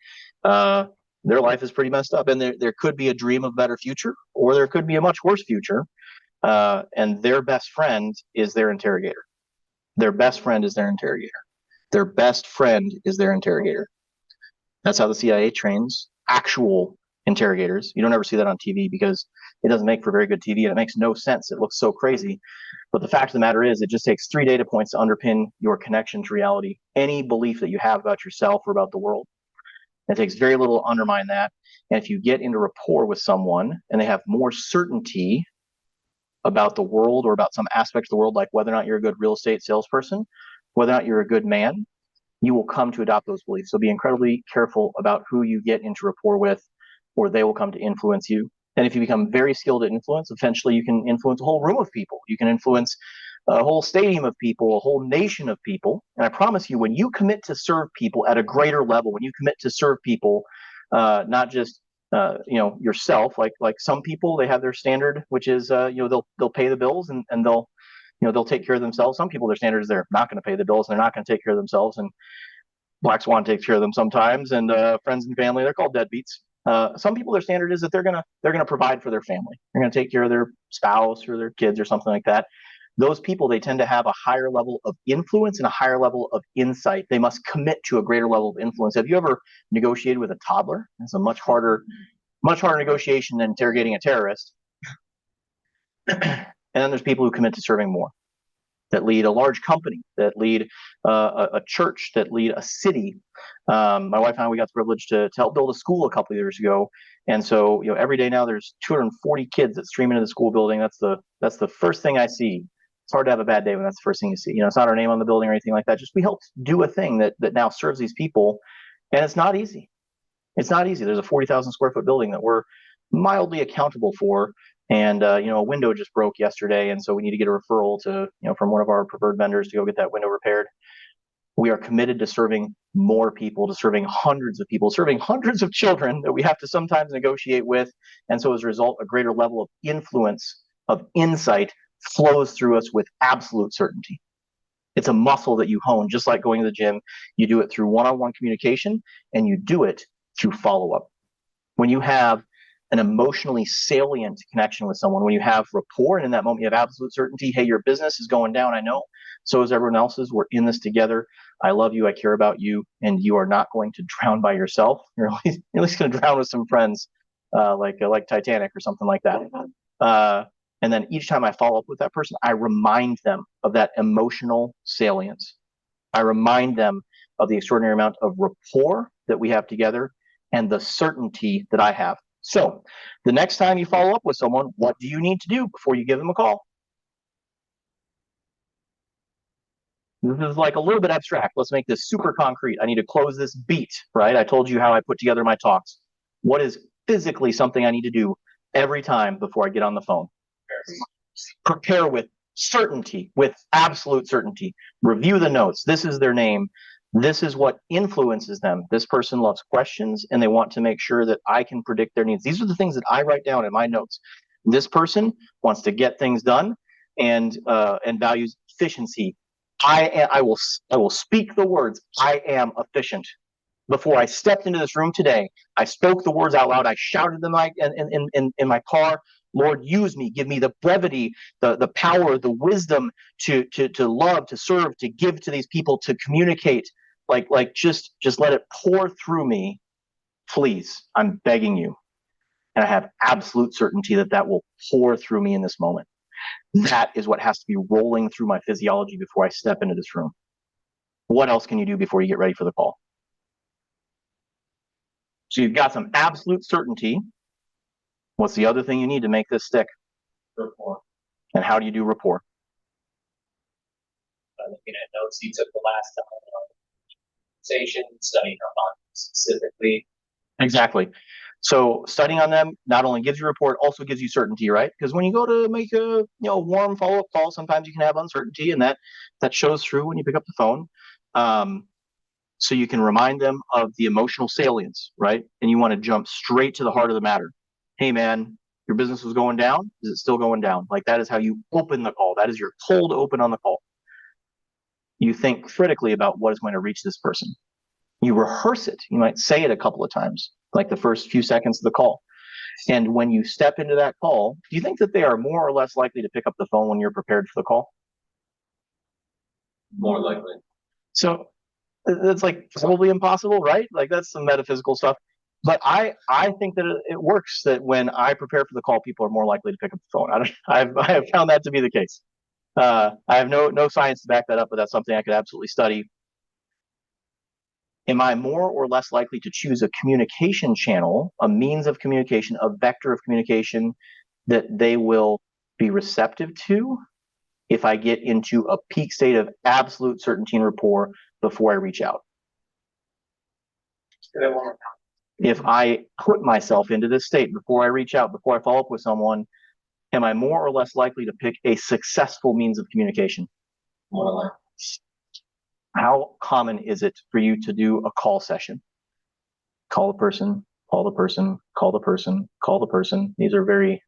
their life is pretty messed up, and there could be a dream of a better future, or there could be a much worse future. And their best friend is their interrogator. Their best friend is their interrogator. Their best friend is their interrogator. That's how the CIA trains actual interrogators. You don't ever see that on TV because it doesn't make for very good TV and it makes no sense. It looks so crazy. But the fact of the matter is, it just takes 3 data points to underpin your connection to reality, any belief that you have about yourself or about the world. It takes very little to undermine that. And if you get into rapport with someone and they have more certainty about the world or about some aspect of the world, like whether or not you're a good real estate salesperson, whether or not you're a good man, you will come to adopt those beliefs. So be incredibly careful about who you get into rapport with, or they will come to influence you. And if you become very skilled at influence, eventually you can influence a whole room of people. You can influence a whole stadium of people, a whole nation of people. And I promise you, when you commit to serve people at a greater level, when you commit to serve people, not just yourself, like some people, they have their standard, which is they'll pay the bills and they'll take care of themselves. Some people, their standard is they're not going to pay the bills and they're not going to take care of themselves. And Black Swan takes care of them sometimes, and friends and family, they're called deadbeats. Some people, their standard is that they're gonna provide for their family. They're gonna take care of their spouse or their kids or something like that. Those people, they tend to have a higher level of influence and a higher level of insight. They must commit to a greater level of influence. Have you ever negotiated with a toddler? It's a much harder negotiation than interrogating a terrorist. And then there's people who commit to serving more, that lead a large company, that lead a church, that lead a city. My wife and I, we got the privilege to help build a school a couple of years ago. And so, every day now there's 240 kids that stream into the school building. That's the first thing I see. It's hard to have a bad day when that's the first thing you see. It's not our name on the building or anything like that. Just we helped do a thing that now serves these people, and it's not easy. It's not easy. There's a 40,000 square foot building that we're mildly accountable for. And a window just broke yesterday, and so we need to get a referral to from one of our preferred vendors to go get that window repaired. We are committed to serving more people, to serving hundreds of people, serving hundreds of children that we have to sometimes negotiate with. And so as a result, a greater level of influence, of insight flows through us with absolute certainty. It's a muscle that you hone, just like going to the gym. You do it through one-on-one communication, and you do it through follow-up. When you have an emotionally salient connection with someone, when you have rapport, and in that moment you have absolute certainty, hey, your business is going down, I know, so is everyone else's. We're in this together. I love you. I care about you, and you are not going to drown by yourself. You're at least going to drown with some friends, like Titanic or something like that. And then each time I follow up with that person, I remind them of that emotional salience. I remind them of the extraordinary amount of rapport that we have together and the certainty that I have. So the next time you follow up with someone, what do you need to do before you give them a call? This is like a little bit abstract. Let's make this super concrete. I need to close this beat, right? I told you how I put together my talks. What is physically something I need to do every time before I get on the phone? Prepare with certainty, with absolute certainty. Review the notes. This is their name. This is what influences them. This person loves questions, and they want to make sure that I can predict their needs. These are the things that I write down in my notes. This person wants to get things done and values efficiency. I will speak the words, I am efficient. Before I stepped into this room today, I spoke the words out loud. I shouted them in my car. Lord, use me. Give me the brevity, the power, the wisdom to love, to serve, to give to these people, to communicate. Like just let it pour through me, please. I'm begging you, and I have absolute certainty that will pour through me in this moment. That is what has to be rolling through my physiology before I step into this room. What else can you do before you get ready for the call? So you've got some absolute certainty. What's the other thing you need to make this stick? Rapport. And how do you do rapport? By looking at notes you took the last time, conversation, studying up on specifically. Exactly. So studying on them not only gives you rapport, it also gives you certainty, right? Because when you go to make a warm follow-up call, sometimes you can have uncertainty, and that shows through when you pick up the phone. So you can remind them of the emotional salience, right? And you want to jump straight to the heart of the matter. Hey, man, your business was going down. Is it still going down? Like, that is how you open the call. That is your cold open on the call. You think critically about what is going to reach this person. You rehearse it. You might say it a couple of times, like the first few seconds of the call. And when you step into that call, do you think that they are more or less likely to pick up the phone when you're prepared for the call? More likely. So that's like probably impossible, right? Like, that's some metaphysical stuff. But I think that it works, that when I prepare for the call, people are more likely to pick up the phone. I have found that to be the case. I have no science to back that up, but that's something I could absolutely study. Am I more or less likely to choose a communication channel, a means of communication, a vector of communication that they will be receptive to if I get into a peak state of absolute certainty and rapport before I reach out? If I put myself into this state before I reach out, before I follow up with someone, am I more or less likely to pick a successful means of communication? More likely. How common is it for you to do a call session? Call the person, call the person, call the person, call the person. These are very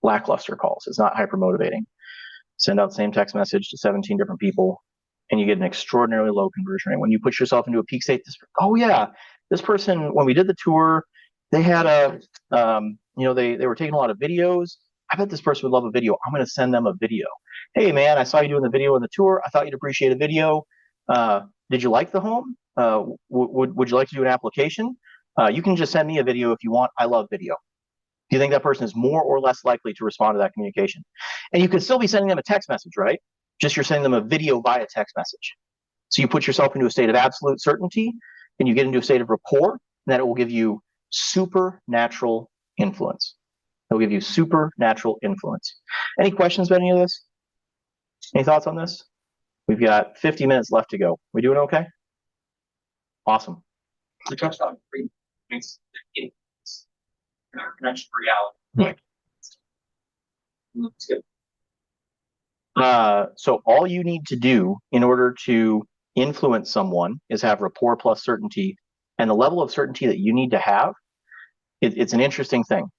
lackluster calls. It's not hyper motivating. Send out the same text message to 17 different people, and you get an extraordinarily low conversion rate. When you put yourself into a peak state, this person, when we did the tour, they had they were taking a lot of videos. I bet this person would love a video. I'm going to send them a video. Hey, man, I saw you doing the video in the tour. I thought you'd appreciate a video. Did you like the home? Would you like to do an application? You can just send me a video if you want. I love video. Do you think that person is more or less likely to respond to that communication? And you could still be sending them a text message, right? Just you're sending them a video via text message. So you put yourself into a state of absolute certainty, and you get into a state of rapport, and that it will give you supernatural influence. It will give you supernatural influence. Any questions about any of this? Any thoughts on this? We've got 50 minutes left to go. We doing okay? Awesome. We touched on 3 points. our connection to reality. It's good. So all you need to do in order to influence someone is have rapport plus certainty, and the level of certainty that you need to have, it's an interesting thing.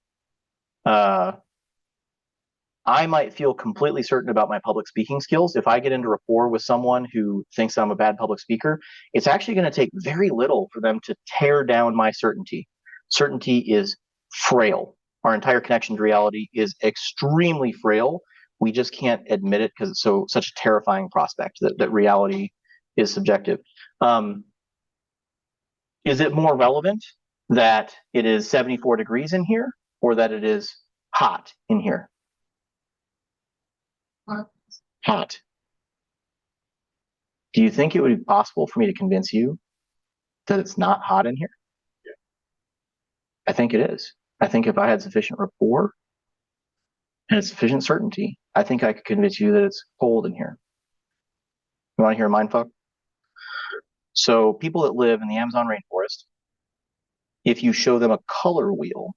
I might feel completely certain about my public speaking skills. If I get into rapport with someone who thinks I'm a bad public speaker, it's actually going to take very little for them to tear down my certainty. Certainty is frail. Our entire connection to reality is extremely frail. We just can't admit it because it's such a terrifying prospect that reality is subjective. Is it more relevant that it is 74 degrees in here or that it is hot in here? Hot. Do you think it would be possible for me to convince you that it's not hot in here? Yeah. I think it is. I think if I had sufficient rapport and sufficient certainty, I think I could convince you that it's cold in here. You want to hear a mindfuck? So people that live in the Amazon rainforest, if you show them a color wheel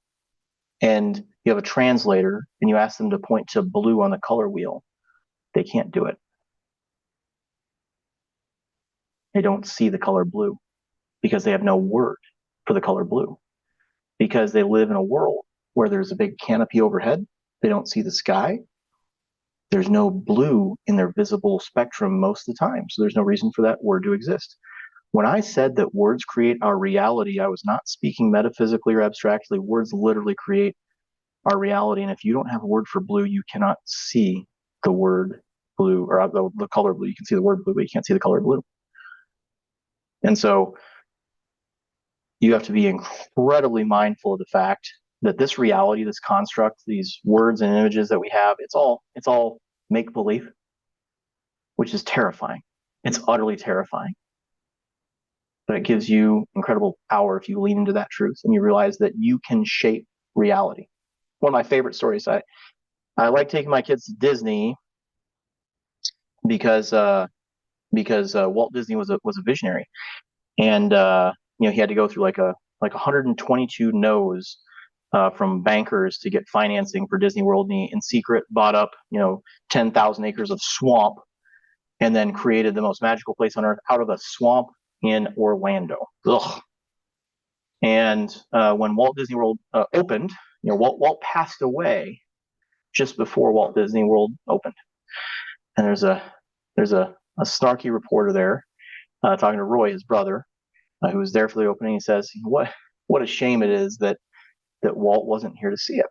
and you have a translator and you ask them to point to blue on the color wheel, they can't do it. They don't see the color blue because they have no word for the color blue. Because they live in a world where there's a big canopy overhead, they don't see the sky. There's no blue in their visible spectrum most of the time, so there's no reason for that word to exist. When I said that words create our reality, I was not speaking metaphysically or abstractly. Words literally create our reality, and if you don't have a word for blue, you cannot see the word blue, or the color blue. You can see the word blue, but you can't see the color blue. And so you have to be incredibly mindful of the fact that this reality, this construct, these words and images that we have, it's all make-believe, which is terrifying. It's utterly terrifying. But it gives you incredible power if you lean into that truth and you realize that you can shape reality. One of my favorite stories, I like taking my kids to Disney because Walt Disney was a visionary, and he had to go through like 122 no's from bankers to get financing for Disney World, and he in secret bought up 10,000 acres of swamp and then created the most magical place on earth out of a swamp in Orlando. Ugh. And when Walt Disney World opened, Walt passed away just before Walt Disney World opened. And there's a snarky reporter there talking to Roy, his brother, who was there for the opening. He says, "What a shame it is that Walt wasn't here to see it."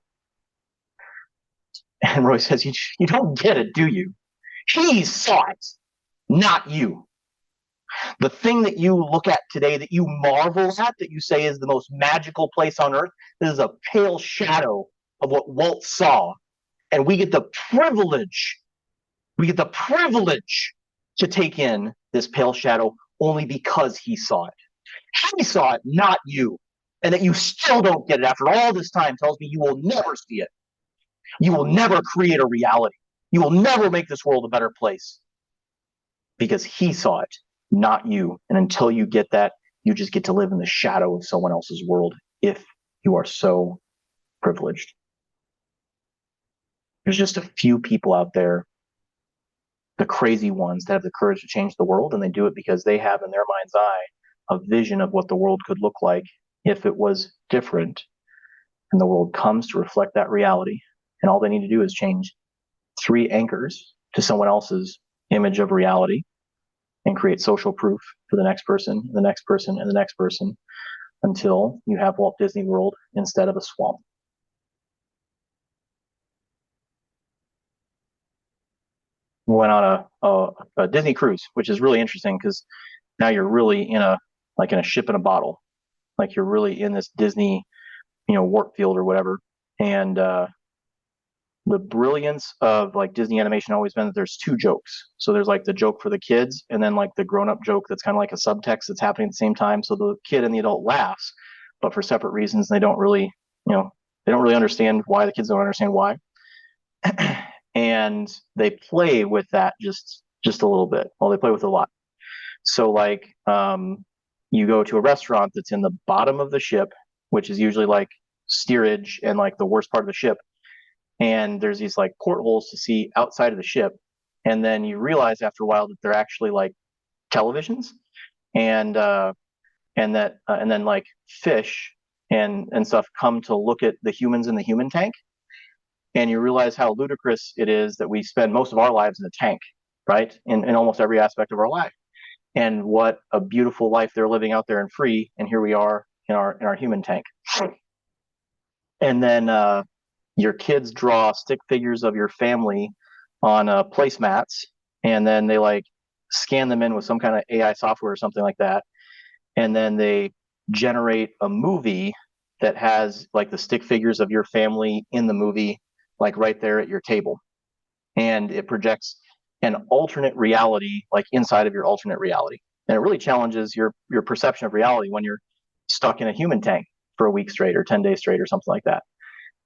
And Roy says, "You don't get it, do you? He saw it, not you. The thing that you look at today, that you marvel at, that you say is the most magical place on earth, this is a pale shadow of what Walt saw. And we get the privilege to take in this pale shadow only because he saw it. He saw it, not you. And that you still don't get it after all this time tells me you will never see it. You will never create a reality. You will never make this world a better place. Because he saw it, not you. And until you get that, you just get to live in the shadow of someone else's world if you are so privileged. There's just a few people out there, the crazy ones, that have the courage to change the world, and they do it because they have in their mind's eye a vision of what the world could look like if it was different. And the world comes to reflect that reality. And all they need to do is change 3 anchors to someone else's image of reality and create social proof for the next person, the next person, and the next person until you have Walt Disney World instead of a swamp. We went on a Disney cruise, which is really interesting because now you're really in a ship in a bottle. Like you're really in this Disney, warp field or whatever. And the brilliance of like Disney animation always been that there's 2 jokes. So there's like the joke for the kids and then like the grown-up joke that's kind of like a subtext that's happening at the same time. So the kid and the adult laughs, but for separate reasons. They don't really understand why. The kids don't understand why. And they play with that just a little bit. Well, they play with it a lot. So like you go to a restaurant that's in the bottom of the ship, which is usually like steerage and like the worst part of the ship. And there's these like portholes to see outside of the ship. And then you realize after a while that they're actually like televisions, and then like fish and stuff come to look at the humans in the human tank. And you realize how ludicrous it is that we spend most of our lives in a tank, right? In almost every aspect of our life. And what a beautiful life they're living out there and free. And here we are in our human tank. And then your kids draw stick figures of your family on placemats, and then they like scan them in with some kind of AI software or something like that. And then they generate a movie that has like the stick figures of your family in the movie, like right there at your table. And it projects an alternate reality, like inside of your alternate reality. And it really challenges your perception of reality when you're stuck in a human tank for a week straight or 10 days straight or something like that.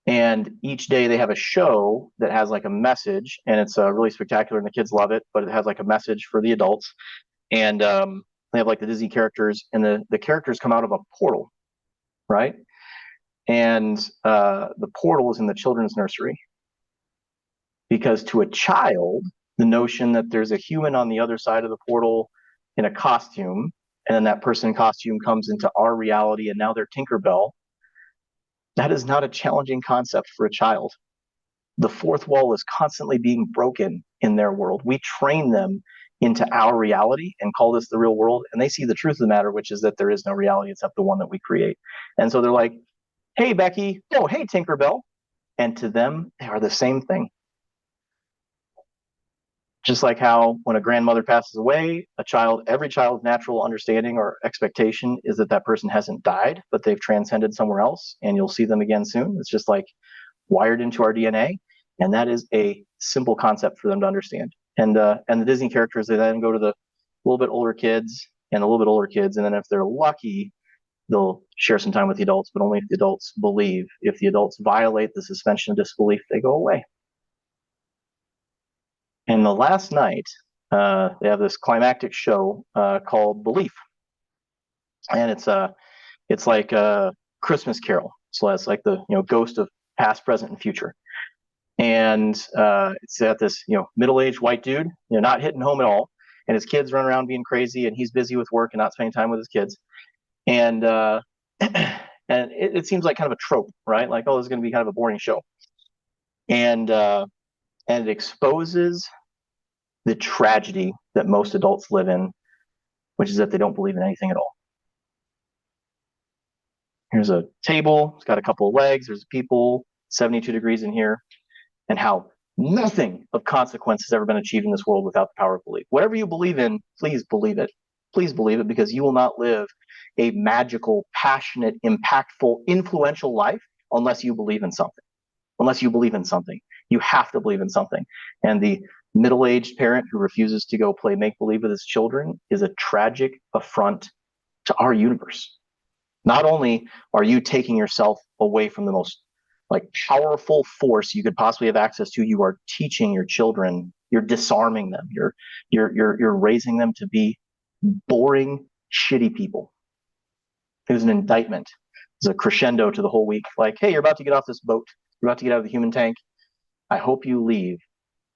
And each day they have a show that has like a message, and it's really spectacular, and the kids love it, but it has like a message for the adults. And they have like the Disney characters, and the characters come out of a portal, right? And the portal is in the children's nursery. Because to a child, the notion that there's a human on the other side of the portal in a costume, and then that person in costume comes into our reality, and now they're Tinkerbell, that is not a challenging concept for a child. The fourth wall is constantly being broken in their world. We train them into our reality and call this the real world, and they see the truth of the matter, which is that there is no reality except the one that we create. And so they're like, hey, Becky, oh, hey, Tinkerbell. And to them, they are the same thing. Just like how when a grandmother passes away, every child's natural understanding or expectation is that that person hasn't died, but they've transcended somewhere else, and you'll see them again soon. It's just like wired into our DNA, and that is a simple concept for them to understand. And the Disney characters, they then go to the little bit older kids and a little bit older kids, and then if they're lucky, they'll share some time with the adults, but only if the adults believe. If the adults violate the suspension of disbelief, they go away. And the last night, they have this climactic show called Belief, and it's like a Christmas Carol. So it's like the ghost of past, present, and future. And it's at this middle-aged white dude, not hitting home at all, and his kids run around being crazy, and he's busy with work and not spending time with his kids. And and it seems like kind of a trope, right? Like, oh, this is going to be kind of a boring show. And it exposes the tragedy that most adults live in, which is that they don't believe in anything at all. Here's a table, it's got a couple of legs, there's people, 72 degrees in here, and how nothing of consequence has ever been achieved in this world without the power of belief. Whatever you believe in, please believe it. Please believe it, because you will not live a magical, passionate, impactful, influential life unless you believe in something. Unless you believe in something. You have to believe in something. And the middle-aged parent who refuses to go play make-believe with his children is a tragic affront to our universe. Not only are you taking yourself away from the most powerful force you could possibly have access to, you are teaching your children, you're disarming them, you're raising them to be boring, shitty people. It was an indictment. It was a crescendo to the whole week. Like, hey, you're about to get off this boat. You're about to get out of the human tank. I hope you leave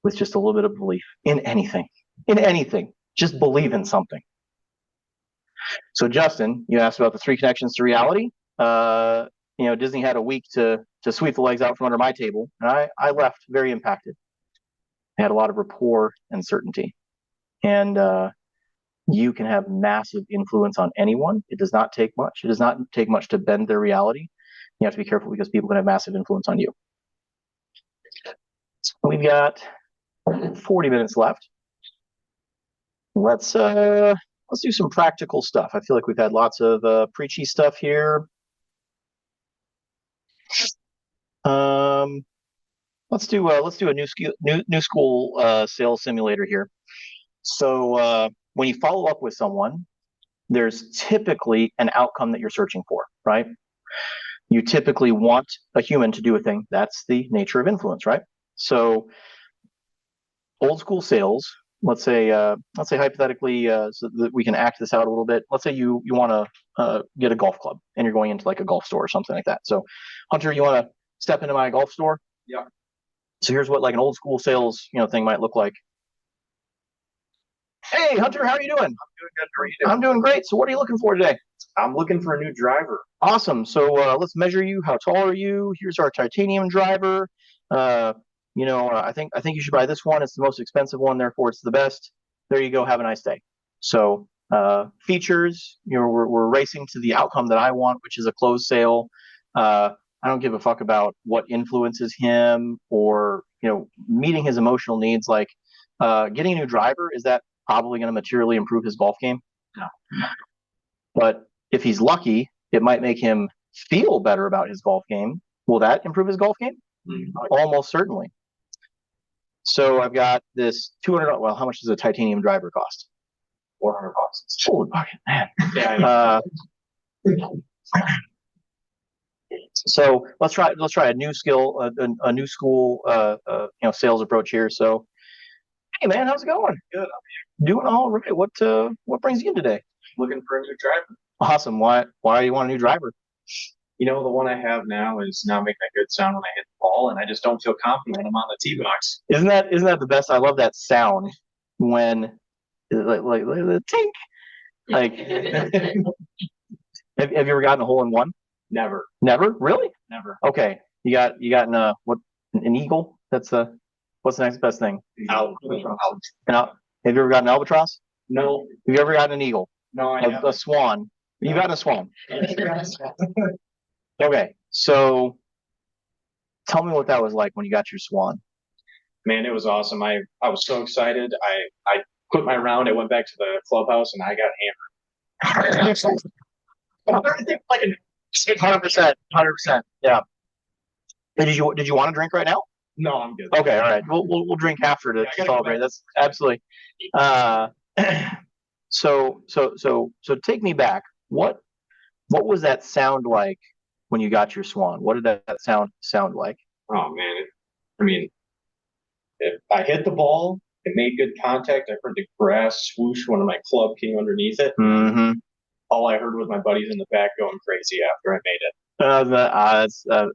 with just a little bit of belief in anything. In anything. Just believe in something. So, Justin, you asked about the 3 connections to reality. Disney had a week to sweep the legs out from under my table, and I left very impacted. I had a lot of rapport and certainty. And you can have massive influence on anyone. It does not take much. It does not take much to bend their reality. You have to be careful because people can have massive influence on you. We've got 40 minutes left. Let's do some practical stuff. I feel like we've had lots of preachy stuff here. Let's do a new school sales simulator here. So when you follow up with someone, there's typically an outcome that you're searching for, right? You typically want a human to do a thing. That's the nature of influence, right? So old school sales let's say hypothetically, so that we can act this out a little bit. Let's say you want to get a golf club and you're going into like a golf store or something like that. So, Hunter, you want to step into my golf store? Yeah. So here's what like an old school sales thing might look like. Hey, Hunter, how are you doing? Doing good. How are you doing? I'm doing great. So what are you looking for today? I'm looking for a new driver. Awesome. So let's measure you. How tall are you? Here's our titanium driver. I think you should buy this one. It's the most expensive one, therefore it's the best. There you go. Have a nice day. So features, we're racing to the outcome that I want, which is a closed sale. I don't give a fuck about what influences him or meeting his emotional needs. Like getting a new driver, is that probably going to materially improve his golf game? No. But if he's lucky, it might make him feel better about his golf game. Will that improve his golf game? Almost certainly. So I've got this $200. Well, how much does a titanium driver cost? $400. Holy bucket, man. Yeah. So let's try a new skill, a new school, sales approach here. So, hey man, how's it going? Good. Doing all right. What brings you in today? Looking for a new driver. Awesome. Why do you want a new driver? The one I have now is not making a good sound when I hit the ball, and I just don't feel confident when I'm on the tee box. Isn't that the best? I love that sound when like the tink. Like, have you ever gotten a hole in one? Never. Never? Really? Never. Okay. You got an eagle? What's the next best thing? Out. Have you ever gotten an albatross? No. Have you ever gotten an eagle? No, I A haven't. swan? You got a swan. Okay. So tell me what that was like when you got your swan. Man, it was awesome. I was so excited. I quit my round. I went back to the clubhouse and I got hammered. 100%. Yeah. Did you want to drink right now? No, I'm good. Okay, all right. We'll drink after to Yeah, I gotta go celebrate. back. That's absolutely. So take me back. What was that sound like when you got your swan? What did that sound like? Oh man, if I hit the ball, it made good contact. I heard the grass swoosh when my club came underneath it. Mm-hmm. All I heard was my buddies in the back going crazy after I made it.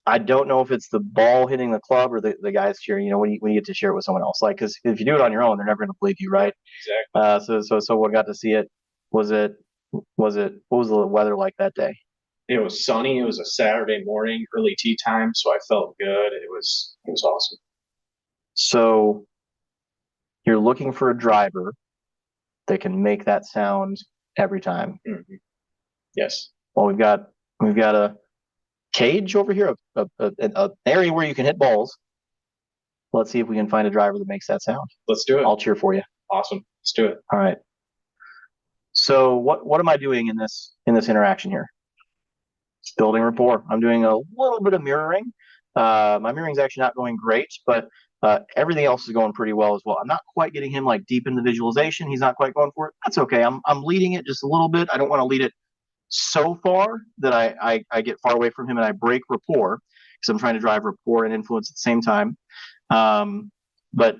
I don't know if it's the ball hitting the club or the guys cheering. When you get to share it with someone else, like because if you do it on your own, they're never going to believe you, right? Exactly. So we got to see it. What was the weather like that day? It was sunny. It was a Saturday morning, early tea time, so I felt good. It was awesome. So you're looking for a driver that can make that sound every time. Mm-hmm. Yes. Well, we've got a cage over here, an area where you can hit balls. Let's see if we can find a driver that makes that sound. Let's do it. I'll cheer for you. Awesome. Let's do it. All right. So what am I doing in this interaction here? Building rapport. I'm doing a little bit of mirroring. My mirroring's actually not going great, but everything else is going pretty well as well. I'm not quite getting him like deep in the visualization. He's not quite going for it. That's okay. I'm leading it just a little bit. I don't want to lead it so far that I get far away from him and I break rapport because I'm trying to drive rapport and influence at the same time. But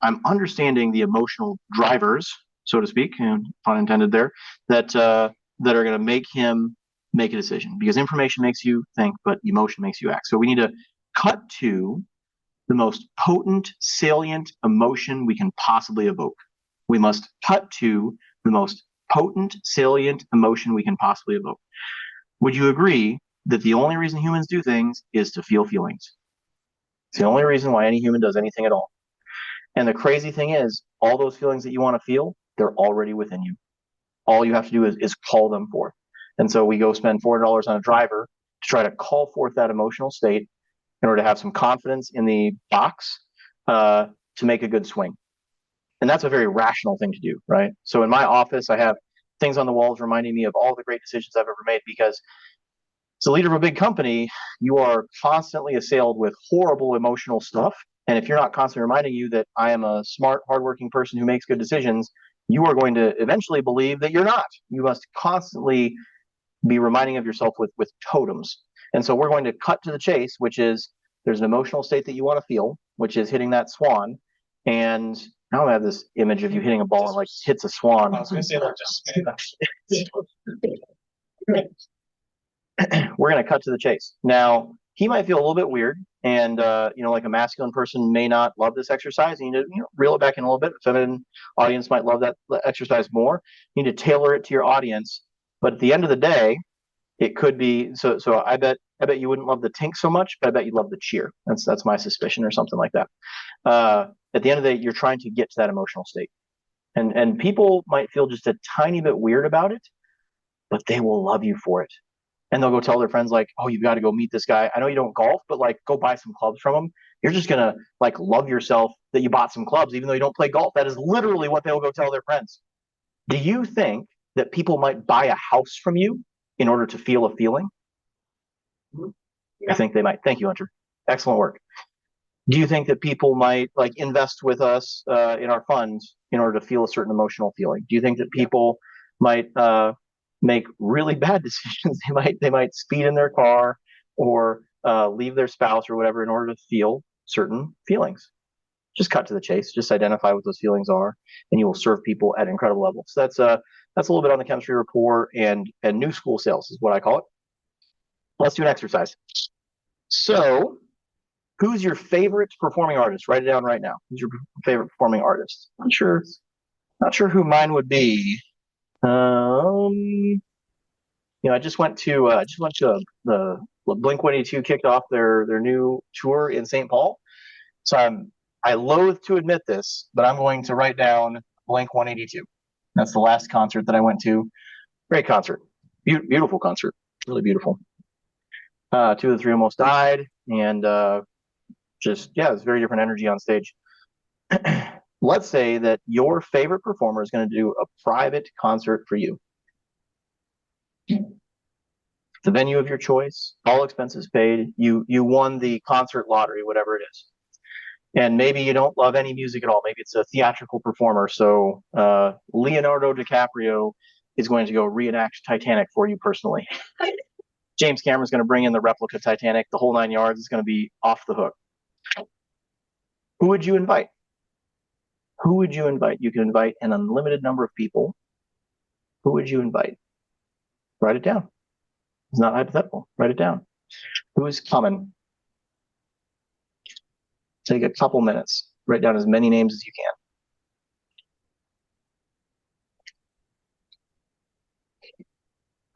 I'm understanding the emotional drivers, so to speak, and pun intended there, that are going to make him make a decision because information makes you think, but emotion makes you act. So we need to cut to the most potent, salient emotion we can possibly evoke. We must cut to the most potent, salient emotion we can possibly evoke. Would you agree that the only reason humans do things is to feel feelings? It's the only reason why any human does anything at all. And the crazy thing is, all those feelings that you want to feel, they're already within you. All you have to do is call them forth. And so we go spend $400 on a driver to try to call forth that emotional state in order to have some confidence in the box to make a good swing. And that's a very rational thing to do, right? So in my office, I have things on the walls reminding me of all the great decisions I've ever made because as a leader of a big company, you are constantly assailed with horrible emotional stuff. And if you're not constantly reminding you that I am a smart, hardworking person who makes good decisions, you are going to eventually believe that you're not. You must constantly be reminding of yourself with totems. And so we're going to cut to the chase, which is there's an emotional state that you want to feel, which is hitting that swan. And now I have this image of you hitting a ball and like hits a swan. I was gonna say like just. We're going to cut to the chase. Now, he might feel a little bit weird, and like a masculine person may not love this exercise. You need to reel it back in a little bit. A feminine audience might love that exercise more. You need to tailor it to your audience. But at the end of the day, it could be so. So I bet you wouldn't love the tink so much, but I bet you love the cheer. That's my suspicion, or something like that. At the end of the day, you're trying to get to that emotional state, and people might feel just a tiny bit weird about it, but they will love you for it. And they'll go tell their friends like, "Oh, you've got to go meet this guy. I know you don't golf, but like go buy some clubs from him. You're just gonna like love yourself that you bought some clubs, even though you don't play golf." That is literally what they will go tell their friends. Do you think that people might buy a house from you in order to feel a feeling? I think they might. Thank you, Hunter. Excellent work. Do you think that people might like invest with us in our funds in order to feel a certain emotional feeling? Do you think that people might make really bad decisions? They might speed in their car or leave their spouse or whatever in order to feel certain feelings. Just cut to the chase. Just identify what those feelings are, and you will serve people at incredible levels. So that's a little bit on the chemistry rapport and new school sales is what I call it. Let's do an exercise. So, who's your favorite performing artist? Write it down right now. Who's your favorite performing artist? Not sure who mine would be. I just went to the Blink-182 kicked off their new tour in St. Paul. So I loathe to admit this, but I'm going to write down Blink-182. That's the last concert that I went to. Great concert, beautiful concert, really beautiful. 2 of the 3 almost died, and it's very different energy on stage. Let's say that your favorite performer is going to do a private concert for you. The venue of your choice, all expenses paid. You won the concert lottery, whatever it is. And maybe you don't love any music at all. Maybe it's a theatrical performer. So Leonardo DiCaprio is going to go reenact Titanic for you personally. James Cameron's going to bring in the replica Titanic. The whole 9 yards is going to be off the hook. Who would you invite? Who would you invite? You can invite an unlimited number of people. Who would you invite? Write it down. It's not hypothetical. Write it down. Who is coming? Take a couple minutes. Write down as many names as you can.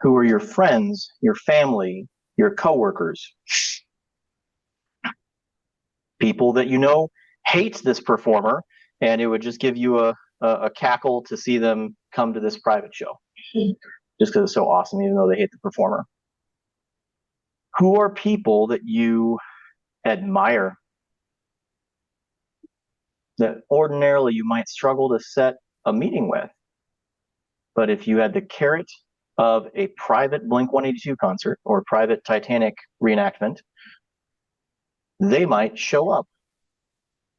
Who are your friends, your family, your coworkers? People that you know hate this performer, and it would just give you a cackle to see them come to this private show. Just because it's so awesome, even though they hate the performer. Who are people that you admire that ordinarily you might struggle to set a meeting with? But if you had the carrot of a private Blink-182 concert or a private Titanic reenactment, they might show up.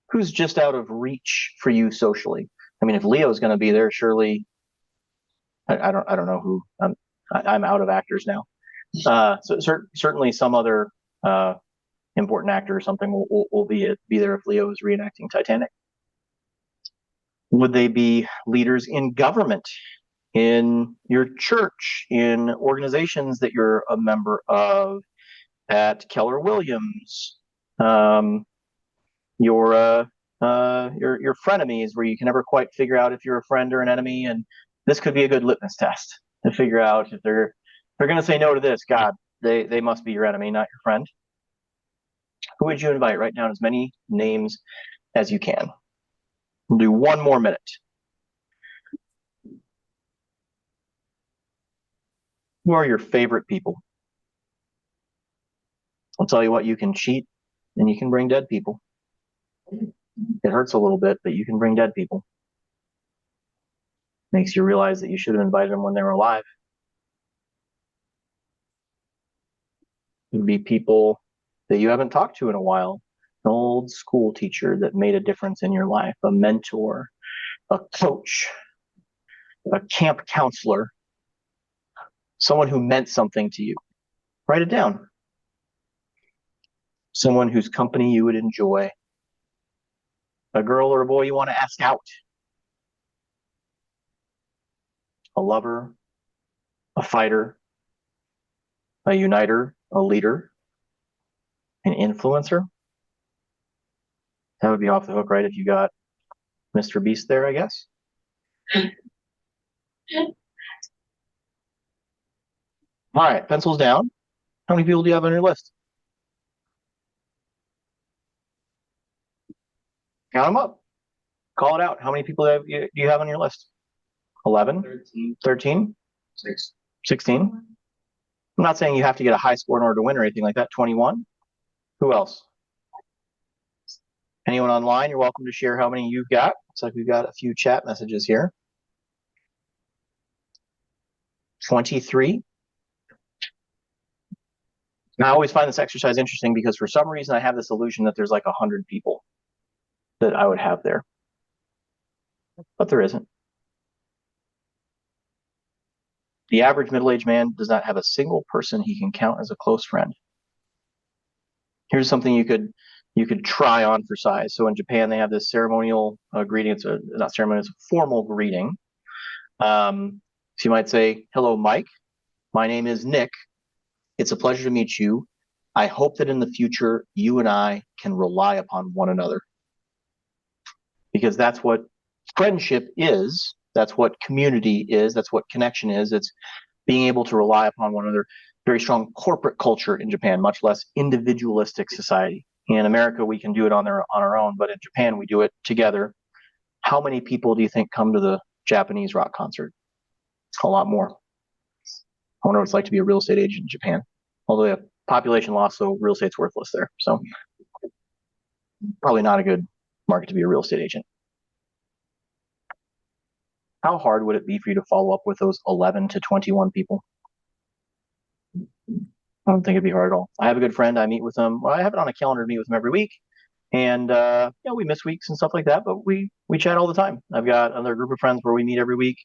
Who's just out of reach for you socially? I mean, if Leo's going to be there, surely I don't know who. I'm out of actors now. So certainly some other important actor or something will be there if Leo is reenacting Titanic. Would they be leaders in government, in your church, in organizations that you're a member of, at Keller Williams, your frenemies, where you can never quite figure out if you're a friend or an enemy, and this could be a good litmus test to figure out if they're going to say no to this. God, they must be your enemy, not your friend. Who would you invite? Write down as many names as you can. We'll do 1 more minute. Who are your favorite people? I'll tell you what, you can cheat and you can bring dead people. It hurts a little bit, but you can bring dead people. Makes you realize that you should have invited them when they were alive. It would be people that you haven't talked to in a while. An old school teacher that made a difference in your life, a mentor, a coach, a camp counselor, someone who meant something to you. Write it down. Someone whose company you would enjoy. A girl or a boy you want to ask out. A lover, a fighter, a uniter, a leader, an influencer. That would be off the hook, right? If you got Mr. Beast there, I guess. All right, pencils down. How many people do you have on your list? Count them up. Call it out. How many people do you have on your list? 11? 13. 13? 6. 16? I'm not saying you have to get a high score in order to win or anything like that. 21? Who else? Anyone online, you're welcome to share how many you've got. Looks like we've got a few chat messages here. 23. And I always find this exercise interesting because for some reason I have this illusion that there's like 100 people that I would have there. But there isn't. The average middle-aged man does not have a single person he can count as a close friend. Here's something you could try on for size. So in Japan, they have this ceremonial greeting. It's not ceremonial, it's a formal greeting. So you might say, "Hello, Mike. My name is Nick. It's a pleasure to meet you. I hope that in the future, you and I can rely upon one another." Because that's what friendship is. That's what community is. That's what connection is. It's being able to rely upon one another. Very strong corporate culture in Japan, much less individualistic society. In America, we can do it on our own, but in Japan, we do it together. How many people do you think come to the Japanese rock concert? A lot more. I wonder what it's like to be a real estate agent in Japan. Although they have population loss, so real estate's worthless there. So probably not a good market to be a real estate agent. How hard would it be for you to follow up with those 11 to 21 people? I don't think it'd be hard at all. I have a good friend. I meet with them. Well, I have it on a calendar to meet with them every week. And we miss weeks and stuff like that, but we chat all the time. I've got another group of friends where we meet every week.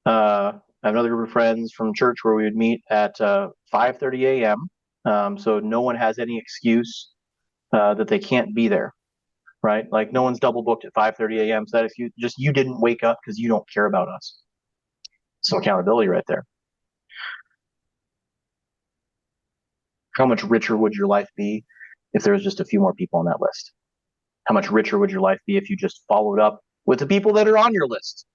I have another group of friends from church where we would meet at 5:30 a.m. So no one has any excuse that they can't be there, right? Like no one's double booked at 5:30 a.m. So that if you didn't wake up because you don't care about us. So accountability right there. How much richer would your life be if there was just a few more people on that list? How much richer would your life be if you just followed up with the people that are on your list?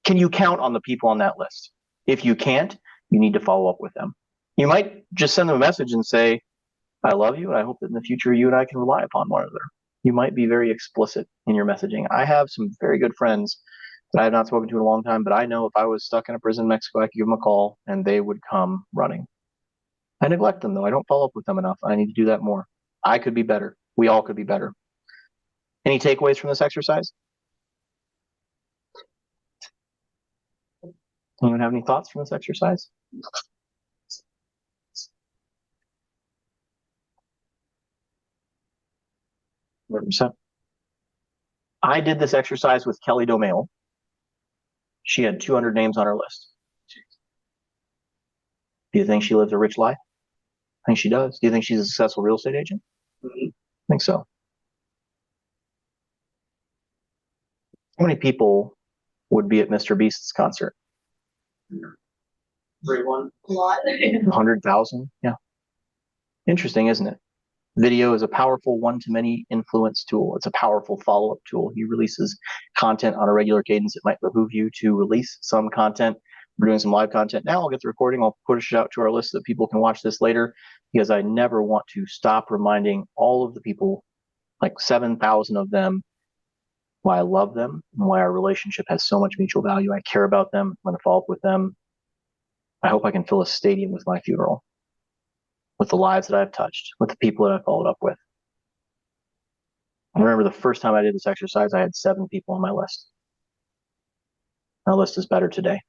Can you count on the people on that list? If you can't, you need to follow up with them. You might just send them a message and say, "I love you, and I hope that in the future you and I can rely upon one another." You might be very explicit in your messaging. I have some very good friends that I have not spoken to in a long time, but I know if I was stuck in a prison in Mexico, I could give them a call and they would come running. I neglect them, though. I don't follow up with them enough. I need to do that more. I could be better. We all could be better. Any takeaways from this exercise? Anyone have any thoughts from this exercise? I did this exercise with Kelly Domeo. She had 200 names on her list. Do you think she lives a rich life? I think she does. Do you think she's a successful real estate agent? I think so. How many people would be at Mr. Beast's concert? Everyone. A lot. 100,000? Yeah. Interesting, isn't it? Video is a powerful one-to-many influence tool. It's a powerful follow-up tool. He releases content on a regular cadence. It might behoove you to release some content. We're doing some live content now. I'll get the recording. I'll push it out to our list so that people can watch this later because I never want to stop reminding all of the people, like 7,000 of them, why I love them and why our relationship has so much mutual value. I care about them. I'm going to follow up with them. I hope I can fill a stadium with my funeral, with the lives that I've touched, with the people that I followed up with. I remember the first time I did this exercise, I had 7 people on my list. My list is better today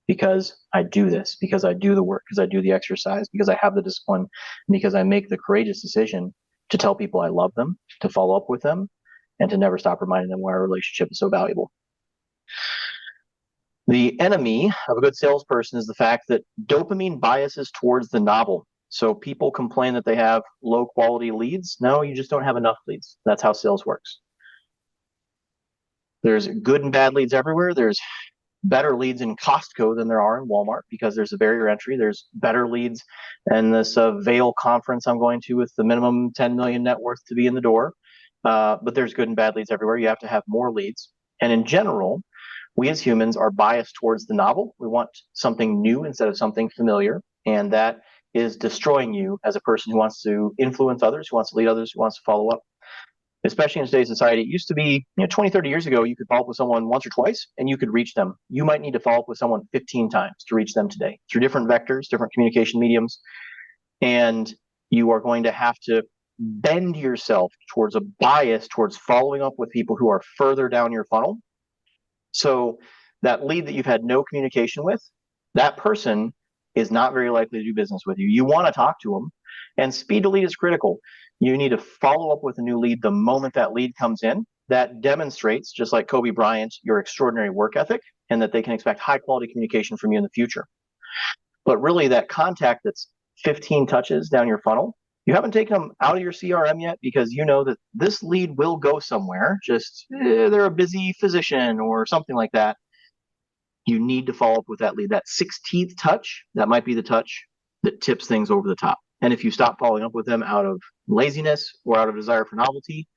because I do this, because I do the work, because I do the exercise, because I have the discipline, and because I make the courageous decision to tell people I love them, to follow up with them, and to never stop reminding them why our relationship is so valuable. The enemy of a good salesperson is the fact that dopamine biases towards the novel. So people complain that they have low quality leads. No, you just don't have enough leads. That's how sales works. There's good and bad leads everywhere. There's better leads in Costco than there are in Walmart because there's a barrier entry. There's better leads in this Vail conference I'm going to with the minimum 10 million net worth to be in the door. But there's good and bad leads everywhere. You have to have more leads. And in general, we as humans are biased towards the novel. We want something new instead of something familiar. And that is destroying you as a person who wants to influence others, who wants to lead others, who wants to follow up. Especially in today's society, it used to be, 20, 30 years ago, you could follow up with someone once or twice and you could reach them. You might need to follow up with someone 15 times to reach them today through different vectors, different communication mediums. And you are going to have to bend yourself towards a bias towards following up with people who are further down your funnel. So that lead that you've had no communication with, that person is not very likely to do business with you. You want to talk to them, and speed to lead is critical. You need to follow up with a new lead the moment that lead comes in. That demonstrates, just like Kobe Bryant, your extraordinary work ethic and that they can expect high quality communication from you in the future. But really, that contact that's 15 touches down your funnel, you haven't taken them out of your CRM yet because you know that this lead will go somewhere. Just they're a busy physician or something like that. You need to follow up with that lead. That 16th touch, that might be the touch that tips things over the top. And if you stop following up with them out of laziness or out of desire for novelty,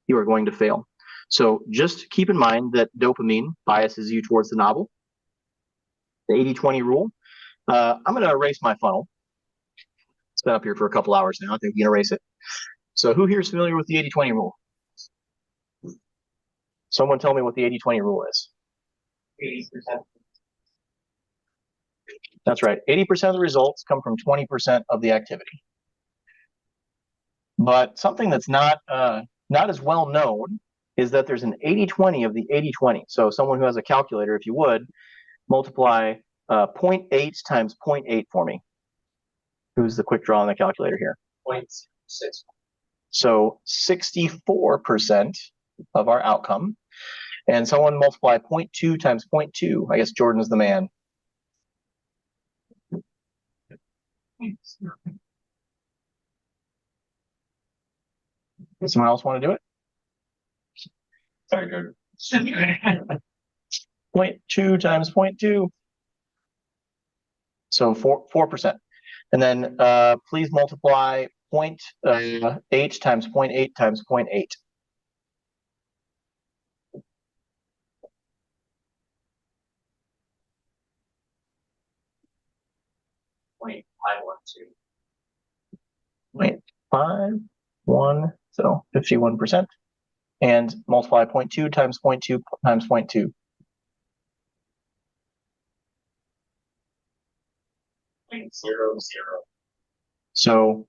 you are going to fail. So just keep in mind that dopamine biases you towards the novel. The 80-20 rule. I'm going to erase my funnel. It's been up here for a couple hours now. I think we can erase it. So who here is familiar with the 80-20 rule? Someone tell me what the 80-20 rule is. 80%. That's right. 80% of the results come from 20% of the activity. But something that's not as well known is that there's an 80-20 of the 80-20. So someone who has a calculator, if you would, multiply 0.8 times 0.8 for me. Who's the quick draw on the calculator here? 0.6. So 64% of our outcome. And someone multiply 0.2 times 0.2. I guess Jordan is the man. Does someone else want to do it? Sorry, Jordan. 0.2 times 0.2. So 4%. And then please multiply 0.8 times 0.8 times 0.8. Point 512. 0.51, so 51%. And multiply 0.2 times 0.2 times 0.2. 0.00. So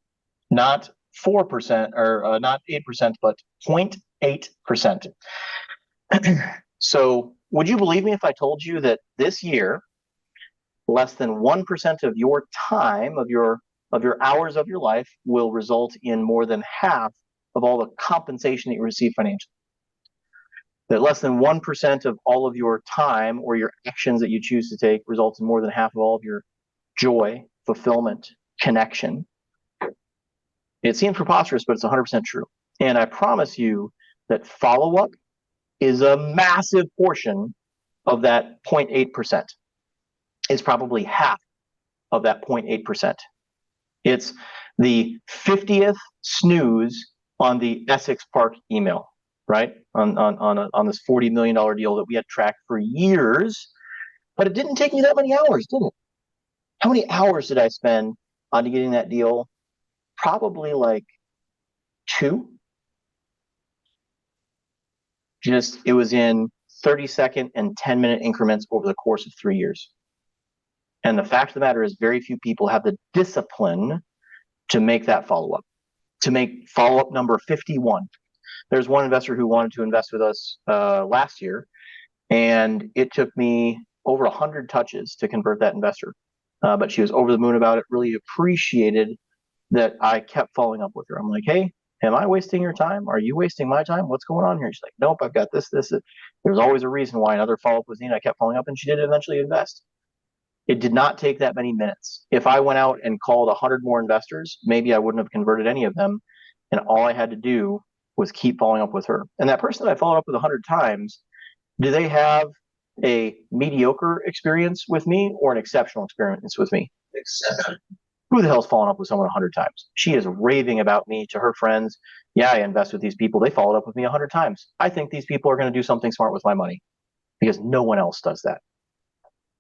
not 4% or not 8%, but 0.8%. So would you believe me if I told you that this year, less than 1% of your time, of your hours of your life will result in more than half of all the compensation that you receive financially? That less than 1% of all of your time or your actions that you choose to take results in more than half of all of your joy, fulfillment, connection. It seems preposterous, but it's 100% true. And I promise you that follow-up is a massive portion of that 0.8%. It's probably half of that 0.8%. It's the 50th snooze on the Essex Park email, right? On this $40 million deal that we had tracked for years, but it didn't take me that many hours, did it? How many hours did I spend on getting that deal? Probably like 2. It was in 30-second and 10-minute increments over the course of 3 years. And the fact of the matter is very few people have the discipline to make that follow-up, to make follow-up number 51. There's one investor who wanted to invest with us last year, and it took me over 100 touches to convert that investor. But she was over the moon about it, really appreciated that I kept following up with her. I'm like, hey, am I wasting your time? Are you wasting my time? What's going on here? She's like, nope, I've got this. There's always a reason why another follow-up was needed. I kept following up, and she did eventually invest. It did not take that many minutes. If I went out and called 100 more investors, maybe I wouldn't have converted any of them. And all I had to do was keep following up with her. And that person that I followed up with 100 times, Do they have a mediocre experience with me or an exceptional experience with me? Except Who the hell's fallen up with someone 100 times? She is raving about me to her friends. Yeah, I invest with these people. They followed up with me 100 times. I think these people are going to do something smart with my money because no one else does that.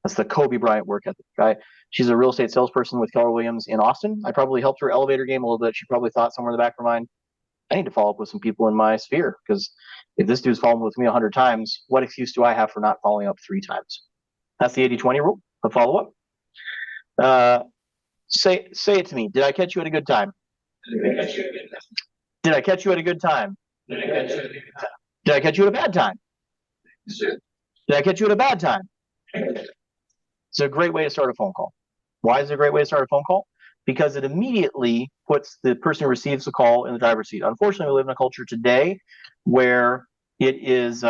That's the Kobe Bryant work ethic. She's a real estate salesperson with Keller Williams in Austin. I probably helped her elevator game a little bit. She probably thought somewhere in the back of her mind, I need to follow up with some people in my sphere because if this dude's following with me 100 times, what excuse do I have for not following up 3 times? That's the 80-20 rule of follow up. Say it to me. Did I catch you at a good time? Did I catch you at a good time? Did I catch you at a good time? Did I catch you at a bad time? Did I catch you at a bad time? It's a great way to start a phone call. Why is it a great way to start a phone call? Because it immediately puts the person who receives the call in the driver's seat. Unfortunately, we live in a culture today where it is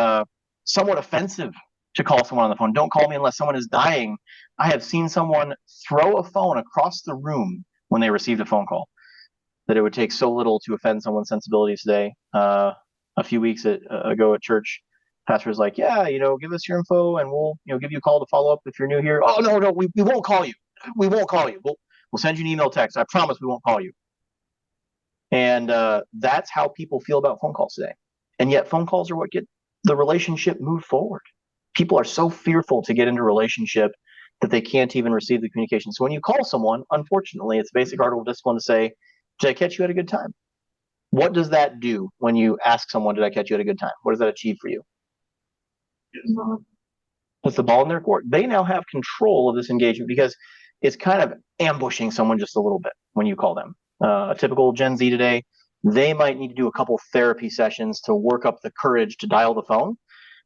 somewhat offensive to call someone on the phone. Don't call me unless someone is dying. I have seen someone throw a phone across the room when they received a phone call. That it would take so little to offend someone's sensibilities today. A few weeks ago at church, pastor was like, yeah, give us your info and we'll, give you a call to follow up if you're new here. Oh, no, we won't call you. We won't call you. We'll send you an email text. I promise we won't call you. And that's how people feel about phone calls today. And yet phone calls are what get the relationship moved forward. People are so fearful to get into a relationship that they can't even receive the communication. So when you call someone, unfortunately, it's basic article discipline to say, did I catch you at a good time? What does that do when you ask someone, did I catch you at a good time? What does that achieve for you? Puts the ball in their court. They now have control of this engagement because it's kind of ambushing someone just a little bit when you call them. A typical Gen Z today, they might need to do a couple therapy sessions to work up the courage to dial the phone.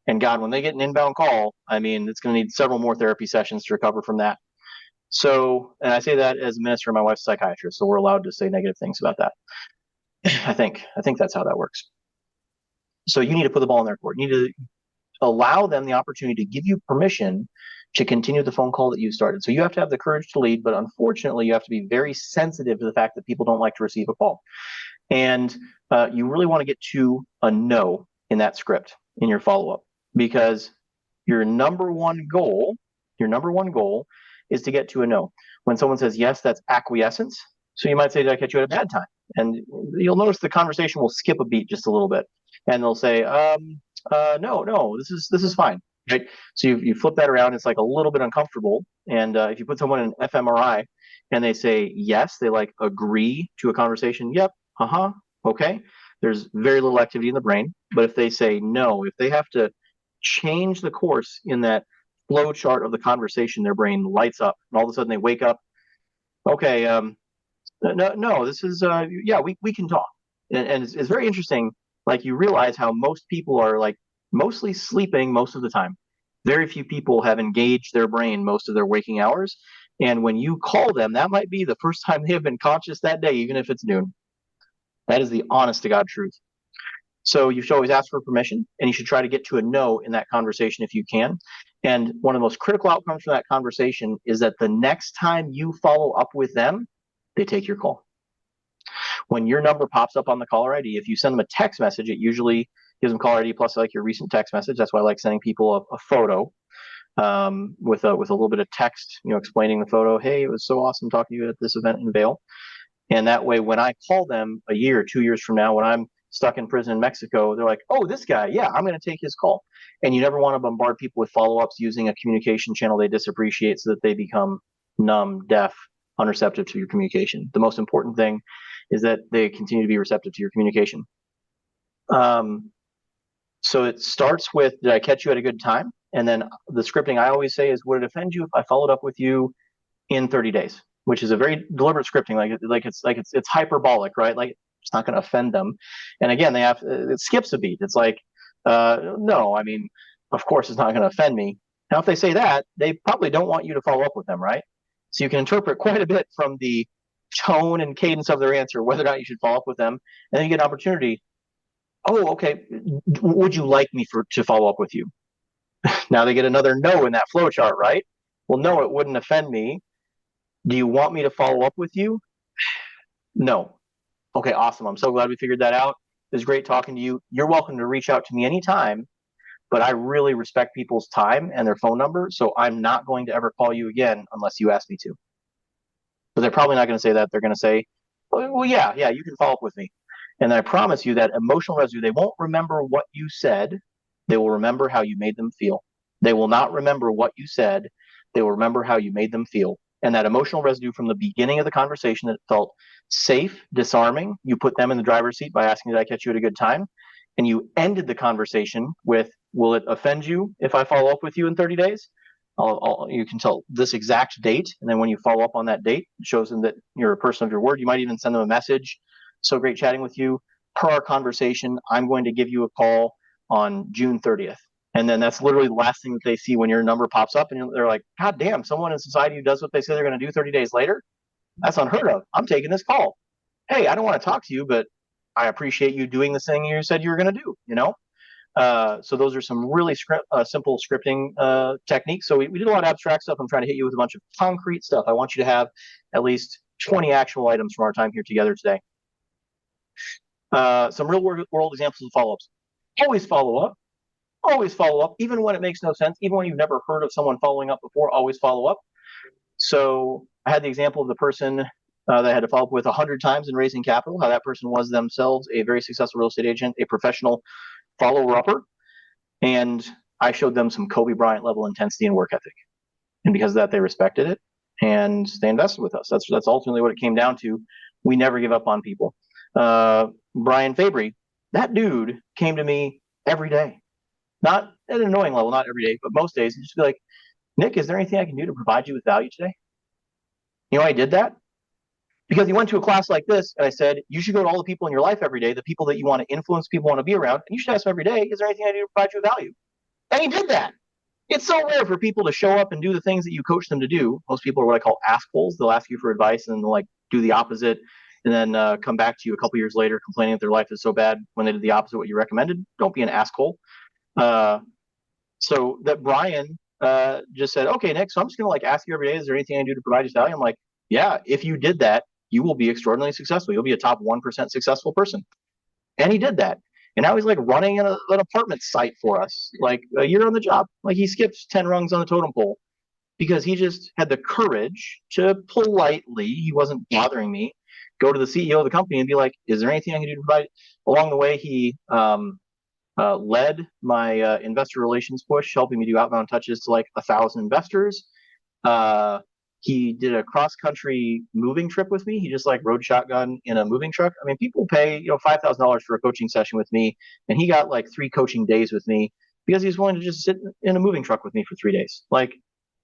And God, when they get an inbound call, I mean, it's going to need several more therapy sessions to recover from that. So, and I say that as a minister, my wife's a psychiatrist, so we're allowed to say negative things about that. I think that's how that works. So you need to put the ball in their court. You need to allow them the opportunity to give you permission to continue the phone call that you started. So you have to have the courage to lead, but unfortunately, you have to be very sensitive to the fact that people don't like to receive a call. And you really want to get to a no in that script in your follow-up, because your number one goal is to get to a no. When someone says yes, that's acquiescence. So you might say, did I catch you at a bad time? And you'll notice the conversation will skip a beat just a little bit. And they'll say, no, this is fine. Right? So you flip that around, it's like a little bit uncomfortable. And if you put someone in an fMRI and they say yes, they like agree to a conversation, yep, okay. There's very little activity in the brain. But if they say no, if they have to change the course in that flow chart of the conversation, their brain lights up and all of a sudden they wake up. Okay, no, this is we can talk. And it's very interesting. Like you realize how most people are like mostly sleeping most of the time. Very few people have engaged their brain most of their waking hours. And when you call them, that might be the first time they have been conscious that day, even if it's noon. That is the honest to God truth. So you should always ask for permission, and you should try to get to a no in that conversation if you can. And one of the most critical outcomes from that conversation is that the next time you follow up with them, they take your call. When your number pops up on the caller ID, if you send them a text message, it usually gives them caller ID plus like your recent text message. That's why I like sending people a photo with a little bit of text, explaining the photo. Hey, it was so awesome talking to you at this event in Vail. And that way, when I call them a year, 2 years from now, when I'm stuck in prison in Mexico, they're like, oh, this guy, yeah, I'm going to take his call. And you never want to bombard people with follow-ups using a communication channel they disappreciate so that they become numb, deaf, unreceptive to your communication. The most important thing is that they continue to be receptive to your communication. So it starts with, did I catch you at a good time? And then the scripting I always say is, would it offend you if I followed up with you in 30 days? Which is a very deliberate scripting, it's hyperbolic, right? Like it's not going to offend them. And again, it skips a beat. It's like, no, I mean, of course it's not going to offend me. Now, if they say that, they probably don't want you to follow up with them, right? So you can interpret quite a bit from the tone and cadence of their answer, whether or not you should follow up with them. And then you get an opportunity. Oh, okay. Would you like me to follow up with you? Now they get another no in that flow chart, right? Well, no, it wouldn't offend me. Do you want me to follow up with you? No. Okay, awesome. I'm so glad we figured that out. It was great talking to you. You're welcome to reach out to me anytime. but I really respect people's time and their phone number. So I'm not going to ever call you again unless you ask me to. But they're probably not going to say that. They're going to say, well, yeah, you can follow up with me. And I promise you that emotional residue, they won't remember what you said. They will remember how you made them feel. They will not remember what you said. They will remember how you made them feel. And that emotional residue from the beginning of the conversation that felt safe, disarming, you put them in the driver's seat by asking, did I catch you at a good time? And you ended the conversation with, will it offend you if I follow up with you in 30 days? You can tell this exact date. And then when you follow up on that date, it shows them that you're a person of your word. You might even send them a message. So great chatting with you. Per our conversation, I'm going to give you a call on June 30th. And then that's literally the last thing that they see when your number pops up. And they're like, God damn, someone in society who does what they say they're going to do 30 days later? That's unheard of. I'm taking this call. Hey, I don't want to talk to you, but I appreciate you doing the thing you said you were going to do, you know? So those are some really simple scripting techniques. So we did a lot of abstract stuff. I'm trying to hit you with a bunch of concrete stuff. I want you to have at least 20 actual items from our time here together today. Some real world examples of follow-ups. Always follow up. Always follow up, even when it makes no sense, even when you've never heard of someone following up before, always follow up. So I had the example of the person that I had to follow up with 100 times in raising capital, how that person was themselves a very successful real estate agent, a professional follower-upper, and I showed them some Kobe Bryant level intensity and work ethic. And because of that, they respected it and they invested with us. That's ultimately what it came down to. We never give up on people. Brian Fabry, that dude came to me every day. Not at an annoying level, not every day, but most days. And just be like, Nick, is there anything I can do to provide you with value today? You know why I did that? Because he went to a class like this, and I said, you should go to all the people in your life every day, the people that you want to influence, people want to be around, and you should ask them every day, is there anything I can do to provide you with value? And he did that. It's so rare for people to show up and do the things that you coach them to do. Most people are what I call assholes. They'll ask you for advice and they'll like do the opposite and then come back to you a couple years later complaining that their life is so bad when they did the opposite of what you recommended. Don't be an asshole. So that Brian just said, okay, Nick, so I'm just going to like ask you every day, is there anything I can do to provide you value? I'm like, yeah, if you did that, you will be extraordinarily successful. You'll be a top 1% successful person. And he did that. And now he's like running an apartment site for us, like a year on the job. Like he skips 10 rungs on the totem pole because he just had the courage to politely, he wasn't bothering me, go to the CEO of the company and be like, is there anything I can do to provide? Along the way, he led my investor relations push, helping me do outbound touches to like 1,000 investors. He did a cross-country moving trip with me. He just like rode shotgun in a moving truck. I mean, people pay $5,000 for a coaching session with me, and he got like 3 coaching days with me because he's willing to just sit in a moving truck with me for 3 days. Like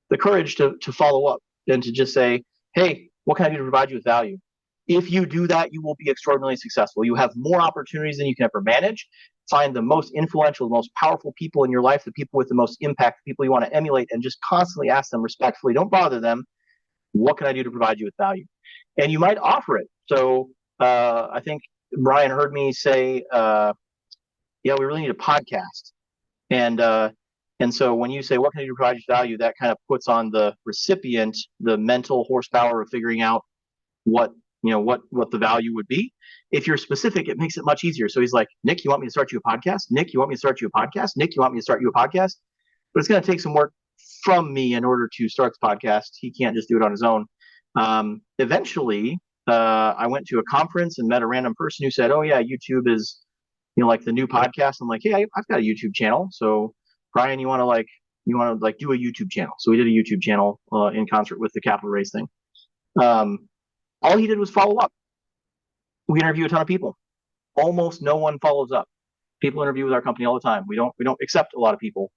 the courage to follow up and to just say, hey, what can I do to provide you with value? If you do that, you will be extraordinarily successful. You have more opportunities than you can ever manage. Find the most influential, the most powerful people in your life, the people with the most impact, the people you want to emulate, and just constantly ask them respectfully. Don't bother them. What can I do to provide you with value? And you might offer it. So I think Brian heard me say, yeah, we really need a podcast. And so when you say, what can I do to provide you value, that kind of puts on the recipient the mental horsepower of figuring out what the value would be. If you're specific, it makes it much easier. So he's like, Nick, you want me to start you a podcast? Nick, you want me to start you a podcast? Nick, you want me to start you a podcast? But it's going to take some work from me in order to start the podcast. He can't just do it on his own. Eventually, I went to a conference and met a random person who said, oh yeah, YouTube is, like the new podcast. I'm like, hey, I've got a YouTube channel. So Brian, you want to do a YouTube channel. So we did a YouTube channel in concert with the capital raise thing. All he did was follow up. We interview a ton of people. Almost no one follows up. People interview with our company all the time. We don't accept a lot of people.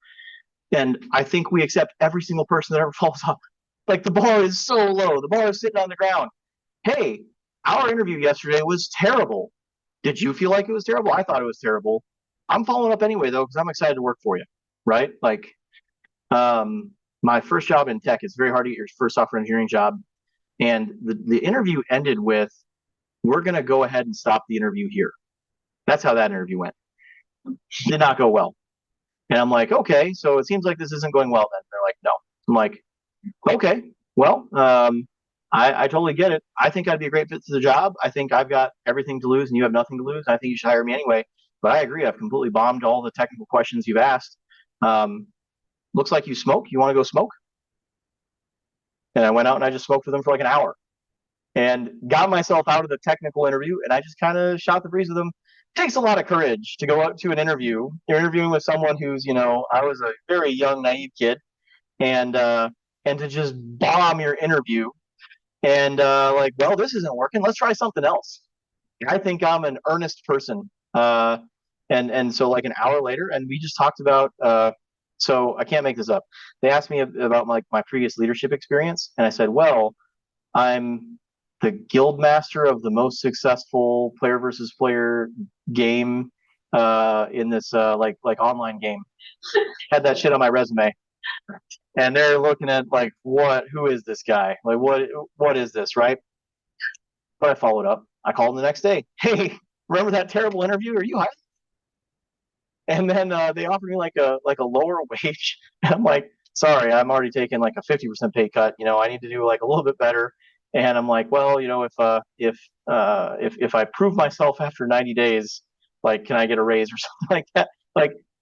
And I think we accept every single person that ever follows up. Like the bar is so low. The bar is sitting on the ground. Hey, our interview yesterday was terrible. Did you feel like it was terrible? I thought it was terrible. I'm following up anyway, though, because I'm excited to work for you. Right? Like my first job in tech, it's very hard to get your first software engineering job. And the interview ended with, we're going to go ahead and stop the interview here. That's how that interview went. Did not go well. And I'm like, okay, so it seems like this isn't going well then. They're like, no. I'm like, okay, well, I totally get it. I think I'd be a great fit for the job. I think I've got everything to lose and you have nothing to lose. I think you should hire me anyway. But I agree. I've completely bombed all the technical questions you've asked. Looks like you smoke. You want to go smoke? And I went out and I just smoked with them for like an hour and got myself out of the technical interview. And I just kind of shot the breeze with them. It takes a lot of courage to go out to an interview. You're interviewing with someone who's, I was a very young, naive kid, and to just bomb your interview and like, well, this isn't working. Let's try something else. I think I'm an earnest person. And so like an hour later, and we just talked about. So I can't make this up. They asked me about my previous leadership experience, and I said, well, I'm the guild master of the most successful player versus player game in this like online game. Had that shit on my resume. And they're looking at like, who is this guy? Like, what is this, right? But I followed up. I called him the next day. Hey, remember that terrible interview? Are you hired? And then they offered me like a lower wage. And I'm like, sorry, I'm already taking like a 50% pay cut. I need to do like a little bit better. And I'm like, well, if I prove myself after 90 days, like, can I get a raise or something like that?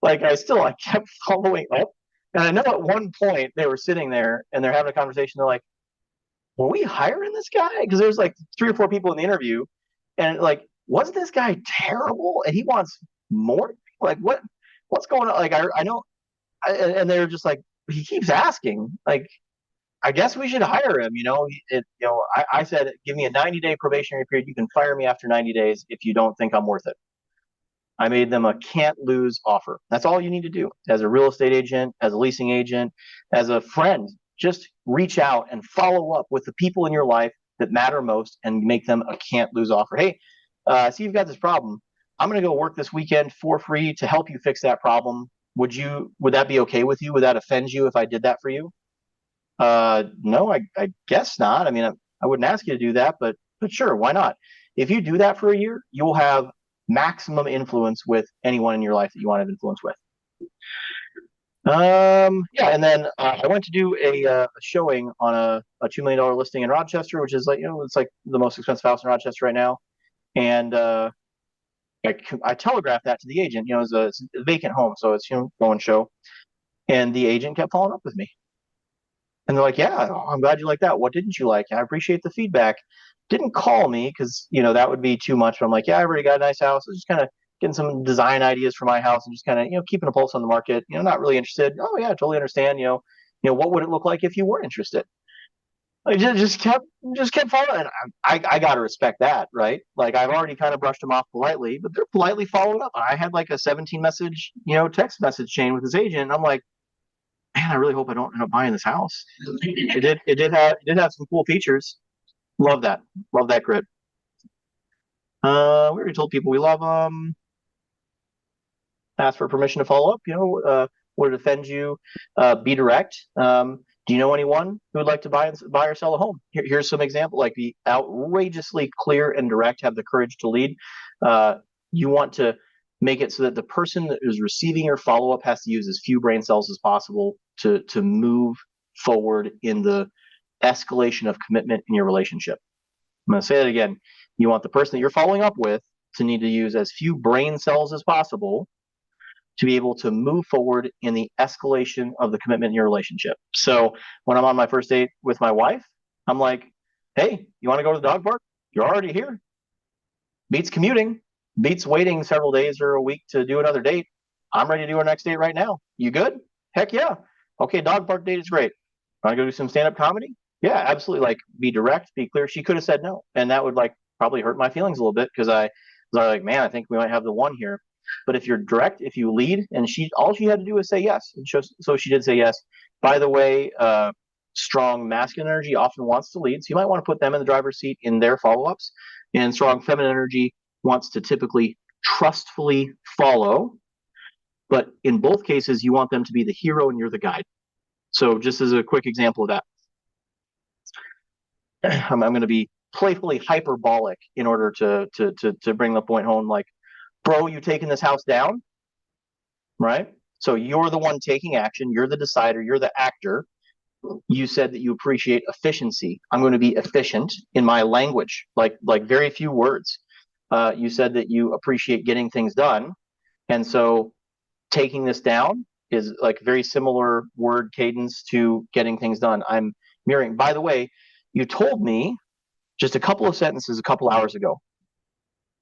Like I kept following up. And I know at one point they were sitting there and they're having a conversation. They're like, were we hiring this guy? Because there's like 3 or 4 people in the interview. And like, was this guy terrible? And he wants more? Like, what's going on? Like, I know. And they're just like, he keeps asking. Like, I guess we should hire him. I said, give me a 90-day probationary period. You can fire me after 90 days if you don't think I'm worth it. I made them a can't lose offer. That's all you need to do as a real estate agent, as a leasing agent, as a friend. Just reach out and follow up with the people in your life that matter most and make them a can't lose offer. Hey, see, you've got this problem. I'm going to go work this weekend for free to help you fix that problem. Would that be okay with you? Would that offend you if I did that for you? No, I guess not. I mean, I wouldn't ask you to do that, but sure, why not? If you do that for a year, you will have maximum influence with anyone in your life that you want to have influence with. Yeah, and then I went to do a showing on a $2 million listing in Rochester, which is like, it's like the most expensive house in Rochester right now. And I telegraphed that to the agent. It's a vacant home, so it's go and show. And the agent kept following up with me. And they're like, yeah, I'm glad you like that. What didn't you like? I appreciate the feedback. Didn't call me because, that would be too much. But I'm like, yeah, I already got a nice house. I was just kind of getting some design ideas for my house and just kind of, keeping a pulse on the market, not really interested. Oh yeah, I totally understand. What would it look like if you were interested? I just kept following. I got to respect that, right? Like I've already kind of brushed them off politely, but they're politely following up. I had like a 17 message, text message chain with this agent. And I'm like, man, I really hope I don't end up buying this house. It did have some cool features. Love that grid. We already told people we love them. Ask for permission to follow up. Would it offend you? Be direct. Do you know anyone who would like to buy or sell a home? Here's some example. Like be outrageously clear and direct. Have the courage to lead. You want to make it so that the person that is receiving your follow-up has to use as few brain cells as possible to move forward in the escalation of commitment in your relationship. I'm going to say that again. You want the person that you're following up with to need to use as few brain cells as possible to be able to move forward in the escalation of the commitment in your relationship. So when I'm on my first date with my wife, I'm like, hey, you want to go to the dog park? You're already here. Beats commuting. Beats waiting several days or a week to do another date. I'm ready to do our next date right now. You good? Heck yeah. Okay, dog park date is great. Want to go do some stand-up comedy? Yeah, absolutely. Like, be direct, be clear. She could have said no, and that would like probably hurt my feelings a little bit because I was like, man, I think we might have the one here. But if you're direct, if you lead, and all she had to do was say yes, and so she did say yes. By the way, strong masculine energy often wants to lead, so you might want to put them in the driver's seat in their follow-ups. And strong feminine energy wants to typically trustfully follow, but in both cases, you want them to be the hero and you're the guide. So just as a quick example of that, I'm going to be playfully hyperbolic in order to bring the point home. Like, bro, you taking this house down, right? So you're the one taking action. You're the decider. You're the actor. You said that you appreciate efficiency. I'm going to be efficient in my language, like very few words. You said that you appreciate getting things done. And so taking this down, is like very similar word cadence to getting things done. I'm mirroring. By the way, you told me just a couple of sentences a couple hours ago,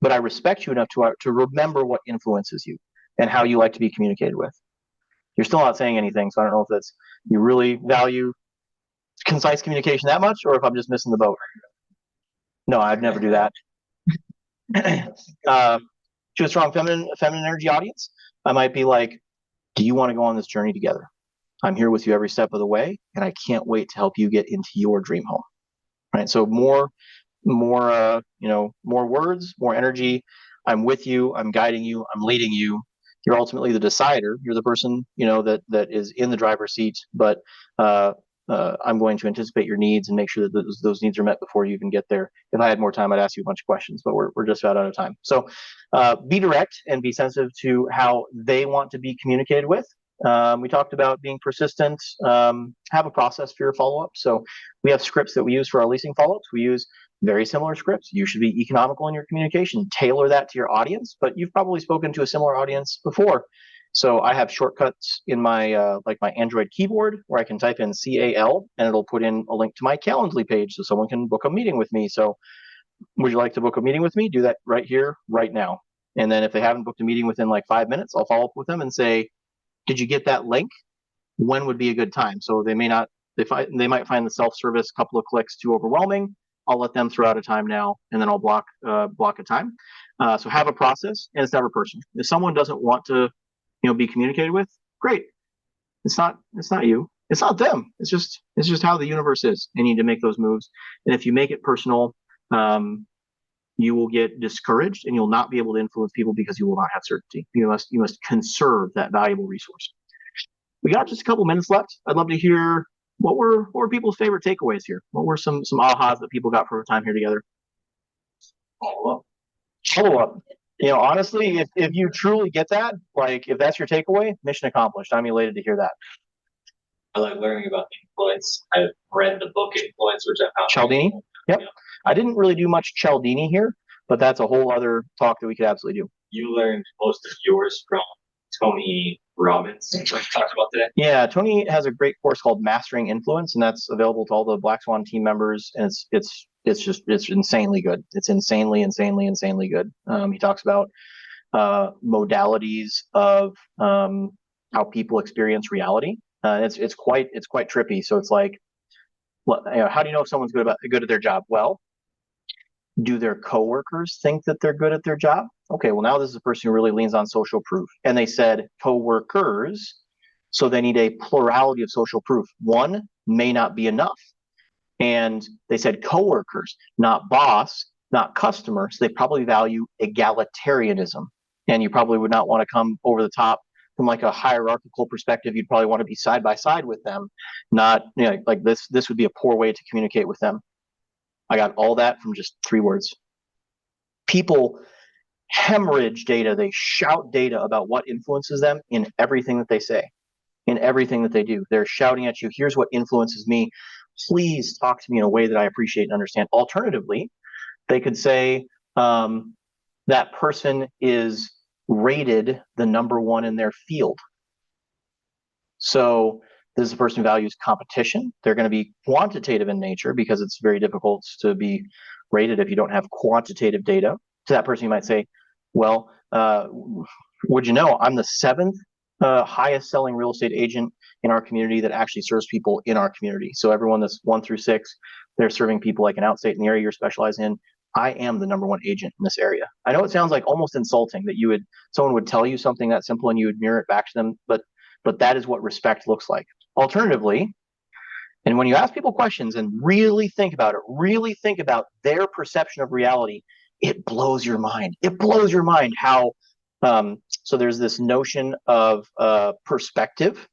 but I respect you enough to remember what influences you and how you like to be communicated with. You're still not saying anything, so I don't know if that's you really value concise communication that much, or if I'm just missing the boat. No, I'd never do that. To a strong feminine energy audience, I might be like, do you want to go on this journey together? I'm here with you every step of the way, and I can't wait to help you get into your dream home. Right. So more words, more energy. I'm with you. I'm guiding you. I'm leading you. You're ultimately the decider. You're the person, that is in the driver's seat, but I'm going to anticipate your needs and make sure that those needs are met before you even get there. If I had more time, I'd ask you a bunch of questions, but we're just about out of time. So be direct and be sensitive to how they want to be communicated with. We talked about being persistent, have a process for your follow-up. So we have scripts that we use for our leasing follow-ups. We use very similar scripts. You should be economical in your communication, tailor that to your audience, but you've probably spoken to a similar audience before. So I have shortcuts in my my Android keyboard where I can type in CAL and it'll put in a link to my Calendly page so someone can book a meeting with me. So would you like to book a meeting with me? Do that right here, right now. And then if they haven't booked a meeting within like 5 minutes, I'll follow up with them and say, did you get that link? When would be a good time? So they might find the self-service couple of clicks too overwhelming. I'll let them throw out a time now, and then I'll block a time. So have a process, and it's never personal. If someone doesn't want to, be communicated with, great. It's not you. It's not them. It's just how the universe is. You need to make those moves, and if you make it personal, you will get discouraged, and you'll not be able to influence people because you will not have certainty. You must conserve that valuable resource. We got just a couple minutes left. I'd love to hear what were people's favorite takeaways here. What were some ahas that people got from our time here together? Follow up. Honestly, if you truly get that, like if that's your takeaway, mission accomplished. I'm elated to hear that. I like learning about influence. I've read the book Influence, which I found Cialdini. Yep. Yeah. I didn't really do much Cialdini here, but that's a whole other talk that we could absolutely do. You learned most of yours from Tony Robbins, which I talked about today. Yeah, Tony has a great course called Mastering Influence, and that's available to all the Black Swan team members. And it's insanely good. It's insanely good. He talks about modalities of how people experience reality. It's quite trippy. So it's like, how do you know if someone's good at their job? Well, do their coworkers think that they're good at their job? Okay, well, now this is a person who really leans on social proof. And they said coworkers, so they need a plurality of social proof. One may not be enough. And they said coworkers, not boss, not customer. So they probably value egalitarianism. And you probably would not want to come over the top from like a hierarchical perspective. You'd probably want to be side by side with them, not like this would be a poor way to communicate with them. I got all that from just 3 words. People hemorrhage data. They shout data about what influences them in everything that they say, in everything that they do. They're shouting at you, here's what influences me. Please talk to me in a way that I appreciate and understand. Alternatively, they could say that person is rated the number 1 in their field. So this is a person who values competition. They're going to be quantitative in nature because it's very difficult to be rated if you don't have quantitative data. To that person, you might say, well, would you know, I'm the 7th highest selling real estate agent in our community that actually serves people in our community. So everyone that's 1 through 6, they're serving people like an outstate in the area you're specializing in. I am the number 1 agent in this area. I know it sounds like almost insulting that someone would tell you something that simple and you would mirror it back to them, but that is what respect looks like. Alternatively, and when you ask people questions and really think about their perception of reality, it blows your mind. It blows your mind how, so there's this notion of perspective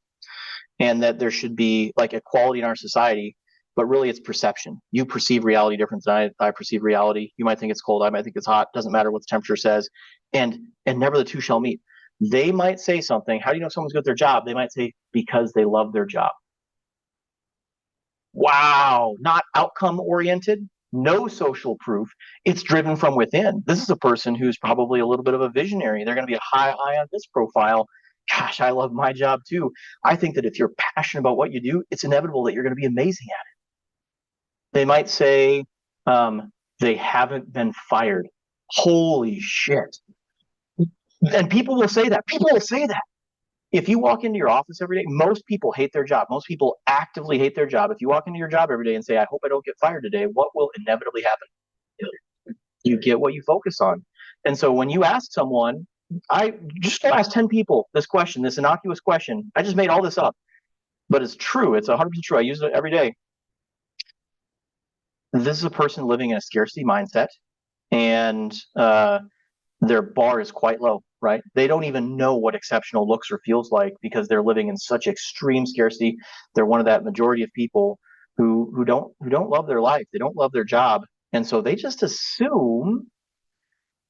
and that there should be like equality in our society, but really it's perception. You perceive reality different than I perceive reality. You might think it's cold. I might think it's hot. Doesn't matter what the temperature says. And never the two shall meet. They might say something. How do you know someone's good at their job? They might say, because they love their job. Wow, not outcome oriented, no social proof. It's driven from within. This is a person who's probably a little bit of a visionary. They're going to be a high ion this profile. gosh, I love my job too. I think that if you're passionate about what you do, it's inevitable that you're going to be amazing at it. They might say they haven't been fired. Holy shit. And people will say that. People will say that. If you walk into your office every day, most people hate their job. Most people actively hate their job. If you walk into your job every day and say, I hope I don't get fired today, what will inevitably happen? You get what you focus on. And so when you ask someone, I just go ask 10 people this question, this innocuous question. I just made all this up, but it's true. It's 100% true. I use it every day. This is a person living in a scarcity mindset, and their bar is quite low, right? They don't even know what exceptional looks or feels like because they're living in such extreme scarcity. They're one of that majority of people who don't love their life. They don't love their job. And so they just assume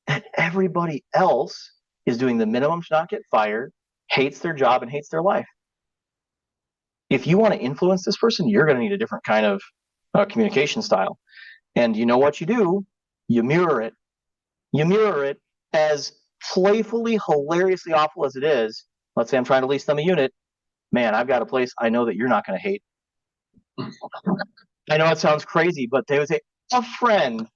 that everybody else is doing the minimum to not get fired, hates their job, and hates their life. If you want to influence this person, you're going to need a different kind of communication style. And you know what you do? You mirror it. You mirror it as playfully, hilariously awful as it is. Let's say I'm trying to lease them a unit. Man, I've got a place I know that you're not going to hate. I know it sounds crazy, but they would say, a friend,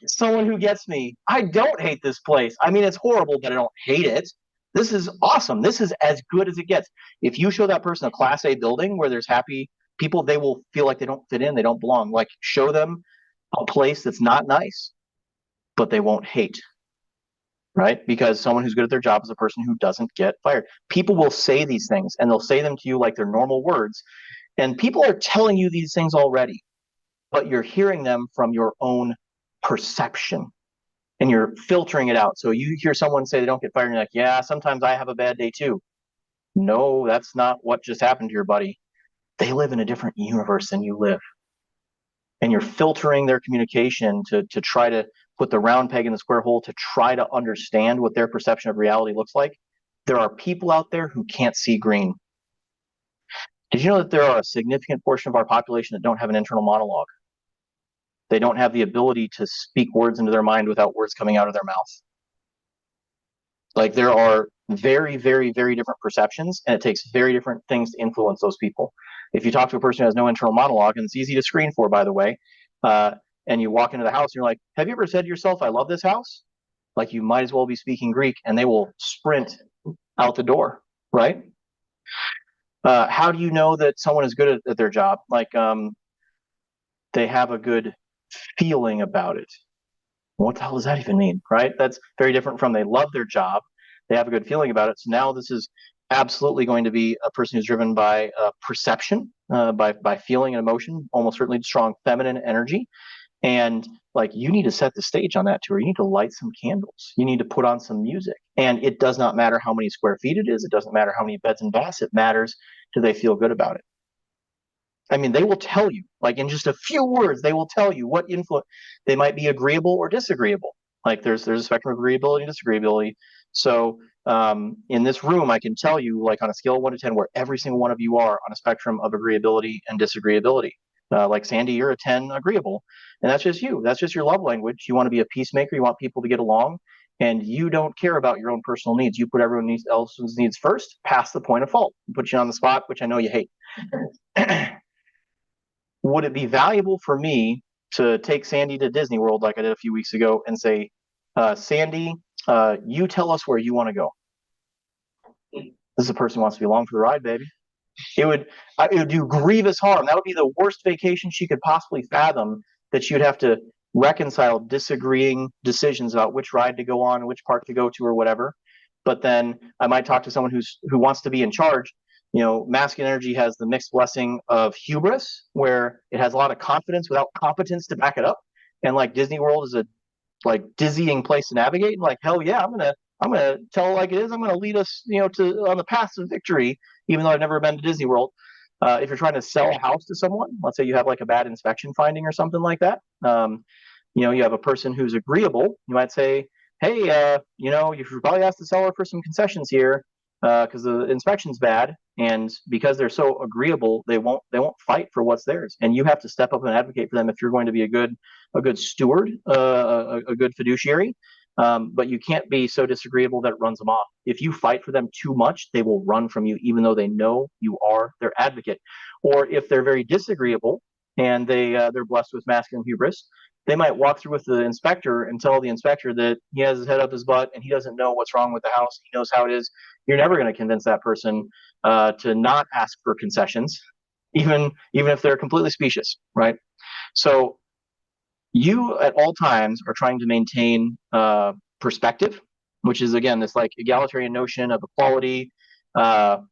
someone who gets me. I don't hate this place. I mean, it's horrible, but I don't hate it. This is awesome. This is as good as it gets. If you show that person a Class A building where there's happy people, they will feel like they don't fit in, they don't belong. Like, show them a place that's not nice, but they won't hate, right? Because someone who's good at their job is a person who doesn't get fired. People will say these things, and they'll say them to you like they're normal words. And people are telling you these things already, but you're hearing them from your own perception, and you're filtering it out. So you hear someone say they don't get fired, and you're like, yeah, sometimes I have a bad day too. No, that's not what just happened to your buddy. They live in a different universe than you live. And you're filtering their communication to try to put the round peg in the square hole, to try to understand what their perception of reality looks like. There are people out there who can't see green. Did you know that there are a significant portion of our population that don't have an internal monologue? They don't have the ability to speak words into their mind without words coming out of their mouth. Like, there are very, very, very different perceptions, and it takes very different things to influence those people. If you talk to a person who has no internal monologue, and it's easy to screen for, by the way, and you walk into the house and you're like, have you ever said to yourself, I love this house? Like, you might as well be speaking Greek, and they will sprint out the door, right? How do you know that someone is good at their job? Like, they have a good feeling about it. What the hell does that even mean, right? That's very different from they love their job, they have a good feeling about it. So now this is absolutely going to be a person who's driven by perception, by feeling and emotion, almost certainly strong feminine energy. And like, you need to set the stage on that tour. You need to light some candles. You need to put on some music. And it does not matter how many square feet it is. It doesn't matter how many beds and baths. It matters, do they feel good about it? I mean, they will tell you, like, in just a few words, they will tell you what influence. They might be agreeable or disagreeable. Like, there's a spectrum of agreeability and disagreeability. So in this room, I can tell you, like, on a scale of 1 to 10, where every single one of you are on a spectrum of agreeability and disagreeability. Like, Sandy, you're a 10 agreeable, and that's just you. That's just your love language. You want to be a peacemaker. You want people to get along, and you don't care about your own personal needs. You put everyone else's needs first, past the point of fault. Put you on the spot, which I know you hate. Would it be valuable for me to take Sandy to Disney World like I did a few weeks ago and say, Sandy, you tell us where you want to go? This is a person who wants to be along for the ride, baby. It would do grievous harm. That would be the worst vacation she could possibly fathom, that she would have to reconcile disagreeing decisions about which ride to go on, which park to go to, or whatever. But then I might talk to someone who wants to be in charge. You know, masculine energy has the mixed blessing of hubris, where it has a lot of confidence without competence to back it up. And like, Disney World is a like dizzying place to navigate. And like, hell yeah, I'm gonna tell it like it is. I'm gonna lead us, on the path of victory, even though I've never been to Disney World. If you're trying to sell a house to someone, let's say you have like a bad inspection finding or something like that, you have a person who's agreeable. You might say, hey, you should probably ask the seller for some concessions here, because the inspection's bad. And because they're so agreeable, they won't fight for what's theirs. And you have to step up and advocate for them if you're going to be a good steward, a good fiduciary. But you can't be so disagreeable that it runs them off. If you fight for them too much, they will run from you, even though they know you are their advocate. Or if they're very disagreeable and they're blessed with masculine hubris, they might walk through with the inspector and tell the inspector that he has his head up his butt and he doesn't know what's wrong with the house. He knows how it is. You're never going to convince that person to not ask for concessions, even if they're completely specious, right? So you at all times are trying to maintain perspective, which is again this like egalitarian notion of equality and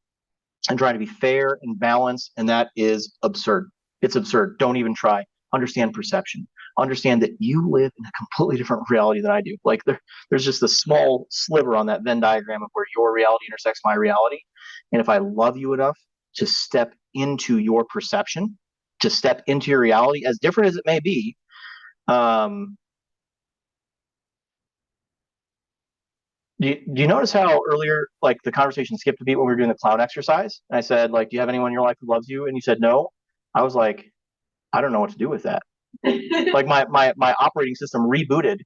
trying to be fair and balanced, and that is absurd. It's absurd. Don't even try. Understand perception. Understand that you live in a completely different reality than I do. Like there's just a small sliver on that Venn diagram of where your reality intersects my reality. And if I love you enough to step into your perception, to step into your reality, as different as it may be, do you notice how earlier, like the conversation skipped a beat when we were doing the clown exercise? And I said, like, do you have anyone in your life who loves you? And you said no. I was like, I don't know what to do with that. Like my operating system rebooted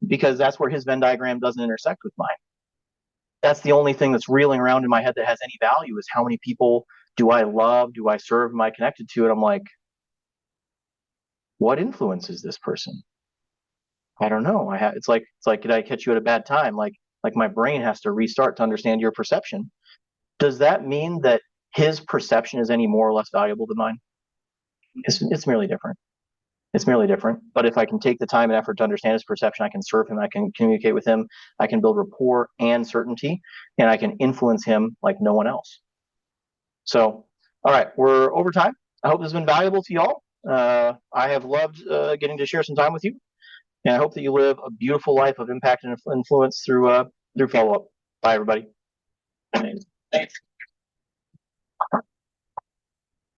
because that's where his Venn diagram doesn't intersect with mine. That's the only thing that's reeling around in my head that has any value is how many people do I love? Do I serve? Am I connected to? And I'm like, what influences this person? I don't know. It's like, did I catch you at a bad time? Like my brain has to restart to understand your perception. Does that mean that his perception is any more or less valuable than mine? It's merely different. It's merely different. But if I can take the time and effort to understand his perception, I can serve him, I can communicate with him, I can build rapport and certainty, and I can influence him like no one else. So, all right, we're over time. I hope this has been valuable to y'all. I have loved getting to share some time with you, and I hope that you live a beautiful life of impact and influence through follow-up. Bye, everybody. Thanks.